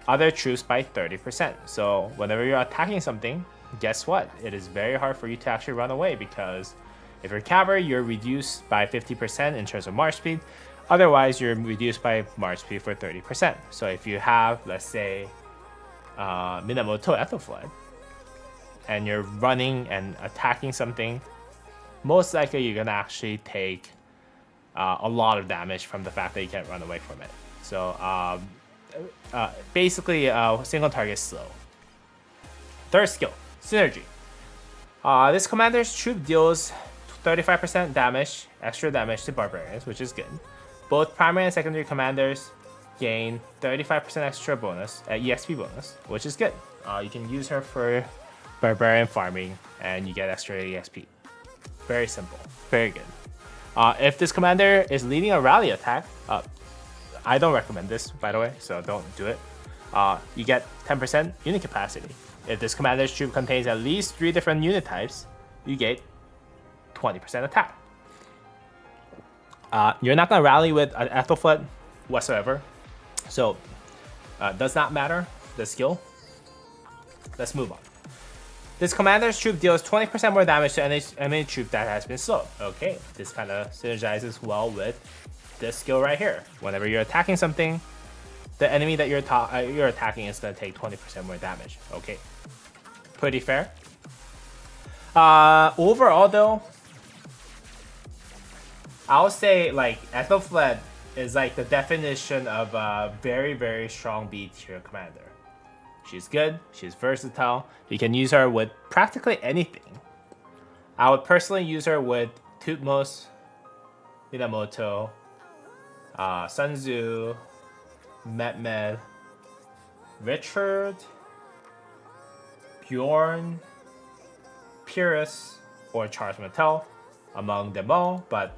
other troops by 30%. So whenever you're attacking something, guess what? It is very hard for you to actually run away, because if you're cavalry, you're reduced by 50% in terms of march speed. Otherwise, you're reduced by march speed for 30%. So if you have, let's say, Minamoto Ethelflaed, and you're running and attacking something, most likely you're gonna actually take a lot of damage from the fact that you can't run away from it. So basically, single target slow. Third skill, synergy. This commander's troop deals 35% damage, extra damage to barbarians, which is good. Both primary and secondary commanders gain 35% extra bonus, EXP bonus, which is good. You can use her for barbarian farming and you get extra EXP. Very simple, very good. If this commander is leading a rally attack, I don't recommend this, by the way, so don't do it. You get 10% unit capacity. If this commander's troop contains at least 3 different unit types, you get 20% attack. You're not gonna rally with an Ethelflaed whatsoever, so does not matter the skill. Let's move on. This commander's troop deals 20% more damage to any enemy troop that has been slowed. Okay, this kind of synergizes well with this skill right here. Whenever you're attacking something, the enemy that you're attacking is going to take 20% more damage. Okay, pretty fair. Overall though, I would say like Ethelflaed is like the definition of a very, very strong B tier commander. She's good, she's versatile, you can use her with practically anything. I would personally use her with Tutmos, Minamoto, Sun Tzu, Mehmed, Richard, Bjorn, Pyrrhus, or Charles Martel, among them all, but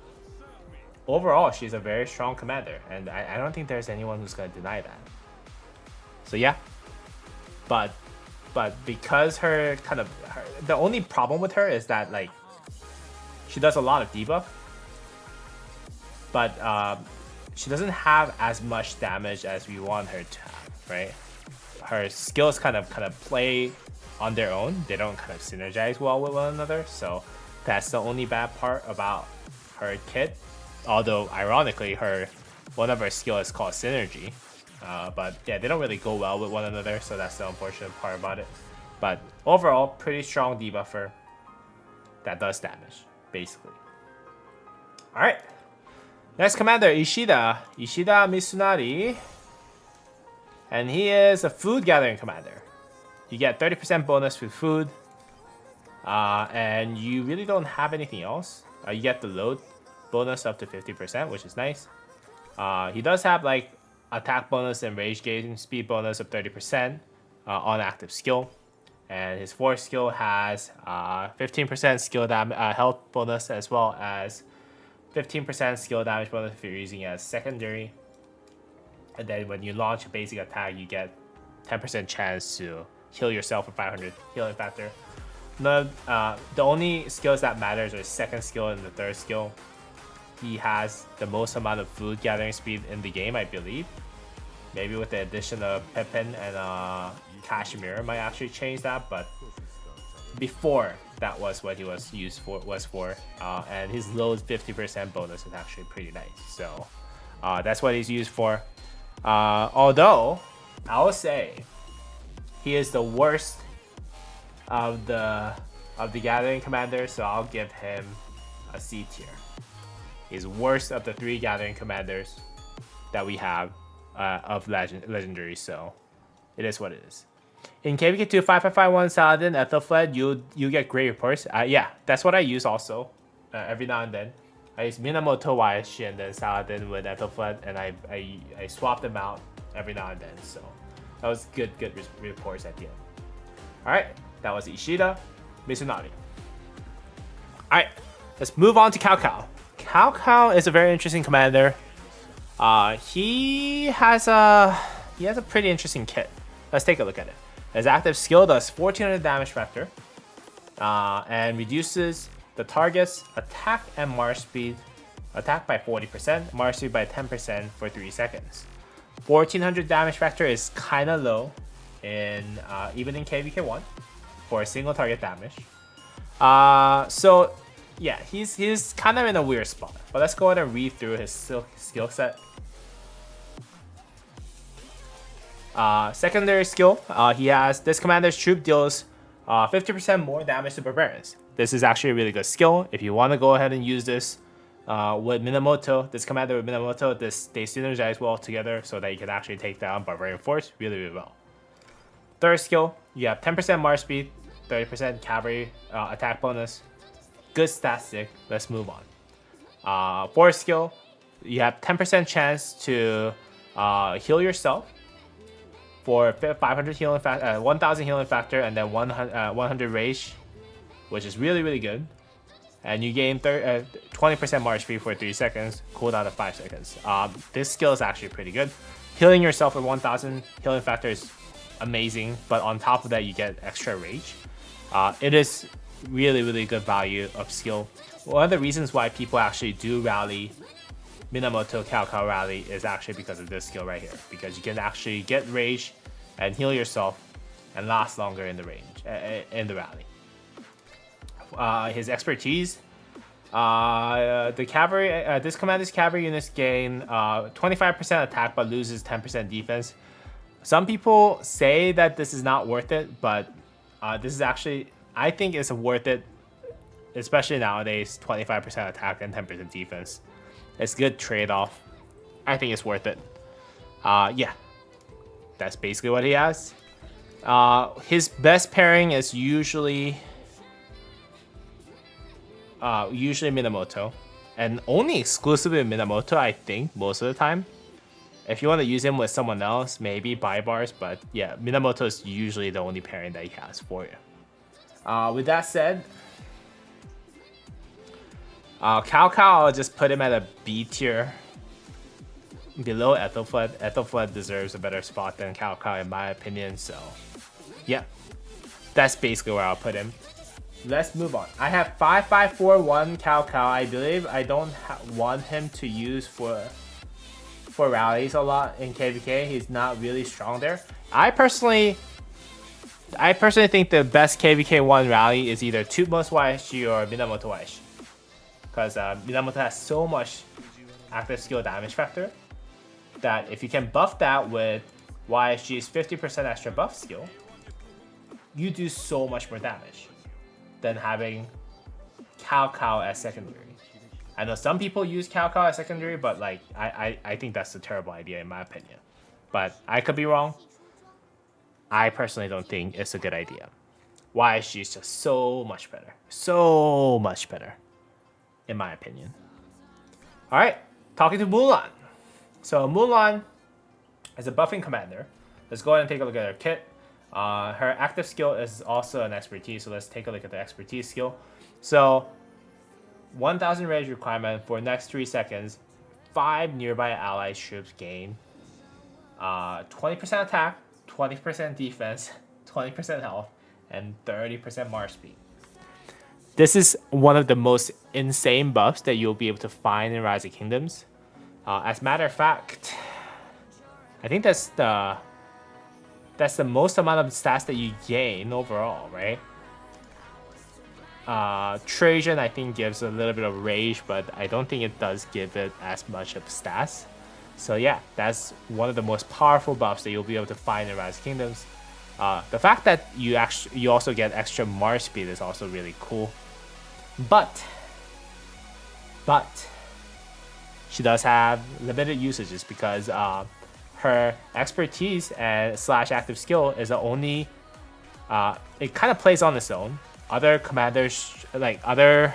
overall she's a very strong commander, and I don't think there's anyone who's going to deny that. So yeah. But because the only problem with her is that like she does a lot of debuff, but she doesn't have as much damage as we want her to have, right? Her skills kind of play on their own. They don't kind of synergize well with one another, so that's the only bad part about her kit. Although ironically, one of her skills is called synergy. But yeah, they don't really go well with one another, so that's the unfortunate part about it. But overall, pretty strong debuffer that does damage, basically. Alright. Next commander, Ishida Mitsunari. And he is a food gathering commander. You get 30% bonus with food. And you really don't have anything else. You get the load bonus up to 50%, which is nice. He does have like attack bonus and rage gain speed bonus of 30% on active skill, and his fourth skill has 15% skill health bonus, as well as 15% skill damage bonus if you're using it as secondary. And then when you launch a basic attack, you get 10% chance to heal yourself for 500 healing factor. The only skills that matters are second skill and the third skill. He has the most amount of food gathering speed in the game, I believe. Maybe with the addition of Pippin and Kashmir might actually change that, but before that was what he was used for. And his load 50% bonus is actually pretty nice. So that's what he's used for. Although I will say he is the worst of the of the Gathering Commander, so I'll give him a C tier. He's worst of the 3 Gathering Commanders that we have of legendary, so it is what it is. In KvK2 5551 Saladin Ethelfled, you get great reports. Yeah, that's what I use also every now and then. I use Minamoto Waishi and then Saladin with Ethelfled, and I swap them out every now and then. So that was good reports at the end. All right, that was Ishida, Mitsunari. All right, let's move on to KvK. KvK is a very interesting commander. He has a pretty interesting kit. Let's take a look at it. His active skill does 1400 damage factor, and reduces the target's attack and march speed, attack by 40%, march speed by 10% for 3 seconds. 1400 damage factor is kind of low, even in KvK1 for a single target damage. So yeah, he's kind of in a weird spot. But let's go ahead and read through his skill set. Secondary skill, he has this commander's troop deals 50% more damage to barbarians. This is actually a really good skill. If you want to go ahead and use this with Minamoto, this commander with Minamoto, they synergize well together so that you can actually take down barbarian force really well. Third skill, you have 10% march speed, 30% cavalry attack bonus. Good stat stick. Let's move on. Fourth skill, you have 10% chance to heal yourself for 500 healing factor, 1000 healing factor, and then 100 rage, which is really good. And you gain 20% march speed for 3 seconds, cooldown of 5 seconds. This skill is actually pretty good. Healing yourself with 1000 healing factor is amazing, but on top of that, you get extra rage. It is really good value of skill. One of the reasons why people actually do rally Minamoto KvK rally is actually because of this skill right here, because you can actually get rage and heal yourself and last longer in the range in the rally. His expertise, the cavalry, this commander's cavalry units gain 25% attack but loses 10% defense. Some people say that this is not worth it, but this is actually, I think it's worth it, especially nowadays. 25% attack and 10% defense. It's a good trade-off. I think it's worth it. Yeah, that's basically what he has. His best pairing is usually Minamoto, and only exclusively Minamoto, I think, most of the time. If you want to use him with someone else, maybe buy bars, but yeah, Minamoto is usually the only pairing that he has for you. With that said, KvK, I'll just put him at a B tier, below Ethelfled. Ethelfled deserves a better spot than KvK in my opinion, so yeah, that's basically where I'll put him. Let's move on. I have 5541 KvK. I believe I don't want him to use for rallies a lot in KvK. He's not really strong there. I personally think the best KvK1 rally is either Tutmos Waishi or Minamoto Waishi, because Minamoto has so much active skill damage factor that if you can buff that with Waishi's 50% extra buff skill, you do so much more damage than having KvK as secondary. I know some people use KvK as secondary, but like I think that's a terrible idea in my opinion. But I could be wrong. I personally don't think it's a good idea. Waishi is just so much better. So much better, in my opinion. Alright, talking to Mulan. So Mulan is a buffing commander. Let's go ahead and take a look at her kit. Her active skill is also an expertise, so let's take a look at the expertise skill. So 1000 rage requirement for next 3 seconds. 5 nearby allied troops gain 20% attack, 20% defense, 20% health, and 30% march speed. This is one of the most insane buffs that you'll be able to find in Rise of Kingdoms. As a matter of fact, I think that's the most amount of stats that you gain overall, right? Trajan, I think, gives a little bit of rage, but I don't think it does give it as much of stats. So yeah, that's one of the most powerful buffs that you'll be able to find in Rise of Kingdoms. The fact that you also get extra march speed is also really cool. But she does have limited usages because her expertise and / active skill is the only. It kind of plays on its own. Other commanders, like other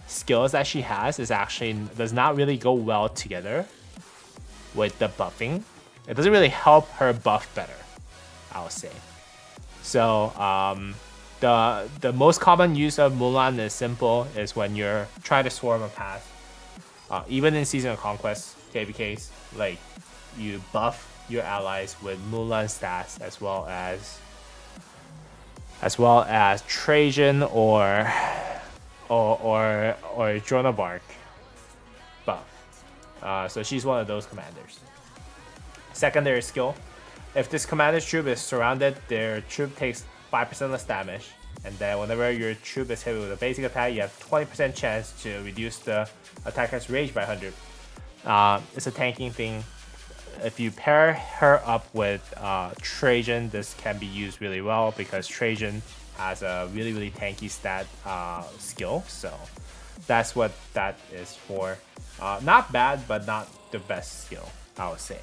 skills that she has, does not really go well together with the buffing. It doesn't really help her buff better, I would say. So the most common use of Mulan is simple, is when you're trying to swarm a path. Even in Season of Conquest KvKs, like you buff your allies with Mulan stats as well as Trajan or Joan of Arc buff. So she's one of those commanders. Secondary skill. If this commander's troop is surrounded, their troop takes 5% less damage. And then whenever your troop is hit with a basic attack, you have 20% chance to reduce the attacker's rage by 100. It's a tanking thing. If you pair her up with Trajan, this can be used really well because Trajan has a really tanky stat skill. So that's what that is for. Not bad, but not the best skill, I would say.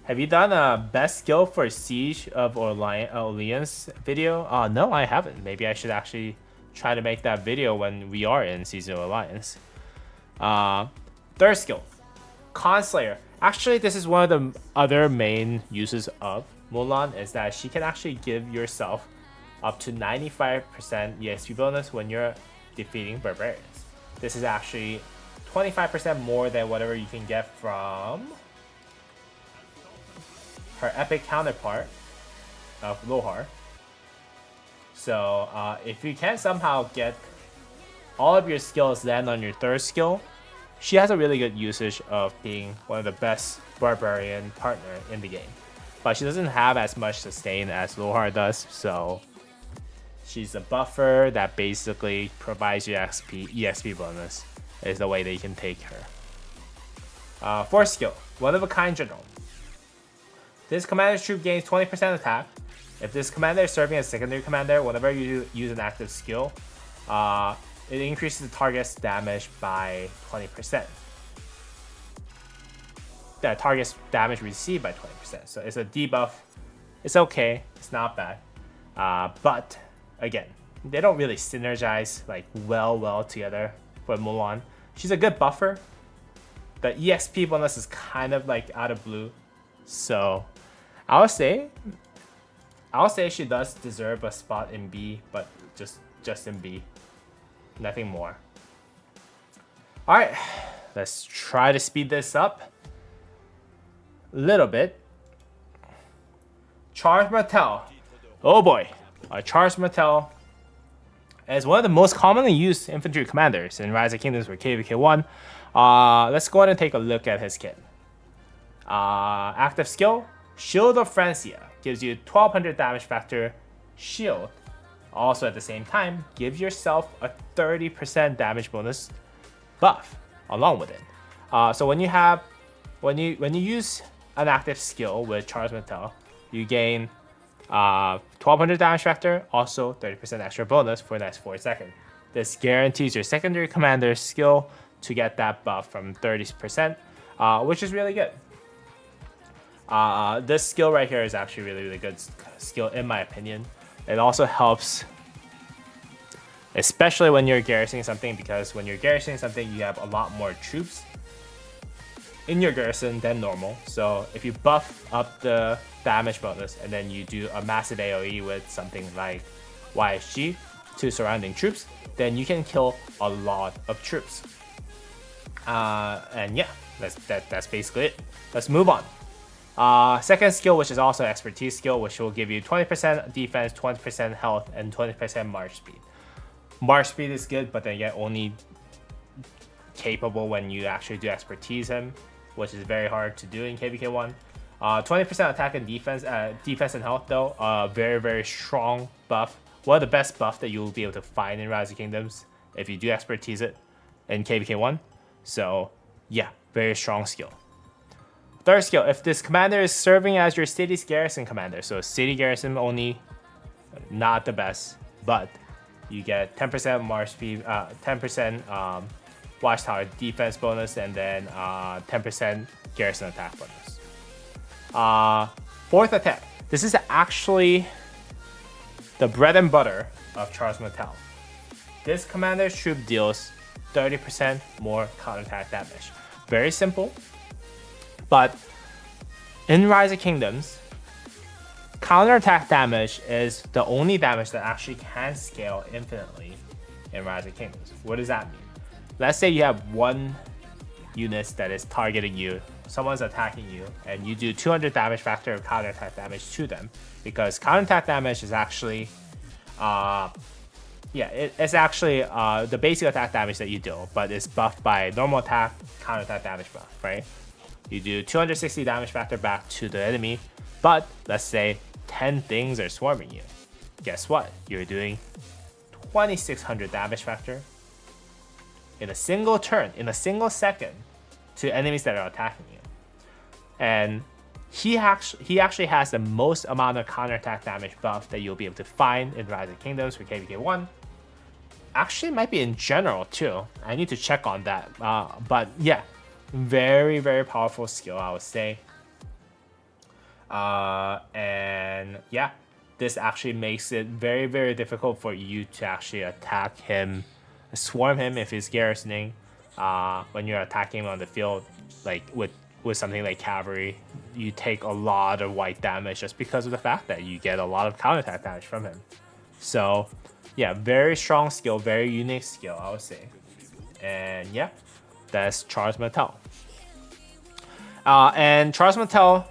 Have you done a best skill for Siege of Orleans video? No, I haven't. Maybe I should actually try to make that video when we are in Siege of Alliance. Third skill, Conslayer. Actually, this is one of the other main uses of Mulan, is that she can actually give yourself up to 95% EXP bonus when you're defeating barbarians. This is actually 25% more than whatever you can get from her epic counterpart of Lohar. So if you can somehow get all of your skills land on your third skill, she has a really good usage of being one of the best barbarian partner in the game. But she doesn't have as much sustain as Lohar does, so she's a buffer that basically provides you EXP bonus, is the way that you can take her. Fourth skill, One of a Kind General. This commander's troop gains 20% attack. If this commander is serving as secondary commander, whenever you use an active skill, it increases the target's damage by 20%. The target's damage received by 20%. So it's a debuff. It's okay. It's not bad. But again, they don't really synergize like well together for Mulan. She's a good buffer. The EXP bonus is kind of like out of blue. So I'll say she does deserve a spot in B, but just in B. Nothing more. Alright, let's try to speed this up a little bit. Charles Martel. Oh boy. Charles Martel is one of the most commonly used infantry commanders in Rise of Kingdoms for KvK1. Let's go ahead and take a look at his kit. Active skill, Shield of Francia, gives you 1200 damage factor shield. Also at the same time, give yourself a 30% damage bonus buff along with it. So when you use an active skill with Charles Martel, you gain 1200 damage factor, also 30% extra bonus for the next 4 seconds. This guarantees your secondary commander's skill to get that buff from 30%, which is really good. This skill right here is actually really good skill in my opinion. It also helps, especially when you're garrisoning something, because when you're garrisoning something, you have a lot more troops in your garrison than normal. So if you buff up the damage bonus and then you do a massive AoE with something like YSG to surrounding troops, then you can kill a lot of troops. And yeah, that's basically it. Let's move on. Second skill, which is also expertise skill, which will give you 20% defense, 20% health, and 20% march speed. March speed is good, but then again, only capable when you actually do expertise him, which is very hard to do in KvK1. 20% attack and defense and health though, very strong buff. One of the best buff that you will be able to find in Rise of Kingdoms if you do expertise it in KvK1. So yeah, very strong skill. Third skill, if this commander is serving as your city's garrison commander, so city garrison only, not the best, but you get 10% march speed, 10% watchtower defense bonus, and then 10% garrison attack bonus. Fourth attack. This is actually the bread and butter of Charles Martel. This commander troop deals 30% more counterattack damage. Very simple, but in Rise of Kingdoms, counterattack damage is the only damage that actually can scale infinitely in Rise of Kingdoms. What does that mean? Let's say you have one unit that is targeting you, someone's attacking you, and you do 200 damage factor of counterattack damage to them, because counterattack damage is actually it's actually the basic attack damage that you deal, but it's buffed by normal attack, counterattack damage buff, right? You do 260 damage factor back to the enemy, but let's say 10 things are swarming you. Guess what? You're doing 2600 damage factor in a single turn, in a single second, to enemies that are attacking you. And he actually has the most amount of counterattack damage buff that you'll be able to find in Rise of Kingdoms for KvK1. Actually, it might be in general too. I need to check on that. But yeah, very, very powerful skill, I would say. And yeah, this actually makes it very, very difficult for you to actually attack him, swarm him if he's garrisoning. When you're attacking him on the field, like with something like cavalry, you take a lot of white damage just because of the fact that you get a lot of counterattack damage from him. So yeah, very strong skill, very unique skill, I would say. And yeah, that's Charles Martel. And Charles Martel,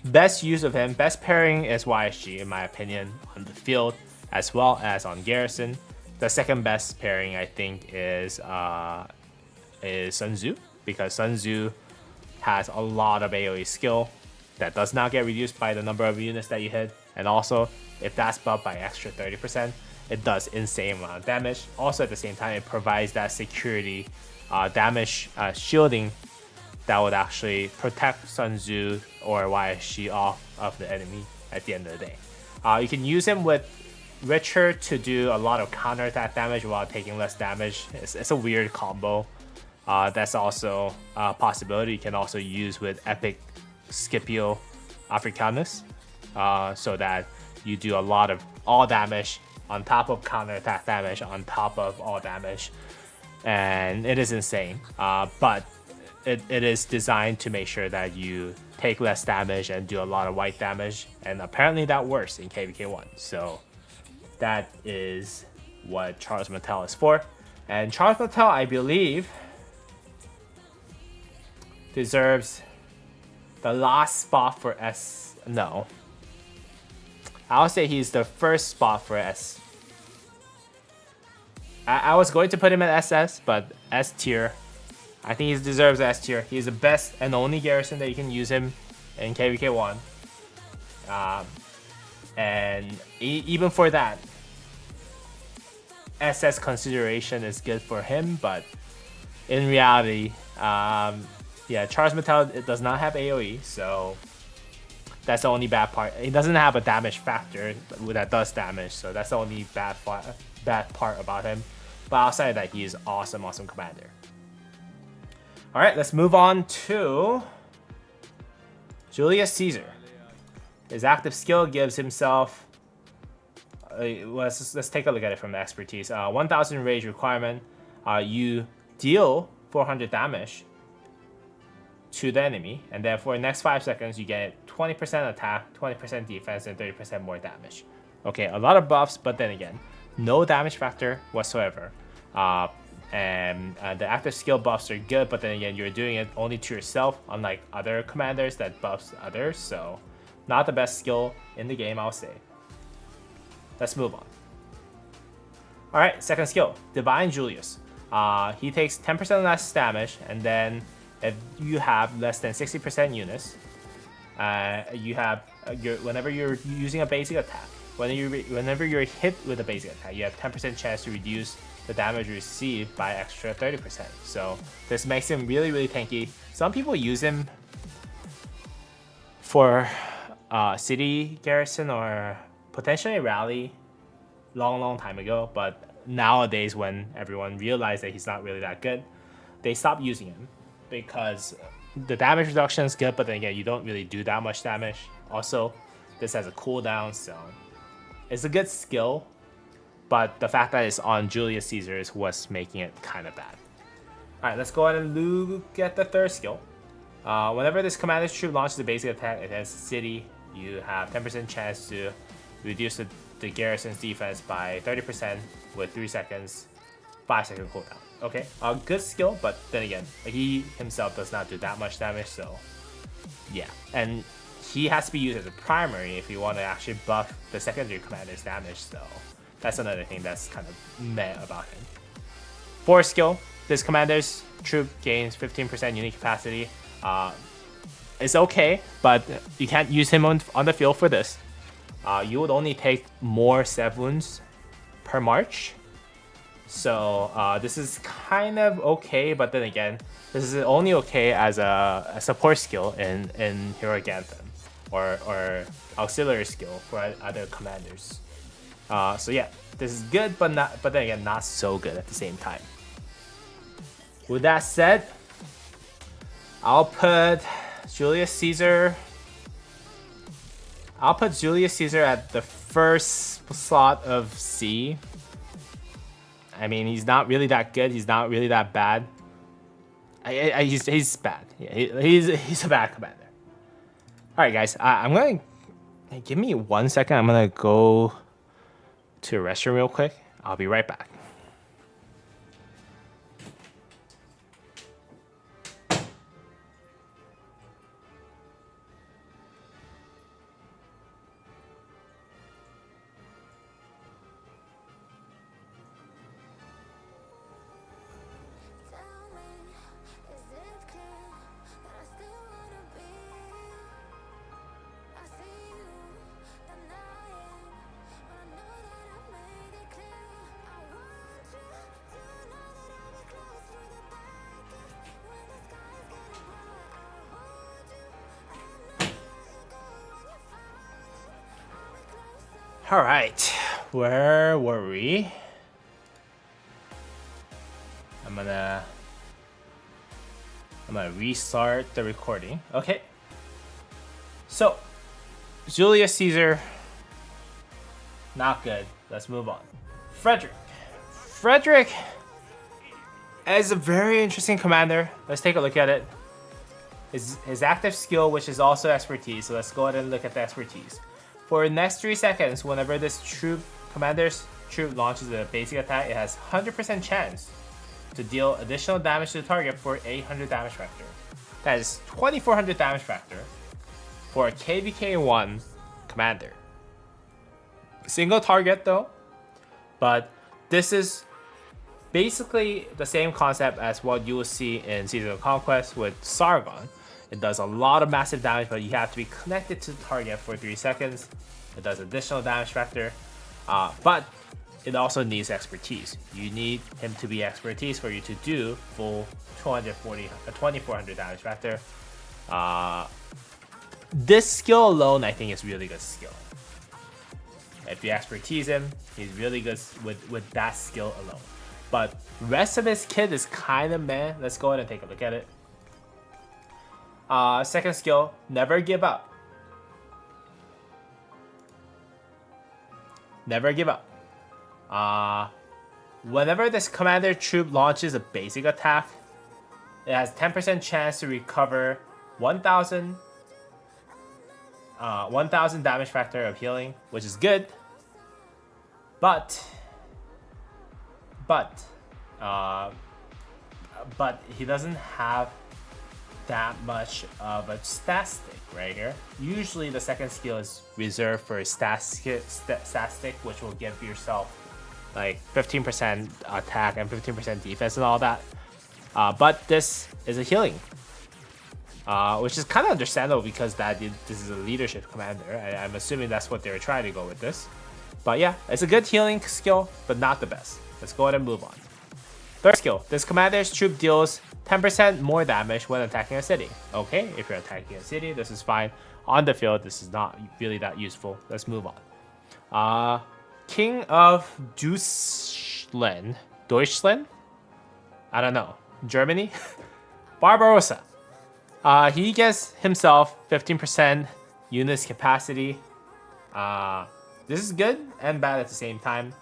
best use of him, best pairing is YSG in my opinion on the field as well as on garrison. The second best pairing I think is Sun Tzu, because Sun Tzu has a lot of AoE skill that does not get reduced by the number of units that you hit, and also if that's buffed by extra 30%, it does insane amount of damage. Also at the same time, it provides that security damage shielding that would actually protect Sun Tzu or YSG off of the enemy at the end of the day. You can use him with Richard to do a lot of counterattack damage while taking less damage. It's a weird combo. That's also a possibility. You can also use with Epic Scipio Africanus, so that you do a lot of all damage on top of counterattack damage on top of all damage, and it is insane. But it is designed to make sure that you take less damage and do a lot of white damage, and apparently that works in KvK1. So that is what Charles Martel is for. And Charles Martel, I believe, deserves the last spot for S. No, I'll say he's the first spot for S. I was going to put him at SS, but S tier. I think he deserves S tier. He's the best and only garrison that you can use him in KvK1. And even for that, SS consideration is good for him, but in reality, yeah, Charles Martel, it does not have AoE, so that's the only bad part. It doesn't have a damage factor that does damage, so that's the only bad part about him. But outside of that, he is awesome commander. All right, let's move on to Julius Caesar. His active skill gives himself. Let's take a look at it from the expertise. 1000 rage requirement. You deal 400 damage to the enemy, and then for the next 5 seconds you get 20% attack, 20% defense, and 30% more damage. Okay, a lot of buffs, but then again, no damage factor whatsoever. And the active skill buffs are good, but then again, you're doing it only to yourself, unlike other commanders that buffs others. So not the best skill in the game, I'll say. Let's move on. All right, second skill, Divine Julius. He takes 10% less damage, and then if you have less than 60% units, you have whenever you're using a basic attack, whenever you're hit with a basic attack, you have 10% chance to reduce the damage received by extra 30%. So this makes him really, really tanky. Some people use him for city garrison or potentially rally long time ago, but nowadays when everyone realized that he's not really that good, they stopped using him because the damage reduction is good, but then again, you don't really do that much damage. Also, this has a cooldown, so it's a good skill, but the fact that it's on Julius Caesar is what's making it kind of bad. Alright, let's go ahead and look at the third skill. Whenever this commander's troop launches a basic attack against a city, you have 10% chance to reduce the garrison's defense by 30% with 3 seconds, 5-second cooldown. Okay, a good skill, but then again, he himself does not do that much damage, so yeah. And he has to be used as a primary if you want to actually buff the secondary commander's damage, so that's another thing that's kind of meh about him. Fourth skill, this commander's troop gains 15% unit capacity. It's okay, but you can't use him on the field for this. You would only take more 7 wounds per march. So this is kind of okay, but then again, this is only okay as a support skill in Heroic Anthem or auxiliary skill for other commanders. So yeah, this is good, but then again, not so good at the same time. With that said, I'll put Julius Caesar at the first slot of C. I mean, he's not really that good. He's not really that bad. He's bad. Yeah, he's a bad commander. All right, guys. I'm gonna give me 1 second. I'm gonna go to the restroom real quick. I'll be right back. All right, where were we? I'm gonna restart the recording. Okay. So, Julius Caesar, not good. Let's move on. Frederick is a very interesting commander. Let's take a look at it. His active skill, which is also expertise. So let's go ahead and look at the expertise. For the next 3 seconds, whenever this commander's troop launches a basic attack, it has 100% chance to deal additional damage to the target for 800 damage factor. That is 2400 damage factor for a KvK1 commander. Single target though, but this is basically the same concept as what you will see in Season of Conquest with Sargon. It does a lot of massive damage, but you have to be connected to the target for 3 seconds. It does additional damage factor, but it also needs expertise. You need him to be expertise for you to do full 2400 damage factor. This skill alone, I think, is really good skill. If you expertise him, he's really good with that skill alone. But rest of his kit is kind of meh. Let's go ahead and take a look at it. Second skill, never give up. Never give up. Whenever this commander troop launches a basic attack, it has 10% chance to recover 1000 damage factor of healing, which is good. But he doesn't have that much of a stat stick right here. Usually the second skill is reserved for a stat stick, which will give yourself like 15% attack and 15% defense and all that. But this is a healing, which is kind of understandable because this is a leadership commander. I'm assuming that's what they were trying to go with this. But yeah, it's a good healing skill, but not the best. Let's go ahead and move on. Third skill, this commander's troop deals 10% more damage when attacking a city. Okay, if you're attacking a city, this is fine. On the field, this is not really that useful. Let's move on. King of Deutschland? I don't know. Germany? Barbarossa. He gets himself 15% units capacity. This is good and bad at the same time.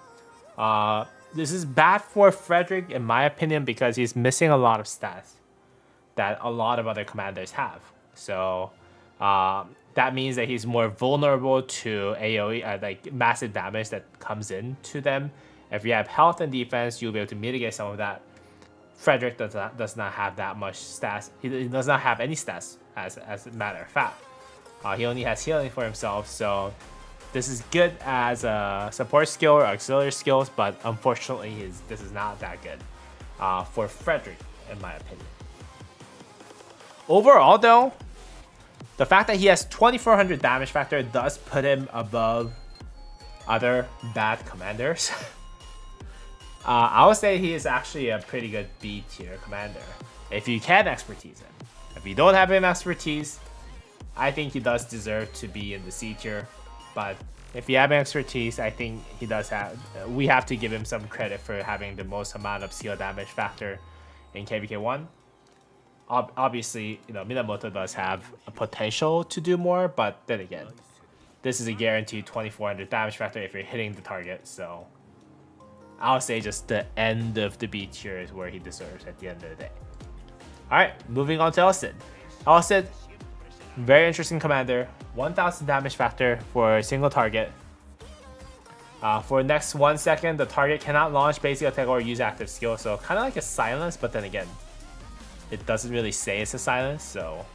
This is bad for Frederick, in my opinion, because he's missing a lot of stats that a lot of other commanders have. So that means that he's more vulnerable to AoE, like massive damage that comes in to them. If you have health and defense, you'll be able to mitigate some of that. Frederick does not have that much stats. He does not have any stats, as a matter of fact. He only has healing for himself, so this is good as a support skill or auxiliary skills, but unfortunately, this is not that good for Frederick, in my opinion. Overall, though, the fact that he has 2400 damage factor does put him above other bad commanders. I would say he is actually a pretty good B tier commander if you can expertise him. If you don't have him expertise, I think he does deserve to be in the C tier. But if you have expertise, I think he does have. We have to give him some credit for having the most amount of skill damage factor in KvK1. Obviously, Minamoto does have a potential to do more, but then again, this is a guaranteed 2400 damage factor if you're hitting the target. So I'll say just the end of the B tier is where he deserves at the end of the day. All right, moving on to Elsid. Elsid, very interesting commander. 1000 damage factor for a single target. For the next 1 second, the target cannot launch basic attack or use active skill. So kind of like a silence, but then again, it doesn't really say it's a silence. So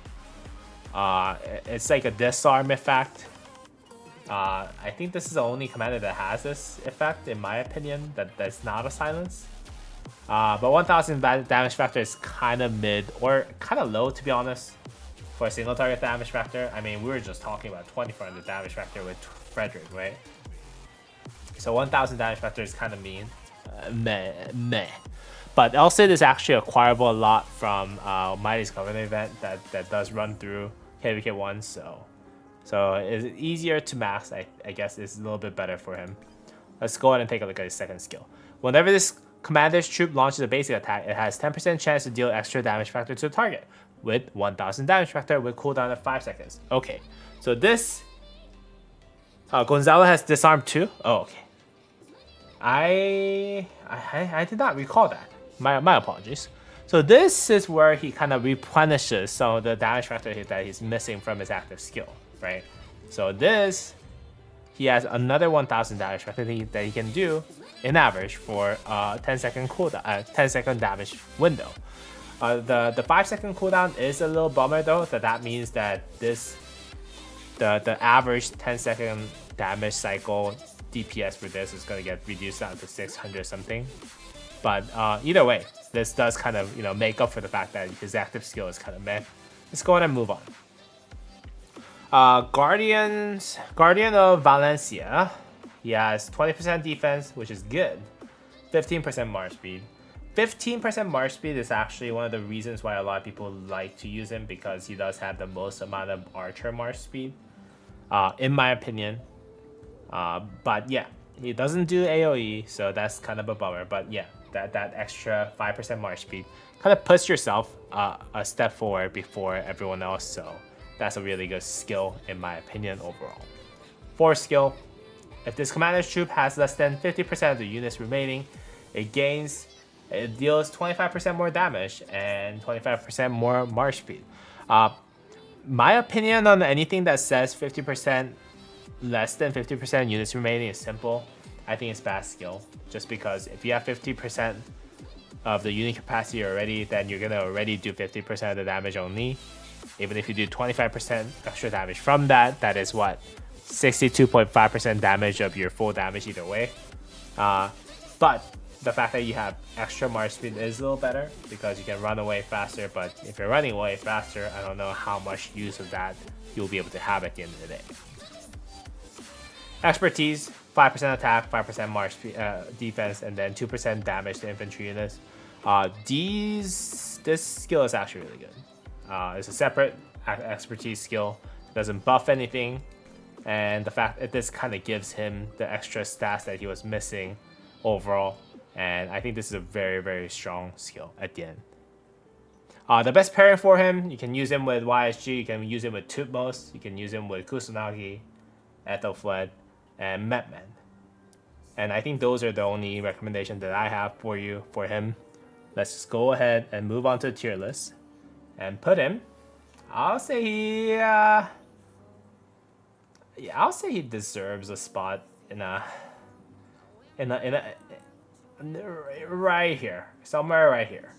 it's like a disarm effect. I think this is the only commander that has this effect, in my opinion, that's not a silence. But 1000 damage factor is kind of mid or kind of low, to be honest, for a single target damage factor. I mean, we were just talking about 2400 damage factor with Frederick, right? So 1000 damage factor is kind of mean. Meh. But Elsid is actually acquirable a lot from Mighty's Governor event that does run through KvK1, so it's easier to max. I guess it's a little bit better for him. Let's go ahead and take a look at his second skill. Whenever this commander's troop launches a basic attack, it has 10% chance to deal extra damage factor to the target with 1000 damage factor with cooldown of 5 seconds. Okay, so this Gonzalo has disarm too. Oh, okay. I did not recall that. My apologies. So this is where he kind of replenishes some of the damage factor that he's missing from his active skill, right? So this, he has another 1000 damage factor that he can do in average for 10-second cooldown, 10-second damage window. The 5-second cooldown is a little bummer though. That means that the average 10-second damage cycle DPS for this is going to get reduced down to 600 something. But either way, this does kind of make up for the fact that his active skill is kind of meh. Let's go ahead and move on. Guardian of Valencia. He has 20% defense, which is good. 15% march speed. 15% march speed is actually one of the reasons why a lot of people like to use him, because he does have the most amount of archer march speed, in my opinion. But yeah, he doesn't do AoE, so that's kind of a bummer. But yeah, that extra 5% march speed kind of puts yourself a step forward before everyone else. So that's a really good skill in my opinion overall. Fourth skill, if this commander's troop has less than 50% of the units remaining, it deals 25% more damage and 25% more march speed. My opinion on anything that says 50% less than 50% units remaining is simple. I think it's bad skill, just because if you have 50% of the unit capacity already, then you're gonna already do 50% of the damage only. Even if you do 25% extra damage from that, that is what, 62.5% damage of your full damage either way. But the fact that you have extra march speed is a little better because you can run away faster. But if you're running away faster, I don't know how much use of that you'll be able to have at the end of the day. Expertise, 5% attack, 5% march defense, and then 2% damage to infantry units. This skill is actually really good. It's a separate expertise skill. Doesn't buff anything, and the fact that this kind of gives him the extra stats that he was missing overall. And I think this is a very, very strong skill at the end. The best pairing for him, you can use him with YSG, you can use him with Tutmos, you can use him with Kusanagi, Ethelfled, and Metman. And I think those are the only recommendations that I have for you for him. Let's just go ahead and move on to the tier list and put him. I'll say he deserves a spot in a right here, somewhere right here.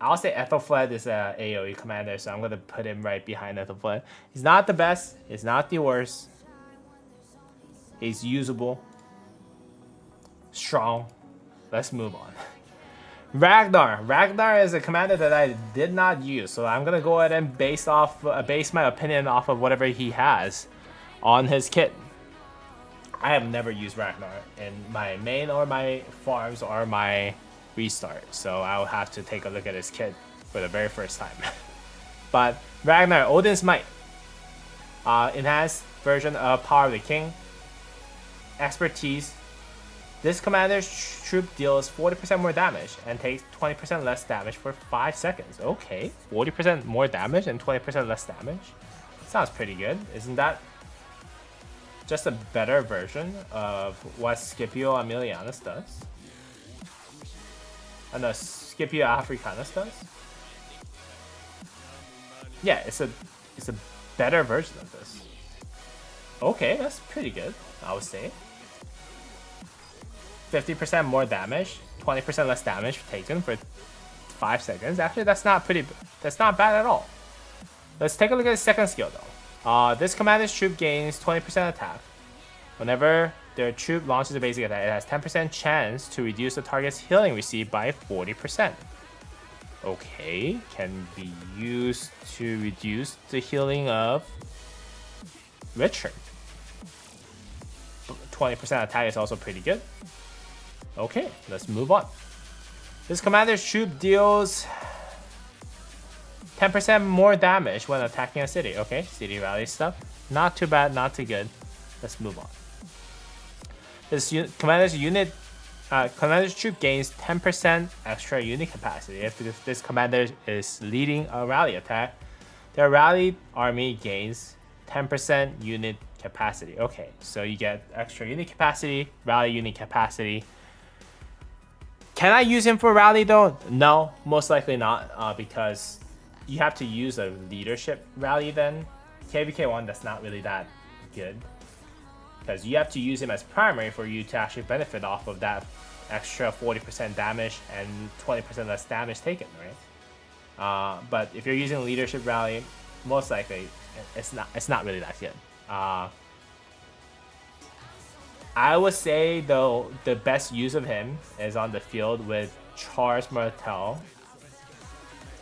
I'll say Ethelfled is a AoE commander, so I'm gonna put him right behind Ethelfled. He's not the best, he's not the worst. He's usable, strong. Let's move on. Ragnar is a commander that I did not use, so I'm gonna go ahead and base my opinion off of whatever he has on his kit. I have never used Ragnar in my main or my farms or my restart, so I'll have to take a look at his kit for the very first time. But Ragnar, Odin's Might, enhanced version of Power of the King, expertise. This commander's troop deals 40% more damage and takes 20% less damage for 5 seconds. Okay, 40% more damage and 20% less damage. Sounds pretty good. Isn't that just a better version of what Scipio Aemilianus does? And no, Scipio Africanus does? Yeah, it's a better version of this. Okay, that's pretty good, I would say. 50% more damage, 20% less damage taken for 5 seconds. Actually, that's not bad at all. Let's take a look at the second skill though. This commander's troop gains 20% attack. Whenever their troop launches a basic attack, it has 10% chance to reduce the target's healing received by 40%. Okay, can be used to reduce the healing of Richard. 20% attack is also pretty good. Okay, let's move on. This commander's troop deals 10% more damage when attacking a city. Okay, city rally stuff. Not too bad, not too good. Let's move on. This commander's troop gains 10% extra unit capacity. If this commander is leading a rally attack, their rally army gains 10% unit capacity. Okay, so you get extra unit capacity, rally unit capacity. Can I use him for rally though? No, most likely not, because you have to use a leadership rally then. KvK1, that's not really that good, because you have to use him as primary for you to actually benefit off of that extra 40% damage and 20% less damage taken, right? But if you're using leadership rally, most likely it's not really that good. I would say though the best use of him is on the field with Charles Martel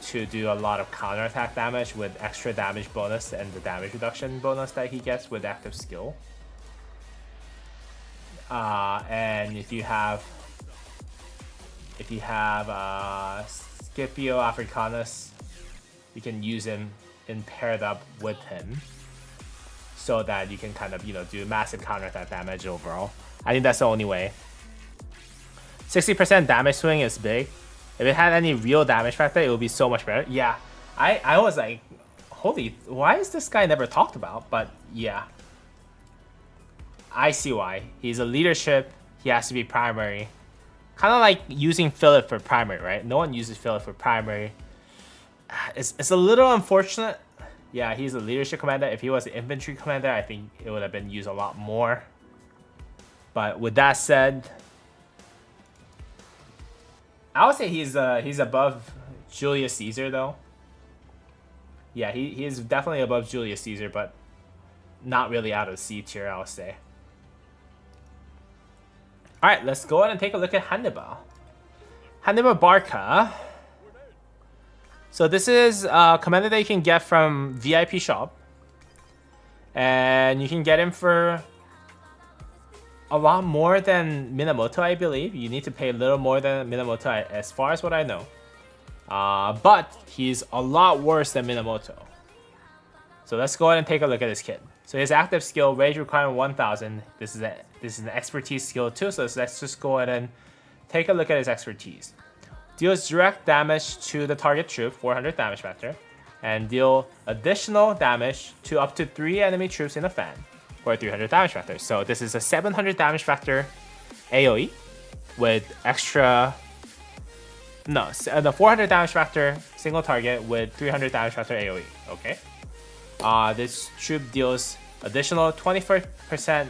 to do a lot of counterattack damage with extra damage bonus and the damage reduction bonus that he gets with active skill. And if you have Scipio Africanus, you can use him and paired up with him, so that you can kind of, do massive counterattack damage overall. I think that's the only way. 60% damage swing is big. If it had any real damage factor, it would be so much better. Yeah, I was like, holy, why is this guy never talked about? But yeah, I see why. He's a leadership, he has to be primary. Kind of like using Philip for primary, right? No one uses Philip for primary. It's a little unfortunate. Yeah, he's a leadership commander. If he was an infantry commander, I think it would have been used a lot more. But with that said, I would say he's above Julius Caesar though. Yeah, he is definitely above Julius Caesar, but not really out of C tier, I would say. All right, let's go ahead and take a look at Hannibal. Hannibal Barca. So this is a commander that you can get from VIP shop, and you can get him for a lot more than Minamoto, I believe. You need to pay a little more than Minamoto, as far as what I know. But he's a lot worse than Minamoto. So let's go ahead and take a look at this kid. So his active skill, rage requirement 1000. This is an expertise skill too. So let's just go ahead and take a look at his expertise. Deals direct damage to the target troop, 400 damage factor, and deal additional damage to up to 3 enemy troops in a fan for 300 damage factor. So this is a 700 damage factor AoE with extra. No, the 400 damage factor single target with 300 damage factor AoE. Okay. This troop deals additional 24%.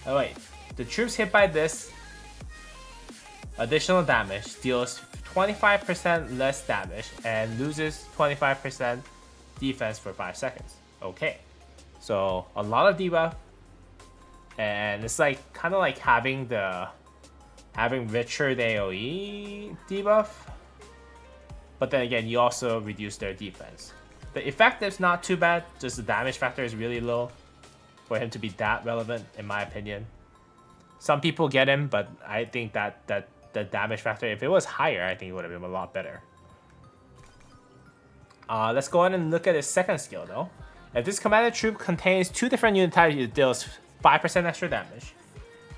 Oh wait, the troops hit by this additional damage deals 25% less damage and loses 25% defense for 5 seconds. Okay, so a lot of debuff, and it's like kind of like having Richard AoE debuff, but then again you also reduce their defense. The effect is not too bad, just the damage factor is really low for him to be that relevant, in my opinion. Some people get him, but I think that the damage factor, if it was higher, I think it would have been a lot better. Let's go ahead and look at his second skill though. If this commander troop contains 2 different unit types, it deals 5% extra damage.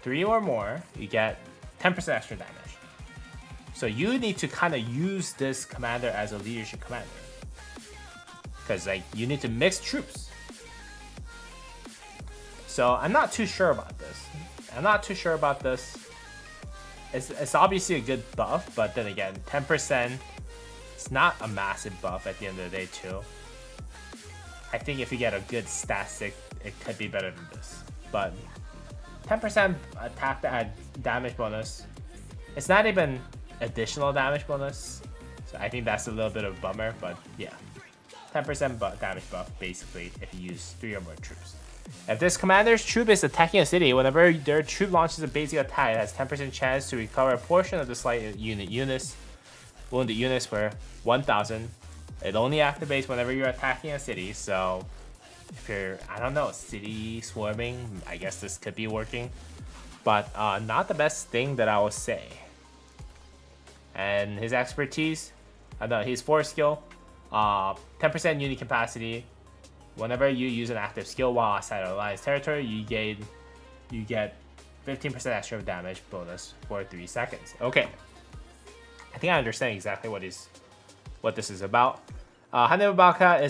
3 or more, you get 10% extra damage. So you need to kind of use this commander as a leadership commander, because like you need to mix troops. So I'm not too sure about this. It's obviously a good buff, but then again, 10%, it's not a massive buff at the end of the day too. I think if you get a good statistic, it could be better than this. But 10% attack damage bonus. It's not even additional damage bonus. So I think that's a little bit of a bummer, but yeah. 10% damage buff basically if you use 3 or more troops. If this commander's troop is attacking a city, whenever their troop launches a basic attack, it has 10% chance to recover a portion of the slight wounded units for 1000. It only activates whenever you're attacking a city, so if you're, I don't know, city swarming, I guess this could be working. But not the best thing that I would say. And his expertise, his 4 skill, 10% unit capacity. Whenever you use an active skill while outside of Alliance territory, you get 15% extra damage bonus for 3 seconds. Okay, I think I understand exactly what this is about. Hanebaka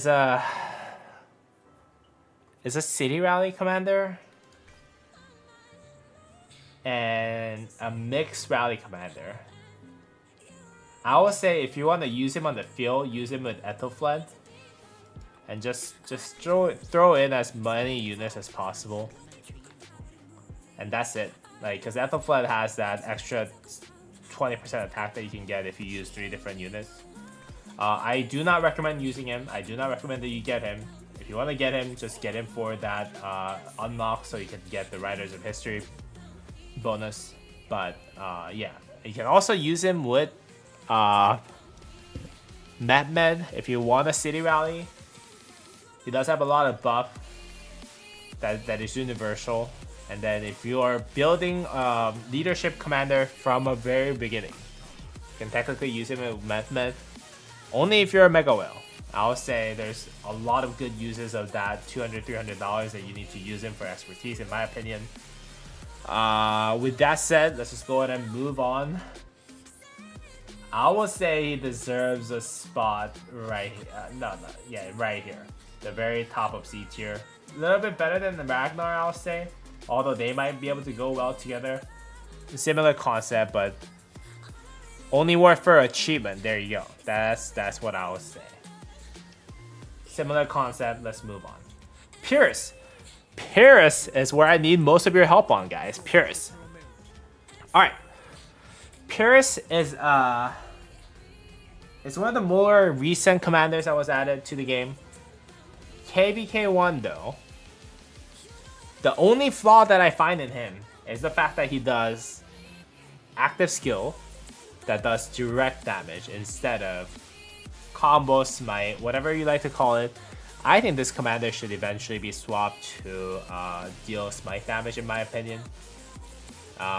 is a city rally commander and a mixed rally commander. I would say if you want to use him on the field, use him with Ethelfled. And just throw in as many units as possible, and that's it. Like, because Ethelfled has that extra 20% attack that you can get if you use 3 different units. I do not recommend using him. I do not recommend that you get him. If you want to get him, just get him for that unlock so you can get the Riders of History bonus. But yeah, you can also use him with Mehmed if you want a city rally. He does have a lot of buff that is universal. And then if you are building leadership commander from a very beginning, you can technically use him with Mehmed. Only if you're a Mega Whale. I would say there's a lot of good uses of that $200, $300 that you need to use him for expertise, in my opinion. With that said, let's just go ahead and move on. I would say he deserves a spot right here. Right here. The very top of C tier. A little bit better than the Ragnar, I'll say. Although they might be able to go well together. Similar concept, but only worth for achievement. There you go. That's what I would say. Similar concept. Let's move on. Pyrrhus. Pyrrhus is where I need most of your help on, guys. Pyrrhus. Alright. Pyrrhus is one of the more recent commanders that was added to the game. KvK1 though, the only flaw that I find in him is the fact that he does active skill that does direct damage instead of combo smite, whatever you like to call it. I think this commander should eventually be swapped to deal smite damage, in my opinion.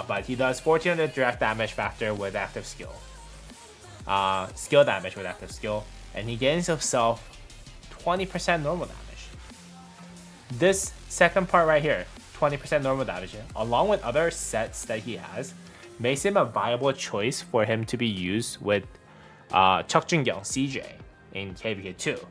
but he does 1400 direct damage factor with active skill. Skill damage with active skill, and he gains himself 20% normal damage. This second part right here, 20% normal damage, along with other sets that he has, makes him a viable choice for him to be used with Cheok Jun-kyung CJ in KvK2.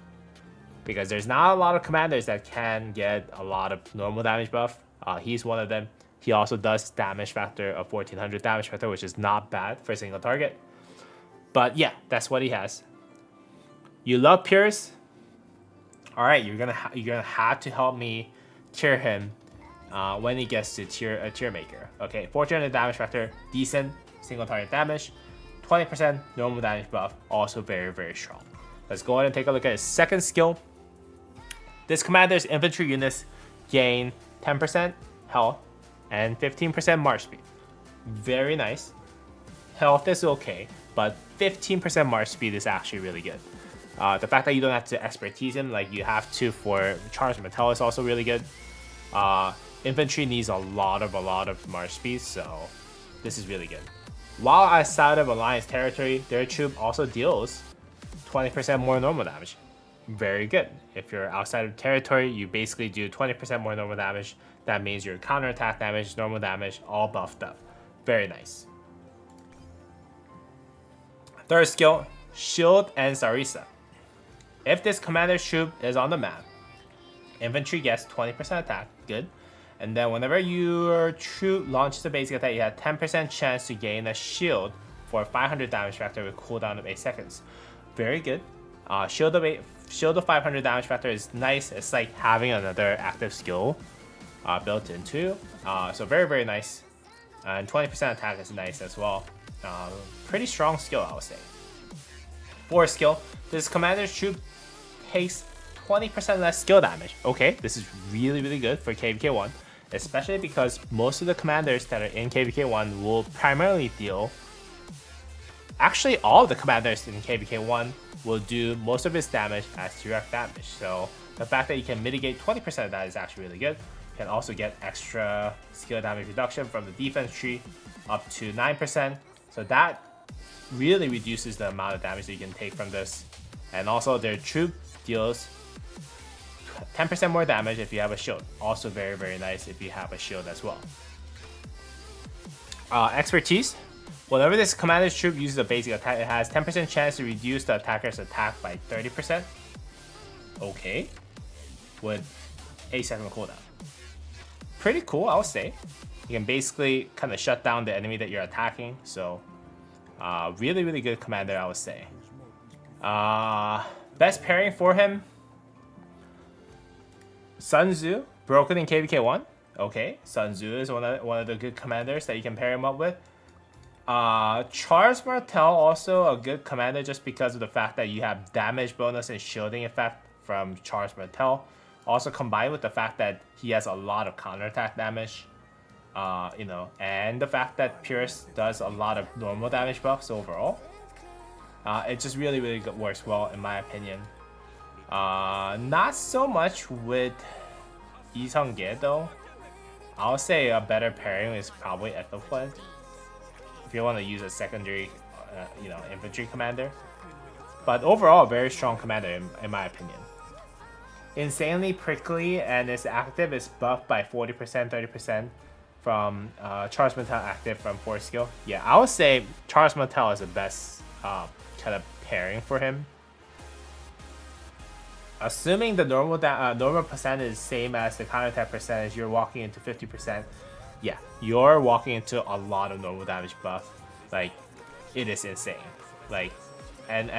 Because there's not a lot of commanders that can get a lot of normal damage buff. He's one of them. He also does damage factor of 1400 damage factor, which is not bad for a single target. But yeah, that's what he has. You love Pierce? All right, you're gonna have to help me tier him when he gets to tier maker. Okay, 1400 damage factor, decent single target damage, 20% normal damage buff, also very, very strong. Let's go ahead and take a look at his second skill. This commander's infantry units gain 10% health and 15% march speed. Very nice. Health is okay, but 15% march speed is actually really good. The fact that you don't have to expertise him like you have to for Charles Martel is also really good. Infantry needs a lot of march speed, so this is really good. While outside of Alliance territory, their troop also deals 20% more normal damage. Very good. If you're outside of territory, you basically do 20% more normal damage. That means your counterattack damage, normal damage, all buffed up. Very nice. Third skill, Shield and Sarisa. If this commander's troop is on the map, infantry gets 20% attack, good. And then whenever your troop launches a basic attack, you have 10% chance to gain a shield for 500 damage factor with cooldown of 8 seconds. Very good. Shield of 500 damage factor is nice. It's like having another active skill built into. So very, very nice. And 20% attack is nice as well. Pretty strong skill, I would say. Fourth skill, this commander's troop takes 20% less skill damage. Okay, this is really, really good for KvK1, especially because most of the commanders that are in KvK1 will primarily deal. Actually, all of the commanders in KvK1 will do most of its damage as direct damage. So the fact that you can mitigate 20% of that is actually really good. You can also get extra skill damage reduction from the defense tree up to 9%. So that really reduces the amount of damage that you can take from this. And also their troop deals 10% more damage if you have a shield. Also very, very nice if you have a shield as well. Expertise. Whenever this commander's troop uses a basic attack, it has 10% chance to reduce the attacker's attack by 30%. Okay. With 8-second cooldown. Pretty cool, I would say. You can basically kind of shut down the enemy that you're attacking. So, really, really good commander, I would say. Best pairing for him. Sun Tzu, broken in KvK1. Okay, Sun Tzu is one of the good commanders that you can pair him up with. Charles Martel, also a good commander just because of the fact that you have damage bonus and shielding effect from Charles Martel. Also combined with the fact that he has a lot of counterattack damage. And the fact that Pierce does a lot of normal damage buffs overall. It just really, really works well in my opinion. Not so much with Lee Sung-ge though. I'll say a better pairing is probably Ethel-Fled. If you want to use a secondary, infantry commander. But overall, very strong commander in my opinion. Insanely prickly, and its active is buffed by 40%, 30% from Charles Martel active from 4th skill. Yeah, I would say Charles Martel is the best kind of pairing for him. Assuming the normal percentage is same as the counterattack percentage, you're walking into 50%. Yeah, you're walking into a lot of normal damage buff. Like, it is insane. Like, and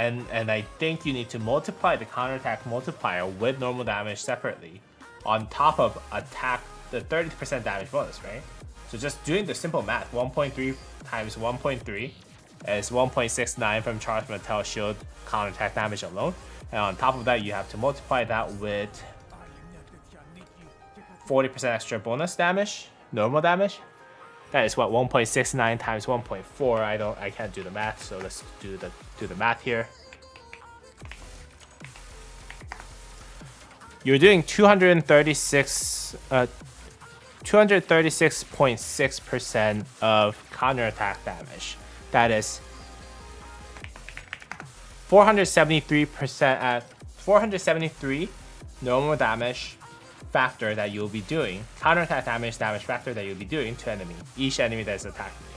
I think you need to multiply the counterattack multiplier with normal damage separately, on top of attack the 30% damage bonus, right? So just doing the simple math, 1.3 times 1.3 is 1.69 from Charles Martel shield counterattack damage alone. And on top of that, you have to multiply that with 40% extra bonus damage, normal damage. That is what 1.69 times 1.4. I can't do the math, so let's do the math here. You're doing 236 236.6% of counterattack damage. That is 473% at 473 normal damage factor that you'll be doing, counterattack damage factor that you'll be doing to each enemy that's attacking you.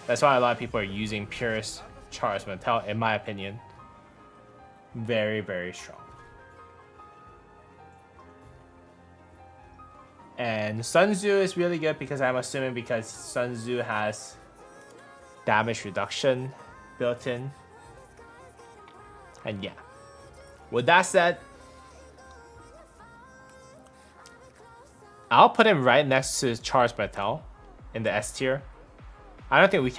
That's why a lot of people are using Purest Charged Metal, in my opinion. Very, very strong. And Sun Tzu is really good because I'm assuming because Sun Tzu has damage reduction built in. And yeah. With that said, I'll put him right next to Charged Metal in the S tier. I don't think we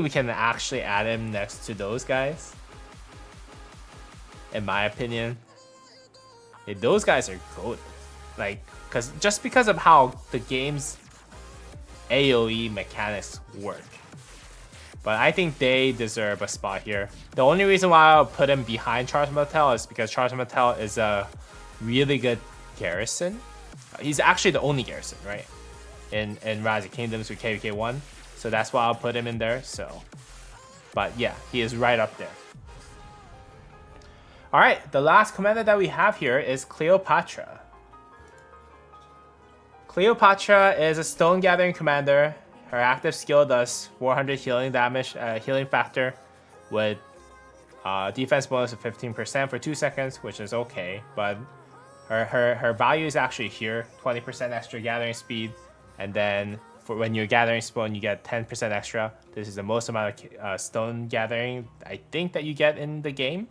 can actually add him next to those guys. In my opinion. Those guys are good. Like, just because of how the game's AoE mechanics work. But I think they deserve a spot here. The only reason why I'll put him behind Charged Metal is because Charged Metal is a really good garrison. He's actually the only garrison, right? In Rise of Kingdoms with KvK1. So that's why I'll put him in there. So, but yeah, he is right up there. Alright, the last commander that we have here is Cleopatra. Cleopatra is a stone gathering commander. Her active skill does 400 healing damage, healing factor, with defense bonus of 15% for 2 seconds, which is okay. But her value is actually here, 20% extra gathering speed, and then for when you're gathering stone, you get 10% extra. This is the most amount of stone gathering I think that you get in the game.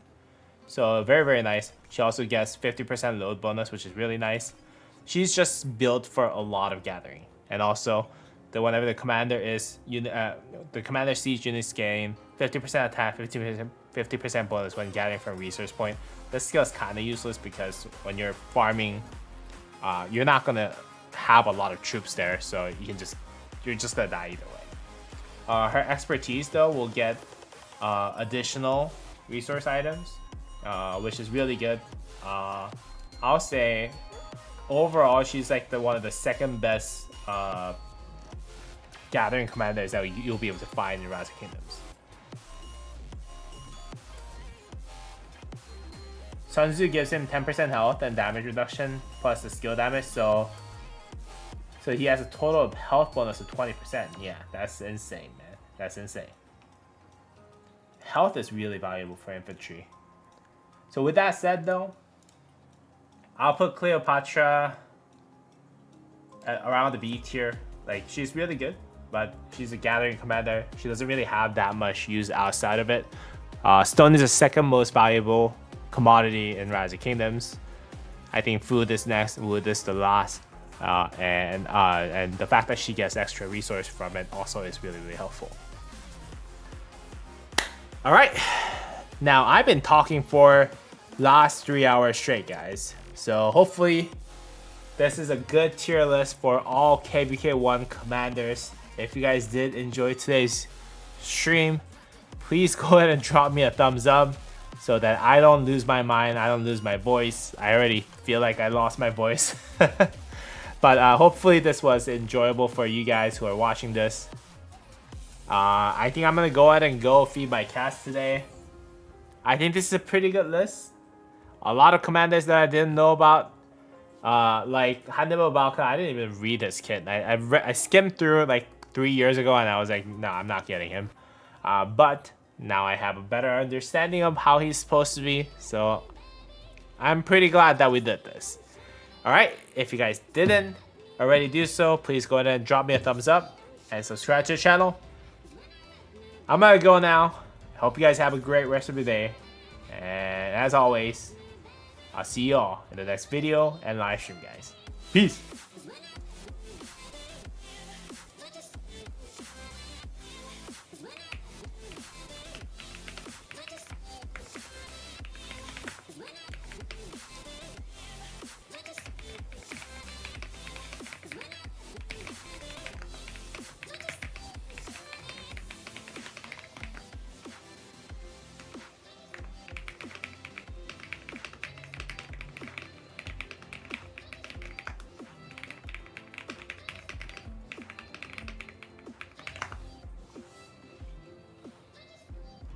So very, very nice. She also gets 50% load bonus, which is really nice. She's just built for a lot of gathering, and also whenever the commander is the commander siege units gain 50% attack, 50% bonus when gathering from resource point. This skill is kind of useless because when you're farming, you're not gonna have a lot of troops there, so you're just gonna die either way. Her expertise though will get additional resource items, which is really good. I'll say overall she's like one of the second best gathering commanders that you'll be able to find in Rise of Kingdoms. Sun Tzu gives him 10% health and damage reduction plus the skill damage, so he has a total of health bonus of 20%. Yeah, that's insane, man. That's insane. Health is really valuable for infantry. So with that said though, I'll put Cleopatra around the B tier. Like, she's really good, but she's a gathering commander. She doesn't really have that much use outside of it. Stone is the second most valuable commodity in Rise of Kingdoms. I think food is next, wood is the last, and the fact that she gets extra resource from it also is really, really helpful. All right, now I've been talking for last 3 hours straight, guys. So hopefully this is a good tier list for all KvK1 commanders. If you guys did enjoy today's stream, please go ahead and drop me a thumbs up so that I don't lose my mind, I don't lose my voice. I already feel like I lost my voice. But hopefully this was enjoyable for you guys who are watching this. I think I'm gonna go ahead and go feed my cats today. I think this is a pretty good list. A lot of commanders that I didn't know about. Like Hannibal Balka, I didn't even read this kit. I skimmed through it like 3 years ago and I was like, no, I'm not getting him. But now I have a better understanding of how he's supposed to be. So I'm pretty glad that we did this. Alright, if you guys didn't already do so, please go ahead and drop me a thumbs up and subscribe to the channel. I'm gonna go now. Hope you guys have a great rest of your day. And as always, I'll see you all in the next video and live stream, guys. Peace.